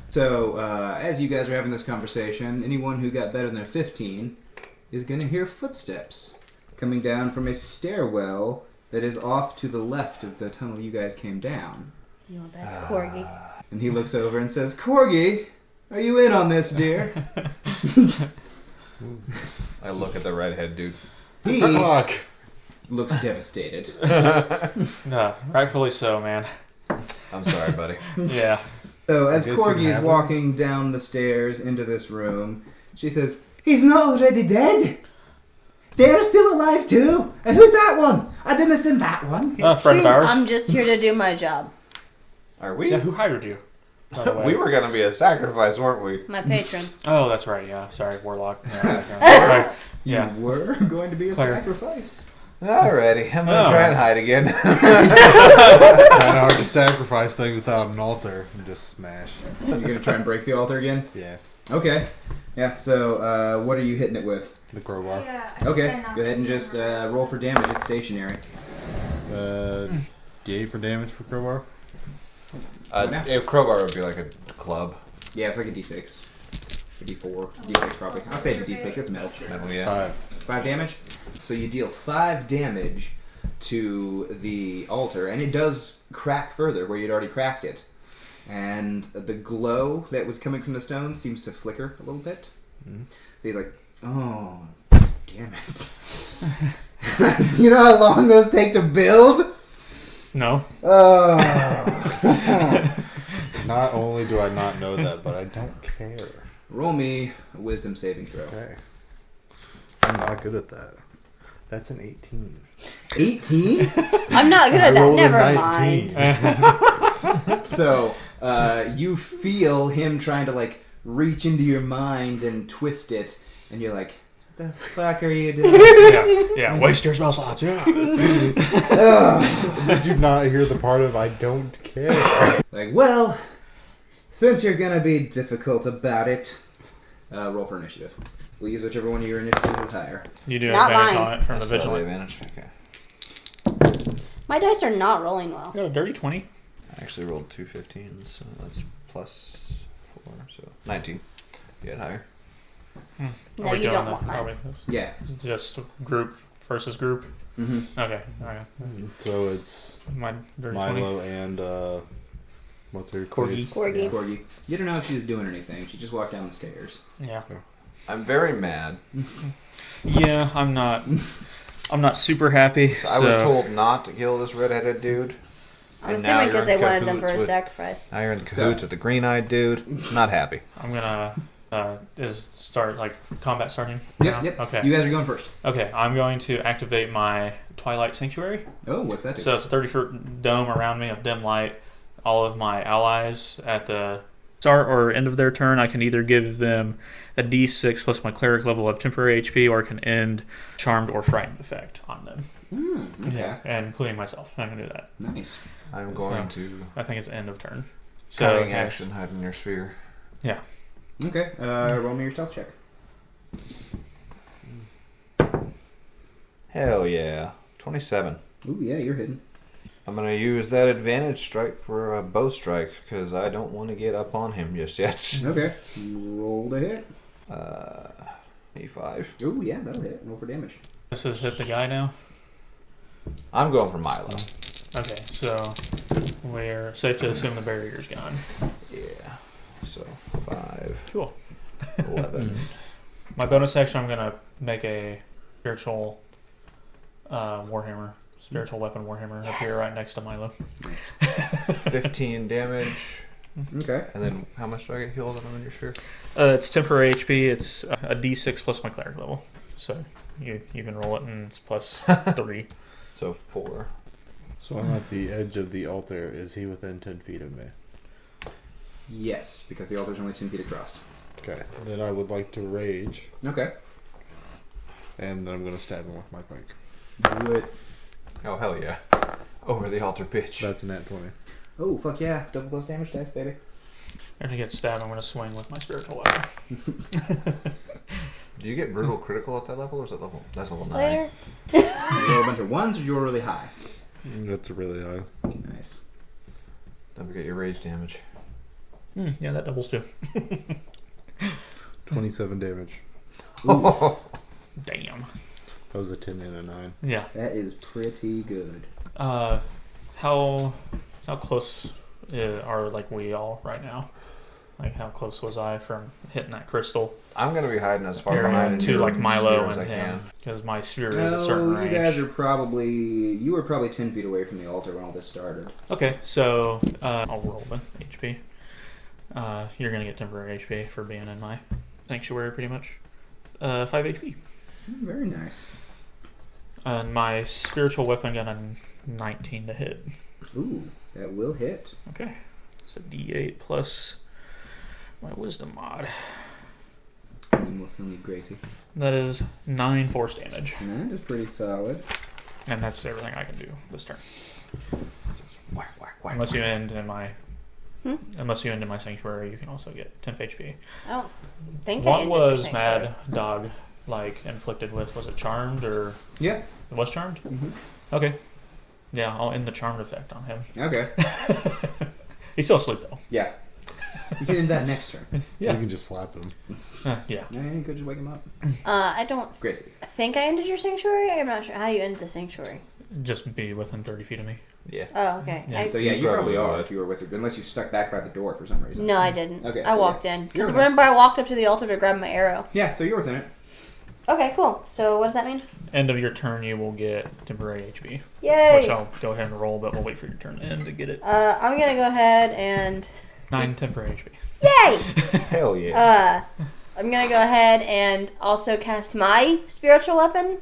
So, as you guys are having this conversation, anyone who got better than a 15 is going to hear footsteps coming down from a stairwell that is off to the left of the tunnel you guys came down. You know, that's Corgi. And he looks over and says, "Corgi, are you in on this, dear?" I look at the redhead dude. He Fuck! looks devastated. No, rightfully so, man. I'm sorry, buddy. Yeah. So, as I guess you Corgi is have walking down the stairs into this room, she says, "He's not already dead. They're still alive too. And who's that one? I didn't send that one." Friend of ours. I'm just here to do my job. Are we? Yeah, who hired you? By the way. We were gonna be a sacrifice, weren't we? My patron. Oh, that's right. Yeah, sorry, Warlock. Yeah. Right. Yeah. You were going to be a Claire. sacrifice. Alrighty, I'm gonna try and hide again. Kind of hard to sacrifice things without an altar and just smash. You're gonna try and break the altar again? Yeah, Okay. Yeah, so what are you hitting it with? the crowbar. Yeah, Okay, go ahead and just roll for damage. It's stationary. D8 for damage for crowbar. If crowbar would be like a club. Yeah, it's like a d6. A d4. D6 probably. I'll say it's a d6. It's metal. Metal, yeah. 5. 5 damage. So you deal 5 damage to the altar, and it does crack further where you'd already cracked it. And the glow that was coming from the stone seems to flicker a little bit. Mm-hmm. So he's like, oh, damn it. You know how long those take to build? No. Oh. Not only do I not know that, but I don't care. Roll me a wisdom saving throw. Okay. I'm not good at that. That's an 18. 18? I'm not good at I that. rolled a Never 19. mind. So, you feel him trying to, like, reach into your mind and twist it, and you're like, the fuck are you doing? Yeah. Waste your spell slots. Yeah. Ugh. Did you not hear the part of I don't care? Like, well, since you're gonna be difficult about it, roll for initiative. We'll use whichever one of your initiatives is higher. You do Not advantage mine. on it from the Still vigilant. advantage. Okay. My dice are not rolling well. You got a dirty 20. I actually rolled 2 15s, so that's plus 4, so 19. Yeah, higher. No, Are we you doing don't that? want mine. Are we Yeah. just group versus group? Mm-hmm. Okay. Alright. So it's My dirty Milo and what's her Corgi. Corgi. Corgi. You don't know if she's doing anything. She just walked down the stairs. 20. Yeah. I'm very mad. Yeah, I'm not super happy. So I was told not to kill this redheaded dude. I'm And now assuming because you're they in wanted them for a cahoots with- sacrifice. Now you're in cahoots with the green-eyed dude. Not happy. I'm gonna start like combat starting. Yep, now? yep. Okay. You guys are going first. Okay, I'm going to activate my Twilight Sanctuary. Oh, what's that do? So it's a 30-foot dome around me of dim light. All of my allies at the start or end of their turn, I can either give them a D6 plus my cleric level of temporary HP, or I can end charmed or frightened effect on them. Okay. Yeah, and including myself. I can do that. Nice. I'm going to I think it's end of turn. So cutting yes. action, hide in your sphere. Yeah. Okay. Roll me your stealth check. Hell yeah. 27. Ooh, yeah, you're hidden. I'm going to use that advantage strike for a bow strike because I don't want to get up on him just yet. Okay. Roll to hit. E5. Ooh, yeah, that'll hit. Roll for damage. This has hit the guy now. I'm going for Milo. Okay, so we're safe to assume the barrier's gone. Yeah. So 5, Cool. 11. My bonus action, I'm gonna make a spiritual warhammer, spiritual weapon warhammer appear right next to Milo. 15 damage. Okay. And then how much do I get healed when I'm in your sphere? It's temporary HP. It's a D6 plus my cleric level, so you can roll it and it's plus 3. So 4. So I'm at the edge of the altar. Is he within 10 feet of me? Yes, because the altar's only 10 feet across. Okay. Then I would like to rage, Okay. and then I'm going to stab him with my pike. Do it. Oh, hell yeah. Over the altar pitch. That's a nat 20. Oh, fuck yeah. Double plus damage dice, baby. If he gets stabbed, I'm gonna swing with my spiritual weapon. Do you get brutal critical at that level, or is that level? That's level 9. Slater? You roll a bunch of ones or you roll really high? That's really high. Nice. Don't forget your rage damage. Yeah, that doubles too. 27 damage. Damn. That was a 10 and a 9. Yeah. That is pretty good. How close are like we all right now? Like how close was I from hitting that crystal I'm going to be hiding as far area behind to your like Milo sphere as and I him? can. Because my sphere is a certain No, range. you guys are probably... You were probably 10 feet away from the altar when all this started. Okay, so I'll roll the HP. You're gonna get temporary HP for being in my sanctuary, pretty much. 5 HP. Very nice. And my spiritual weapon got a 19 to hit. Ooh, that will hit. Okay, so D8 plus my wisdom mod. And we'll still need Gracie. That is 9 force damage. And that is pretty solid. And that's everything I can do this turn. Whack, whack, whack, Unless you whack. end in my... Unless you end in my sanctuary, you can also get temp HP. I don't think I What ended your was sanctuary. Mad Dog like inflicted with? Was it charmed or... Yeah. It was charmed? Mm-hmm. Okay. Yeah, I'll end the charmed effect on him. Okay. He's still asleep though. Yeah. You can do that next turn. You can just slap him. Yeah. Yeah, you could just wake him up. I don't Gracie. think I ended your sanctuary. I'm not sure. How do you end the sanctuary? Just be within 30 feet of me. Yeah. Oh, okay. Yeah. So yeah, you probably probably are would. if you were with her, unless you stuck back by the door for some reason. No, I didn't. Okay, I so walked yeah. in. You're Because okay. remember, I walked up to the altar to grab my arrow. Yeah, so you're within it. Okay, cool. So what does that mean? End of your turn, you will get temporary HP. Yay! Which I'll go ahead and roll, but we'll wait for your turn to end to get it. I'm gonna go ahead and 9 temporary HP. yay! Hell yeah. I'm gonna go ahead and also cast my spiritual weapon.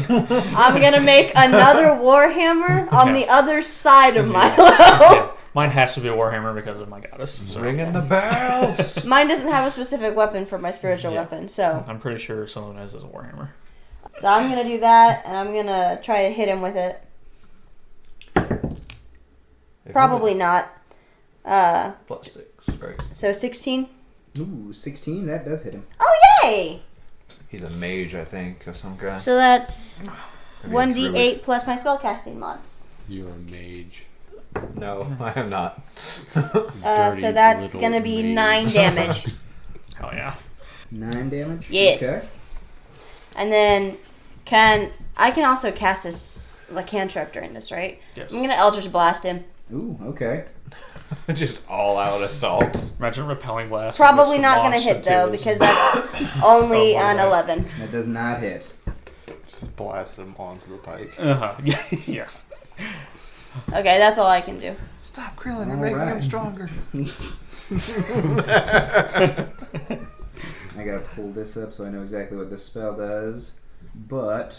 I'm gonna make another warhammer on Okay. the other side of Milo. Yeah. Mine has to be a warhammer because of my goddess. So Ringing the bells. Mine doesn't have a specific weapon for my spiritual Yeah. weapon, so I'm pretty sure someone has a warhammer. I'm gonna do that, and I'm gonna try to hit him with it. Probably not. +6, right? So 16. Ooh, 16. That does hit him. Oh yay! He's a mage, I think, of some kind. So that's Maybe a druid. 1d8 plus my spellcasting mod. You're a mage. No, I am not. Dirty So that's little gonna be mage. 9 damage. Hell yeah. 9 damage? Yes. Okay. And then I can also cast this like cantrip during this, right? Yes. I'm gonna Eldritch Blast him. Ooh, okay. Just all out assault. Imagine repelling blast. Probably and not just gonna launch hit it to though his- because that's only Oh, my an God. 11. That does not hit. Just blast him onto the pike. Uh-huh. Yeah. Okay, that's all I can do. Stop Krillin, you're All making right. him stronger. I gotta pull this up so I know exactly what this spell does. But,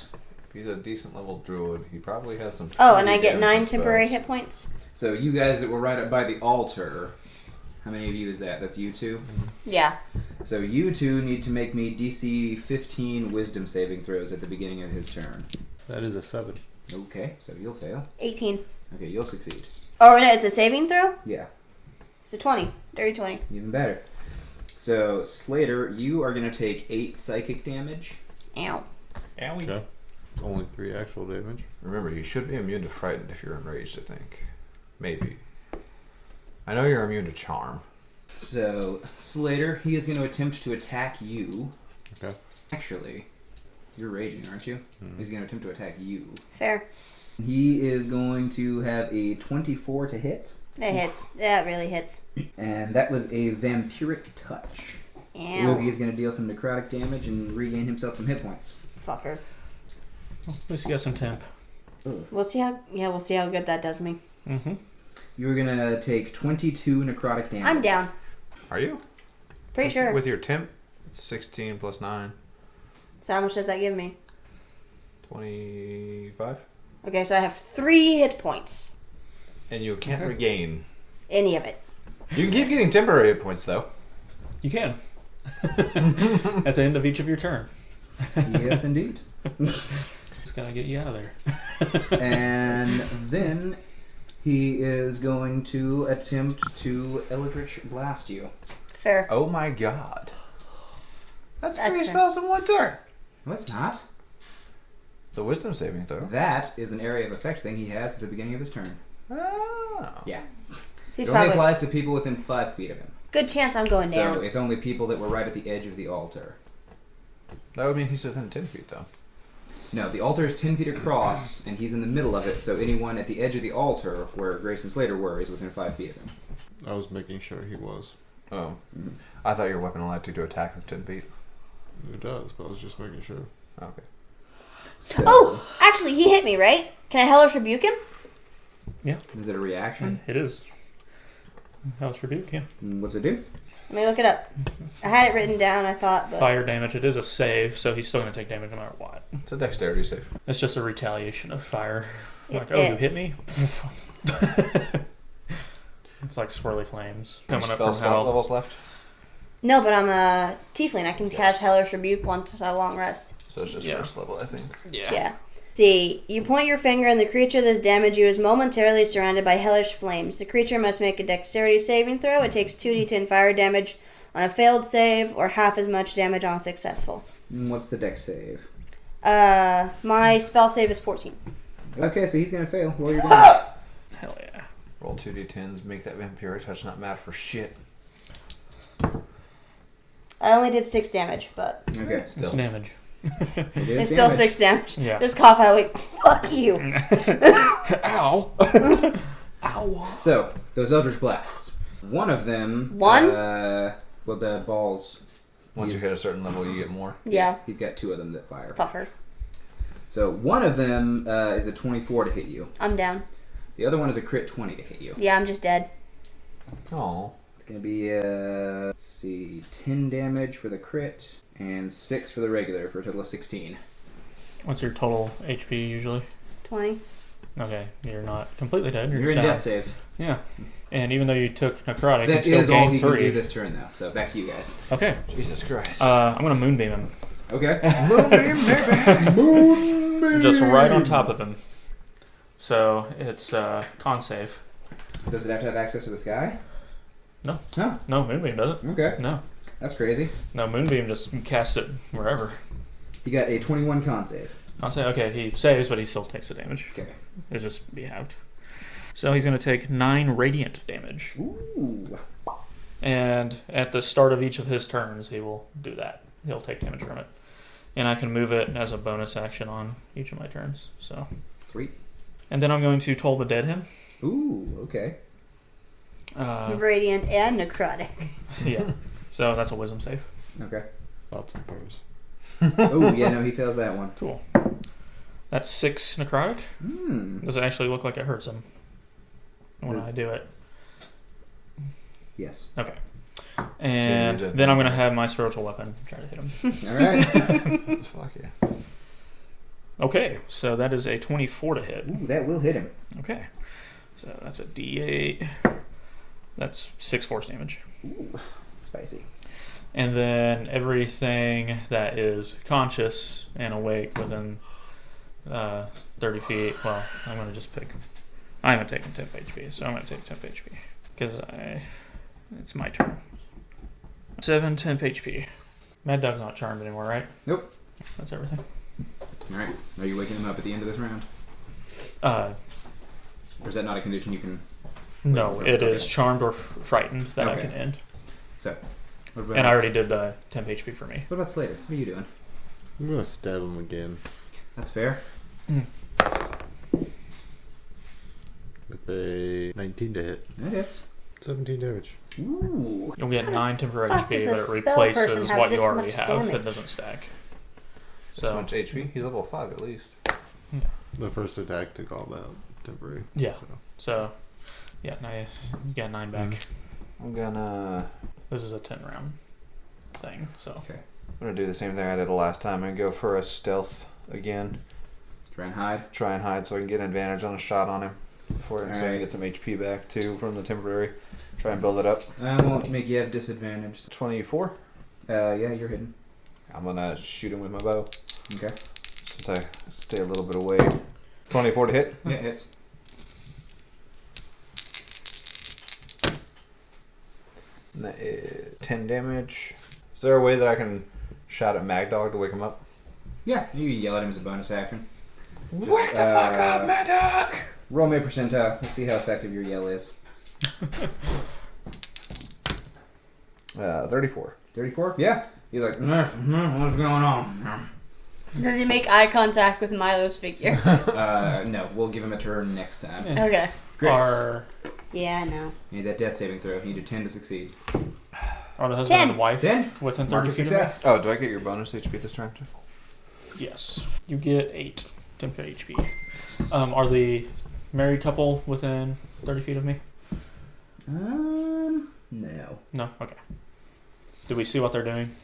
If he's a decent level druid, he probably has some. Oh, and I pretty get 9 damaging temporary spells. hit points. so you guys that were right up by the altar, how many of you is that? That's you two? Yeah. So you two need to make me DC 15 wisdom saving throws at the beginning of his turn. That is a 7. Okay, so you'll fail. 18. Okay, you'll succeed. Oh, no, it's a saving throw? Yeah, So 20. Dirty 20. even better. So, Slater, you are going to take 8 psychic damage. Ow. Owie. Okay. Only 3 actual damage. Remember, you should be immune to frightened if you're enraged, I think. Maybe. I know you're immune to charm. So, Slater, he is going to attempt to attack you. Okay. Actually, you're raging, aren't you? Mhm. He's going to attempt to attack you. Fair. He is going to have a 24 to hit, That hits. That really hits. and that was a vampiric touch. So Ow. he's going to deal some necrotic damage and regain himself some hit points. Fucker. At least you got some temp. We'll see how good that does me. Mm-hmm. You're going to take 22 necrotic damage. I'm down. Are you? Pretty sure. With your temp, it's 16 plus 9. So how much does that give me? 25? Okay, so I have 3 hit points. And you can't regain. Any of it. You can keep getting temporary hit points, though. You can. At the end of each of your turn. Yes, indeed. Just gotta get you out of there. And then he is going to attempt to Eldritch Blast you. Fair. Oh my god. That's That's 3 fair. spells in 1 turn. No, it's not. The wisdom saving throw. That is an area of effect thing he has at the beginning of his turn. Oh. Yeah. He's It only probably applies to people within 5 feet of him. good chance I'm going down. So it's only people that were right at the edge of the altar. That would mean he's within 10 feet, though. No, the altar is 10 feet across, and he's in the middle of it, so anyone at the edge of the altar, where Grace and Slater were, is within 5 feet of him. I was making sure he was. Oh. I thought your weapon allowed you to attack from 10 feet. It does, but I was just making sure. Okay. So, Oh, actually, he hit me, right? Can I Hellish Rebuke him? is it a reaction? It is. House rebuke, yeah. What's it do? Let me look it up. I had it written down, I thought, but... Fire damage. It is a save, so he's still gonna take damage no matter what. It's a dexterity save. It's just a retaliation of fire. Like, It oh, you is. hit me? It's like swirly flames How coming many up spell from slot hell. levels left? No, but I'm a tiefling. I can catch Hellish Rebuke once a long rest. So it's just Yeah. first level, I think. Yeah. See, you point your finger and the creature that's damaged you is momentarily surrounded by hellish flames. The creature must make a dexterity saving throw. It takes 2d10 fire damage on a failed save or half as much damage on a successful. What's the dex save? My spell save is 14. Okay, so he's gonna fail. Roll your damage. Hell yeah. Roll 2d10s, make that vampiric touch not matter for shit. I only did 6 damage, but Okay. It's damage. It is it's still damage. 6 damage. Yeah. Just cough out like, fuck you. Ow. Ow. So, those Eldritch Blasts. One of them... One? Well, the balls... Once you hit a certain level, you get more. Yeah. He's got 2 of them that fire. Fucker. So, one of them is a 24 to hit you. I'm down. The other one is a crit 20 to hit you. Yeah, I'm just dead. Oh. It's going to be, let's see, 10 damage for the crit and 6 for the regular for a total of 16. What's your total HP usually? 20. Okay, you're not completely dead. You're just in down. death saves. Yeah. And even though you took necrotic, That you is still all gain he can 3. do this turn, though. So, back to you guys. Okay. Jesus Christ. I'm going to moonbeam him. Okay. Moonbeam, baby! Moonbeam! Just right on top of him. So, it's con save. Does it have to have access to the sky? No. No. No, moonbeam doesn't. Okay. No. That's crazy. No, moonbeam just cast it wherever. You got a 21 con save. I'll say, okay, he saves, but he still takes the damage. Okay. It's just be halved. So he's going to take 9 radiant damage. Ooh. And at the start of each of his turns, he will do that. He'll take damage from it. And I can move it as a bonus action on each of my turns. So. Sweet. And then I'm going to Toll the Dead him. Ooh, okay. Radiant and necrotic. Yeah. So that's a wisdom save. Okay. Thoughts and prayers. Oh, yeah, no, he fails that one. Cool. That's 6 necrotic. Does it actually look like it hurts him when I do it? Yes. Okay. And then I'm going to have my spiritual weapon try to hit him. Alright. Fuck yeah. Okay, so that is a 24 to hit. Ooh, that will hit him. Okay. So that's a D8. That's 6 force damage. Ooh, spicy. And then everything that is conscious and awake within 30 feet. Well, I'm going to just pick. I haven't taken temp HP, so I'm going to take temp HP. Because it's my turn. 7 temp HP. Mad Dog's not charmed anymore, right? Nope. That's everything. Alright. Are you waking him up at the end of this round? Or is that not a condition you can... No, it is charmed or frightened that I Okay. can end. So, what about... And I already did the temp HP for me. What about Slater? What are you doing? I'm gonna stab him again That's fair. with a 19 to hit. That hits. 17 damage. Ooh. You'll get 9 temporary Fuck, HP, does but a it spell person replaces have what you this already much have. damage? It doesn't stack. So So, much HP? He's level 5 at least. The first attack took all that temporary. yeah. So. So, yeah, nice. You got 9 back. I'm gonna This is a 10 round thing, so. Okay. I'm gonna do the same thing I did the last time and go for a stealth again. Try and hide. Try and hide so I can get an advantage on a shot on him. So I can Alright. get some HP back too from the temporary. Try and build it up. I won't make you have disadvantage. 24. Yeah, you're hidden. I'm gonna shoot him with my bow Okay. since I stay a little bit away. 24 to hit. Yeah, it hits. And that is 10 damage. Is there a way that I can shout at Mad Dog to wake him up? Yeah, you can yell at him as a bonus action. Wake the fuck up, Mad Dog! Roll me a percentile. Let's see how effective your yell is. 34. 34? Yeah. He's like, what's going on? Does he make eye contact with Milo's figure? No, we'll give him a turn next time. Yeah. Okay. Chris, Are, Yeah, I know. you need that death saving throw. You need a 10 to succeed. are the husband 10. and wife 10? within 30 Mark of feet of me? success. Oh, do I get your bonus HP this time too? Yes. You get 8 temp HP. Are the married couple within 30 feet of me? No. No? Okay. Do we see what they're doing?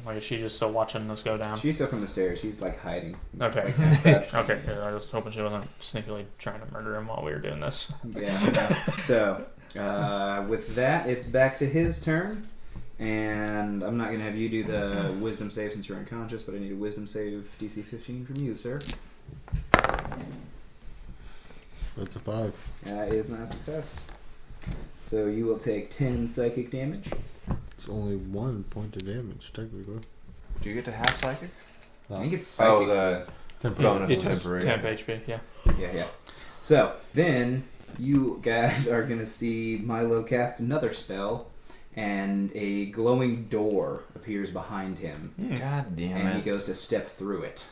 Like, is she just still watching this go down? She's still from the stairs. She's like hiding. Okay. Like, Okay, yeah, I was hoping she wasn't sneakily trying to murder him while we were doing this. yeah. So, with that, it's back to his turn. And I'm not going to have you do the wisdom save since you're unconscious, but I need a wisdom save DC 15 from you, sir. That's a 5. That is not a success. So you will take 10 psychic damage. It's only 1 point of damage, technically. Do you get to have psychic? I think it's psychic. Oh, the bonus It's temporary. temp HP, yeah. Yeah. So then you guys are gonna see Milo cast another spell, and a glowing door appears behind him, God damn and he it. goes to step through it,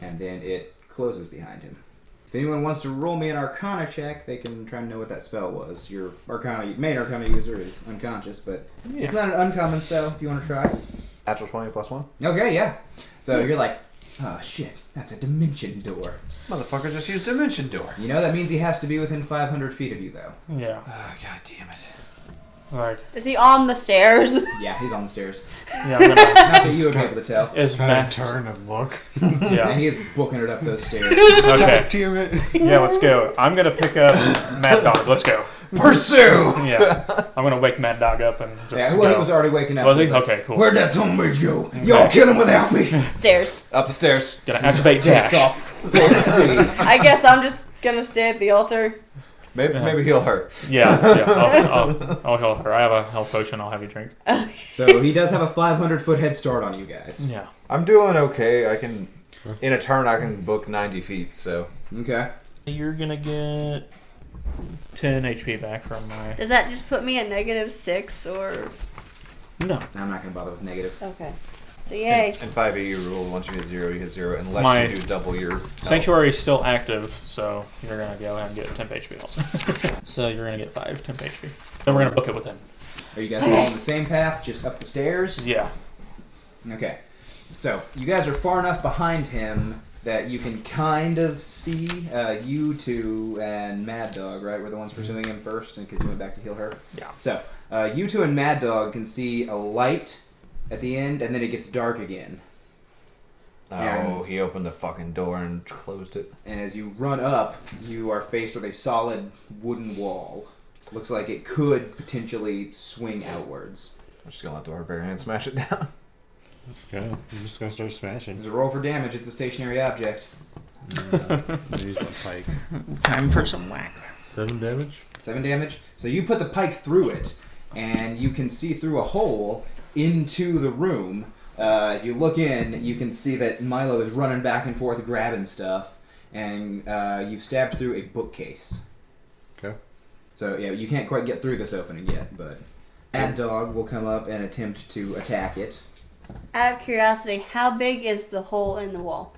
and then it closes behind him. If anyone wants to roll me an Arcana check, they can try and know what that spell was. Your main Arcana user is unconscious, but it's not an uncommon spell. If you want to try. Natural 20 plus 1? Okay, yeah. So you're like, oh shit, that's a dimension door. Motherfucker just used Dimension Door. You know that means he has to be within 500 feet of you, though. Yeah. Oh, God damn it. Like, Is he on the stairs? Yeah, he's on the stairs. yeah, I'm Not gonna, that you would be able to tell. is Kind of Matt, turn and look. And yeah. he is booking it up those stairs. Okay. Damn it. Yeah, let's go. I'm gonna pick up Mad Dog. Let's go. Pursue! Yeah. I'm gonna wake Mad Dog up and just Yeah, well, go. he was already waking up. Was he? He's like, Okay, cool. Where'd that son of a bitch go? Y'all kill him without me. Stairs. Up the stairs. Gonna activate Takes dash. off full speed. I guess I'm just gonna stay at the altar. Maybe heal her. Yeah. I'll heal her. I have a health potion. I'll have you drink. Okay. So he does have a 500-foot head start on you guys. Yeah. I'm doing okay. I can, in a turn, I can book 90 feet, so. Okay. You're gonna get 10 HP back from my. Does that just put me at -6 or? No. I'm not going to bother with negative. Okay. So yay. And 5e rule, once you hit 0, you hit 0, unless My you do double your health. Sanctuary is still active, so you're gonna go ahead and get 10 HP also. So you're gonna get 5 10 HP. Then we're gonna book it with him. Are you guys following the same path, just up the stairs? Yeah. Okay. So you guys are far enough behind him that you can kind of see you two and Mad Dog, right? Were the ones pursuing him first, because you went back to heal her. Yeah. So you two and Mad Dog can see a light at the end, and then it gets dark again. Oh, he opened the fucking door and closed it. And as you run up, you are faced with a solid wooden wall. Looks like it could potentially swing outwards. I'm just gonna let the barbarian smash it down. Okay, I'm just gonna start smashing. There's a roll for damage. It's a stationary object. Use my pike. Time for some whack. 7 damage. 7 damage. So you put the pike through it, and you can see through a hole into the room. If you look in, you can see that Milo is running back and forth grabbing stuff, and you've stabbed through a bookcase. Okay. So yeah, you can't quite get through this opening yet, but Mad Dog will come up and attempt to attack it. Out of curiosity, how big is the hole in the wall?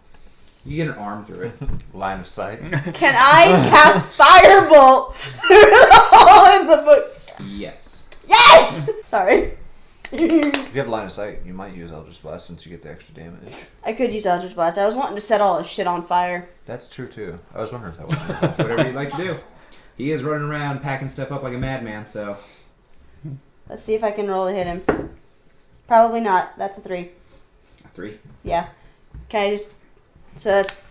You get an arm through it. Line of sight. Can I cast Firebolt through the hole in the book? Yes. Yes! Sorry. If you have line of sight, you might use Eldritch Blast since you get the extra damage. I could use Eldritch Blast. I was wanting to set all this shit on fire. That's true too. I was wondering if that was. Whatever you'd like to do. He is running around packing stuff up like a madman, so... Let's see if I can roll to hit him. Probably not. That's a 3. A 3. Yeah. Can I just... So that's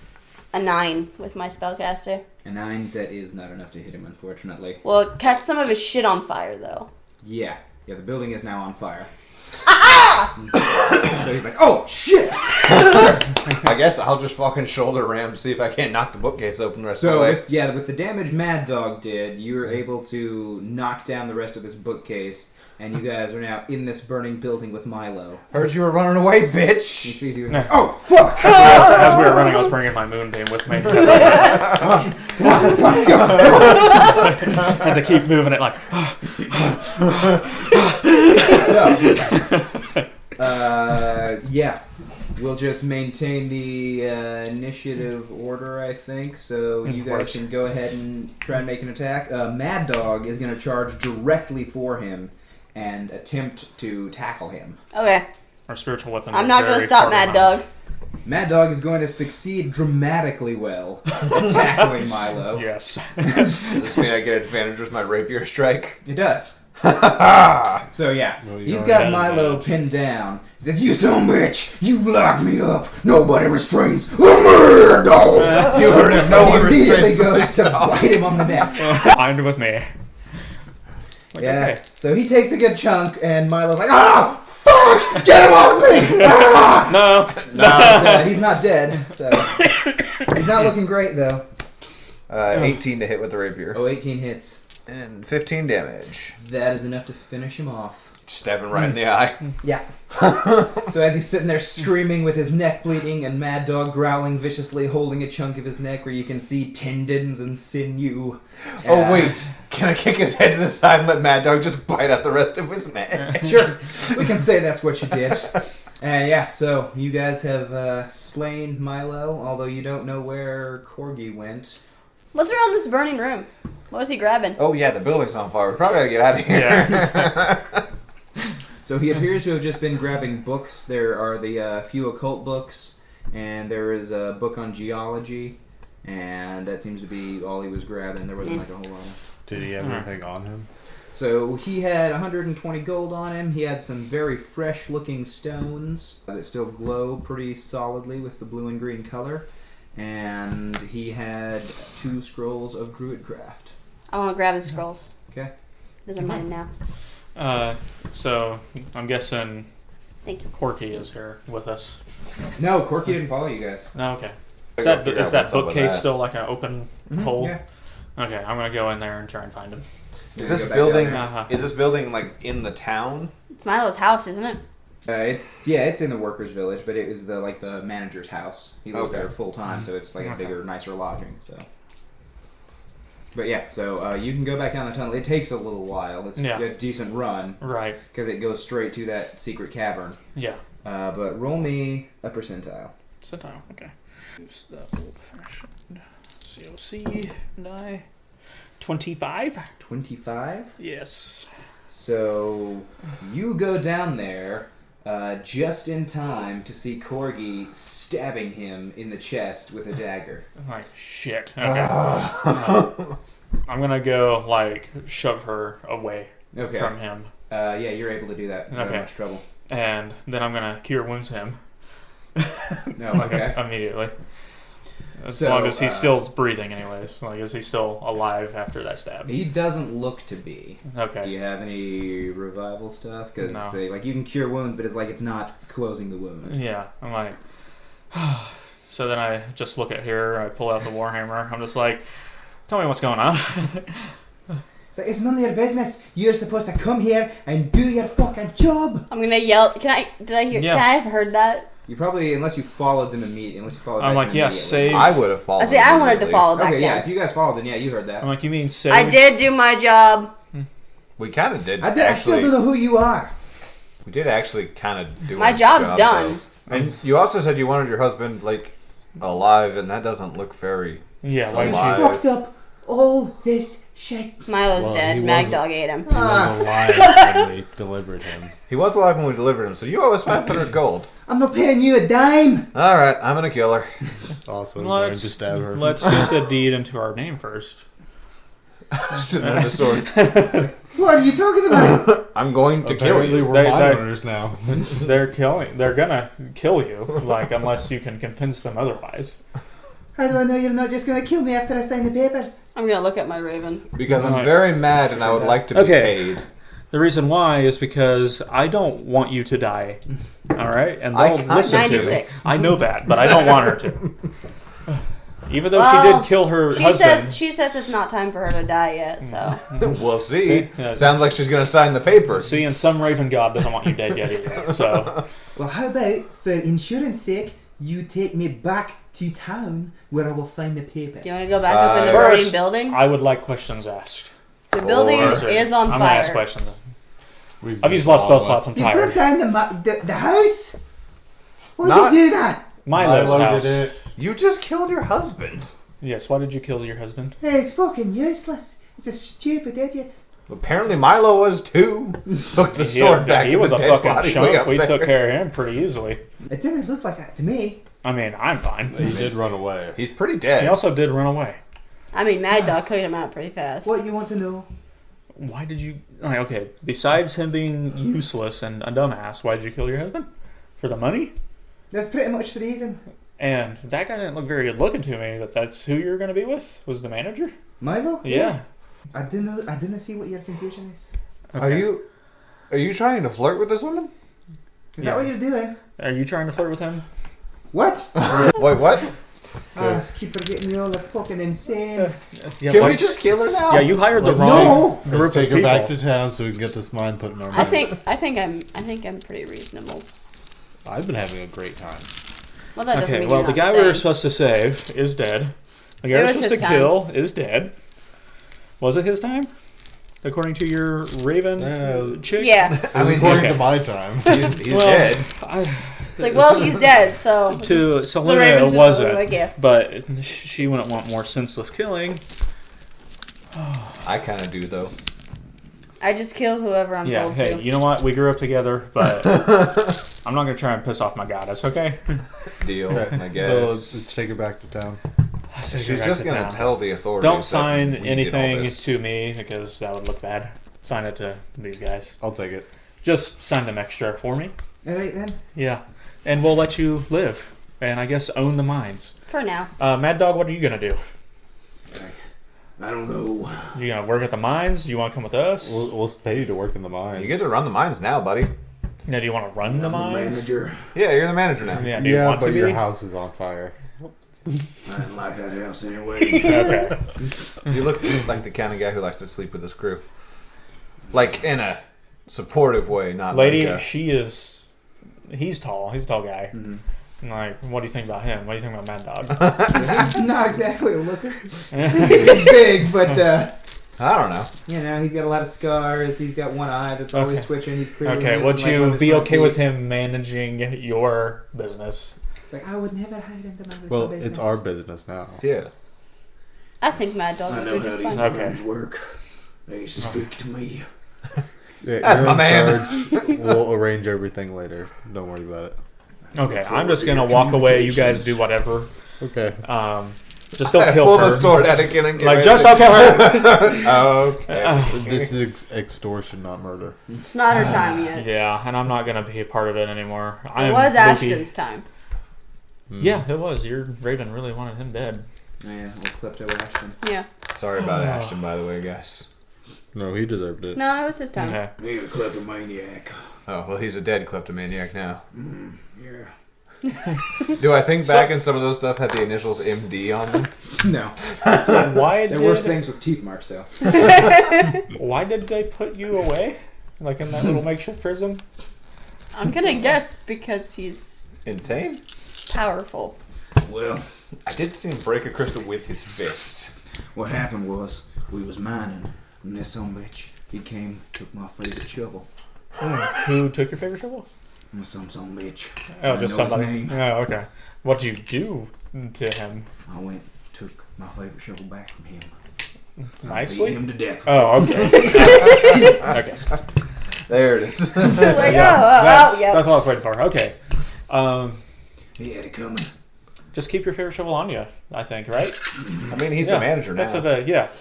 a 9 with my spellcaster. A 9, that is not enough to hit him, unfortunately. Well, catch some of his shit on fire, though. Yeah, the building is now on fire. Ah! So he's like, oh, shit! I guess I'll just fucking shoulder ram to see if I can't knock the bookcase open the rest of the So, way. with the damage Mad Dog did, you were able to knock down the rest of this bookcase, and you guys are now in this burning building with Milo. Heard you were running away, He bitch! sees you. Yeah. Oh, fuck! As we were running, I was bringing my moonbeam with me. Come on, let's go. Had to keep moving it like. So, yeah. We'll just maintain the initiative order, I think. So you guys course. can go ahead and try and make an attack. Mad Dog is going to charge directly for him and attempt to tackle him. Okay. Our spiritual weapon. I'm not going to stop Mad Dog. Mad Dog is going to succeed dramatically well at tackling Milo. Yes. Does this mean I get advantage with my rapier strike? It does. Ha So yeah, Well, you he's already got had Milo advantage. pinned down. He says, "You son of a bitch! You locked me up. Nobody restrains a Mad Dog." You heard him. No He one immediately restrains the goes Mad to Dog. bite him on the neck. Armed with me. Like, Yeah. okay. So he takes a good chunk, and Milo's like, "Ah, fuck!" Fuck! Get him off me! Ah! No. He's not dead, so he's not looking great though. 18 to hit with the rapier. Oh, 18 hits. And 15 damage. That is enough to finish him off. Stabbing right in the eye. Yeah. So as he's sitting there screaming with his neck bleeding and Mad Dog growling viciously, holding a chunk of his neck where you can see tendons and sinew. Oh, wait. Can I kick his head to the side and let Mad Dog just bite out the rest of his neck? Sure. We can say that's what you did. Yeah, so you guys have slain Milo, although you don't know where Corgi went. What's around this burning room? What was he grabbing? Oh, yeah, the building's on fire. We probably gotta get out of here. Yeah. So he appears to have just been grabbing books. There are the few occult books, and there is a book on geology, and that seems to be all he was grabbing. There wasn't like a whole lot of... Did he have anything on him? So he had 120 gold on him. He had some very fresh-looking stones that still glow pretty solidly with the blue and green color, and he had 2 scrolls of Druidcraft. I want to grab the scrolls. Okay. Those are mine now. So I'm guessing Thank you. Corky is here with us. No, Corky didn't follow you guys. No, okay. I Is gotta that, figure is out that what's up with bookcase that. still like an open hole? Yeah. Okay, I'm gonna go in there and try and find him. Is Go this back building? down there. Uh-huh. Is this building like in the town? It's Milo's house, isn't it? It's in the workers' village, but it was the manager's house. He lives Okay. there full time, so it's like a Okay. bigger, nicer lodging. So, but yeah, so you can go back down the tunnel. It takes a little while. It's Yeah. a decent run Right. because it goes straight to that secret cavern. Yeah. But roll me a percentile. Percentile. Okay. Use the old-fashioned COC die. 25. 25. Yes. So you go down there just in time to see Corgi stabbing him in the chest with a dagger. I'm like shit. Okay. I'm gonna go like shove her away Okay. from him, Yeah, you're able to do that without Okay. much trouble. and then I'm gonna cure wounds him. No, okay. Immediately. As So, long as he's still breathing, anyways. Like, is he still alive after that stab? He doesn't look to be. Do Okay. you have any revival stuff? Because No. you can cure wounds, but it's not closing the wound. Yeah. I'm like. So then I just look at her. I pull out the warhammer. I'm just like, tell me what's going on. So it's none of your business. You're supposed to come here and do your fucking job. I'm gonna yell. Did I hear? Yeah. Can I have heard that? You probably, unless you followed them I'm Tyson like, yeah, immediately. save. I would have followed. I say I wanted to immediately. follow back Okay, yeah. down. If you guys followed, then yeah, you heard that. I'm like, you mean save? I did do my job. We kind of did. I still actually, don't know who you are. we did actually kind of do. My our job's job, done. though. And you also said you wanted your husband like alive, and that doesn't look very. Yeah, why You did Alive. you? fucked up all this shit. Milo's Well, dead. he Mag wasn't- Dog ate him. He was alive when we delivered him. He was alive when we delivered him, so you owe us 500 gold. I'm not paying you a dime. All right, I'm gonna kill her. Also, going Let's to stab her. let's get the deed into our name first. Just with the sword. What are you talking about? I'm going to kill Apparently, you. we're They- landowners now. They're gonna kill you, like unless you can convince them otherwise. How do I know you're not just gonna kill me after I sign the papers? I'm gonna look at my raven. Because I'm Right. very mad and I would like to be Okay. paid. The reason why is because I don't want you to die. All right, and I they'll can't- listen to me. 96. I know that, but I don't want her to. Even though she Well, did kill her She husband. she says it's not time for her to die yet. So We'll see. See? Yeah. Sounds like she's gonna sign the papers. See, and some raven god doesn't want you dead yet either. So Well, how about, for insurance sake, you take me back to town where I will sign the papers? do you want to go back up in the First, burning building? I would like questions asked. The building Or- is on I'm gonna ask fire. questions. We've I've used been a lot of spell following. slots. I'm You burnt tired. down the house? Why Not- did you do that? Milo's Milo house. did it. You just killed your husband. Yes. Why did you kill your husband? It's fucking useless. It's a stupid idiot. Apparently Milo was too. Took the sword back. He at was the a dead fucking body way chunk. up We there. took care of him pretty easily. It didn't look like that to me. I mean, I'm He fine. did run away. He's pretty dead. He also did run away. I mean, Mad Dog cleared him out pretty fast. What you want to know? Why did you? Okay, besides him being useless and a dumbass, why did you kill your husband? For the money? That's pretty much the reason. And that guy didn't look very good looking to me. That's who you're going to be with? Was the manager? Milo? Yeah. I didn't see what your confusion is. Are you trying to flirt with this woman? Is that what you're doing? Are you trying to flirt with him? What? Wait, what? Keep forgetting you're all fucking insane. Yeah, Can like- we just kill her now? Yeah, you hired the Let's- wrong Let's group take of her people. back to town so we can get this mine put in our I minds. think I'm pretty reasonable. I've been having a great time. Well, that doesn't Okay, mean well, you're the not guy we were insane. supposed to save is dead. The guy It we were was supposed to his time. kill is dead. Was it his time? According to your Raven chick? Yeah. I mean, according okay. to my time. He's Well, dead. It's like, well, he's dead, so. To the Selena, Ravens it just wasn't. like, yeah. But she wouldn't want more senseless killing. I kind of do, though. I just kill whoever I'm Yeah, told hey, to. you know what? We grew up together, but I'm not going to try and piss off my goddess, okay? Deal, Okay, I so guess. let's take her back to town. She's just going to tell the authorities. Don't that sign we did all anything this. to me because that would look bad. Sign it to these guys. I'll take it. Just sign them extra for me. Alright then. Yeah. And we'll let you live. And I guess own the mines. For now. Mad Dog, what are you going to do? I don't know. You going to work at the mines? You want to come with us? We'll pay you to work in the mine. You get to run the mines now, buddy. Now, do you want to run the mines? Manager. Yeah, you're the manager now. Yeah, do you Yeah, want but to your be? house is on fire. I didn't like that house anyway. Okay. You look like the kind of guy who likes to sleep with his crew. Like, in a supportive way, not Lady, like he's tall. He's a tall guy. Mm-hmm. And like, what do you think about him? What do you think about Mad Dog? He's not exactly a looker. He's big, but I don't know. you know, he's got a lot of scars. He's got one eye that's always Okay. twitching. He's clearly Okay, missing, would like, one you of his be front okay with teeth. him managing your business? Like, I would never hide into my little Well, business. it's our business now. Yeah. I think Mad Dog I would know be how just these fine. Okay. words work. They speak to me. Yeah, That's you're my in man. charge. We'll arrange everything later. Don't worry about it. Okay, I'm just gonna walk away. You guys do whatever. Okay. Just don't kill Pull her. the sword out again and get Like, ready just to- don't kill her. Okay. This is extortion, not murder. It's not her time yet. Yeah, and I'm not gonna be a part of it anymore. It I'm was Loki. Ashton's time. Yeah, it was. Your Raven really wanted him dead. Yeah, we'll klepto Ashton. Yeah. Sorry about Ashton, by the way, guys. No, he deserved it. No, it was his time. Okay. He's a kleptomaniac. Oh, well, he's a dead kleptomaniac now. Yeah. Do I think back and some of those stuff had the initials MD on them? No. So why There were did things with teeth marks, though. why did they put you away, like in that little makeshift prison? I'm gonna guess because he's Insane? powerful. Well, I did see him break a crystal with his fist. what happened was, we was mining, and this son of a bitch, he came, took my favorite shovel. Who took your favorite shovel? And some son of a bitch. Oh, I just know his somebody. name. Oh, okay. What'd you do to him? I went, took my favorite shovel back from him. I beat Nicely? him to death. Oh, okay. Okay. There it is. Like, That's, yeah. that's what I was waiting for. Okay. He had it coming. Just keep your favorite shovel on you, I think, right? I mean, he's the manager now.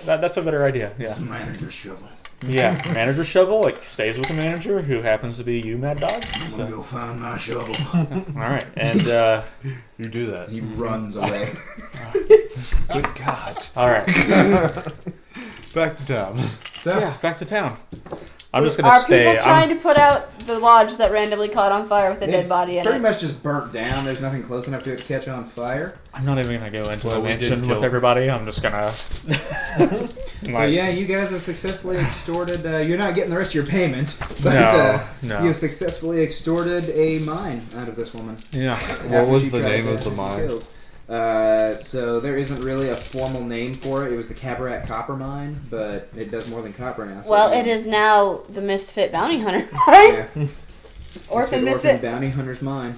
That's a better idea. Yeah. It's a manager's shovel. Yeah. Manager shovel, it stays with the manager, who happens to be you, Mad Dog. I'm So, gonna go find my shovel. all right. And, You do that. He runs away. Good God. all right. Back to town. So, Yeah, back to town. I'm just going Are to stay. people trying to put out the lodge that randomly caught on fire with a dead it's body in pretty it? much just burnt down. There's nothing close enough to it to catch on fire. I'm not even going to go into Well, the we did mansion kill- with everybody. I'm just going to. So yeah, you guys have successfully extorted. You're not getting the rest of your payment, but No. you have successfully extorted a mine out of this woman. Yeah. What was After she the tried name to of the be mine? killed. So there isn't really a formal name for it. It was the Cabaret Copper Mine, but it does more than copper now. So Well, it is now the Misfit Bounty Hunter, right? Yeah. Orphan Orphan Misfit. Bounty Hunter's Mine.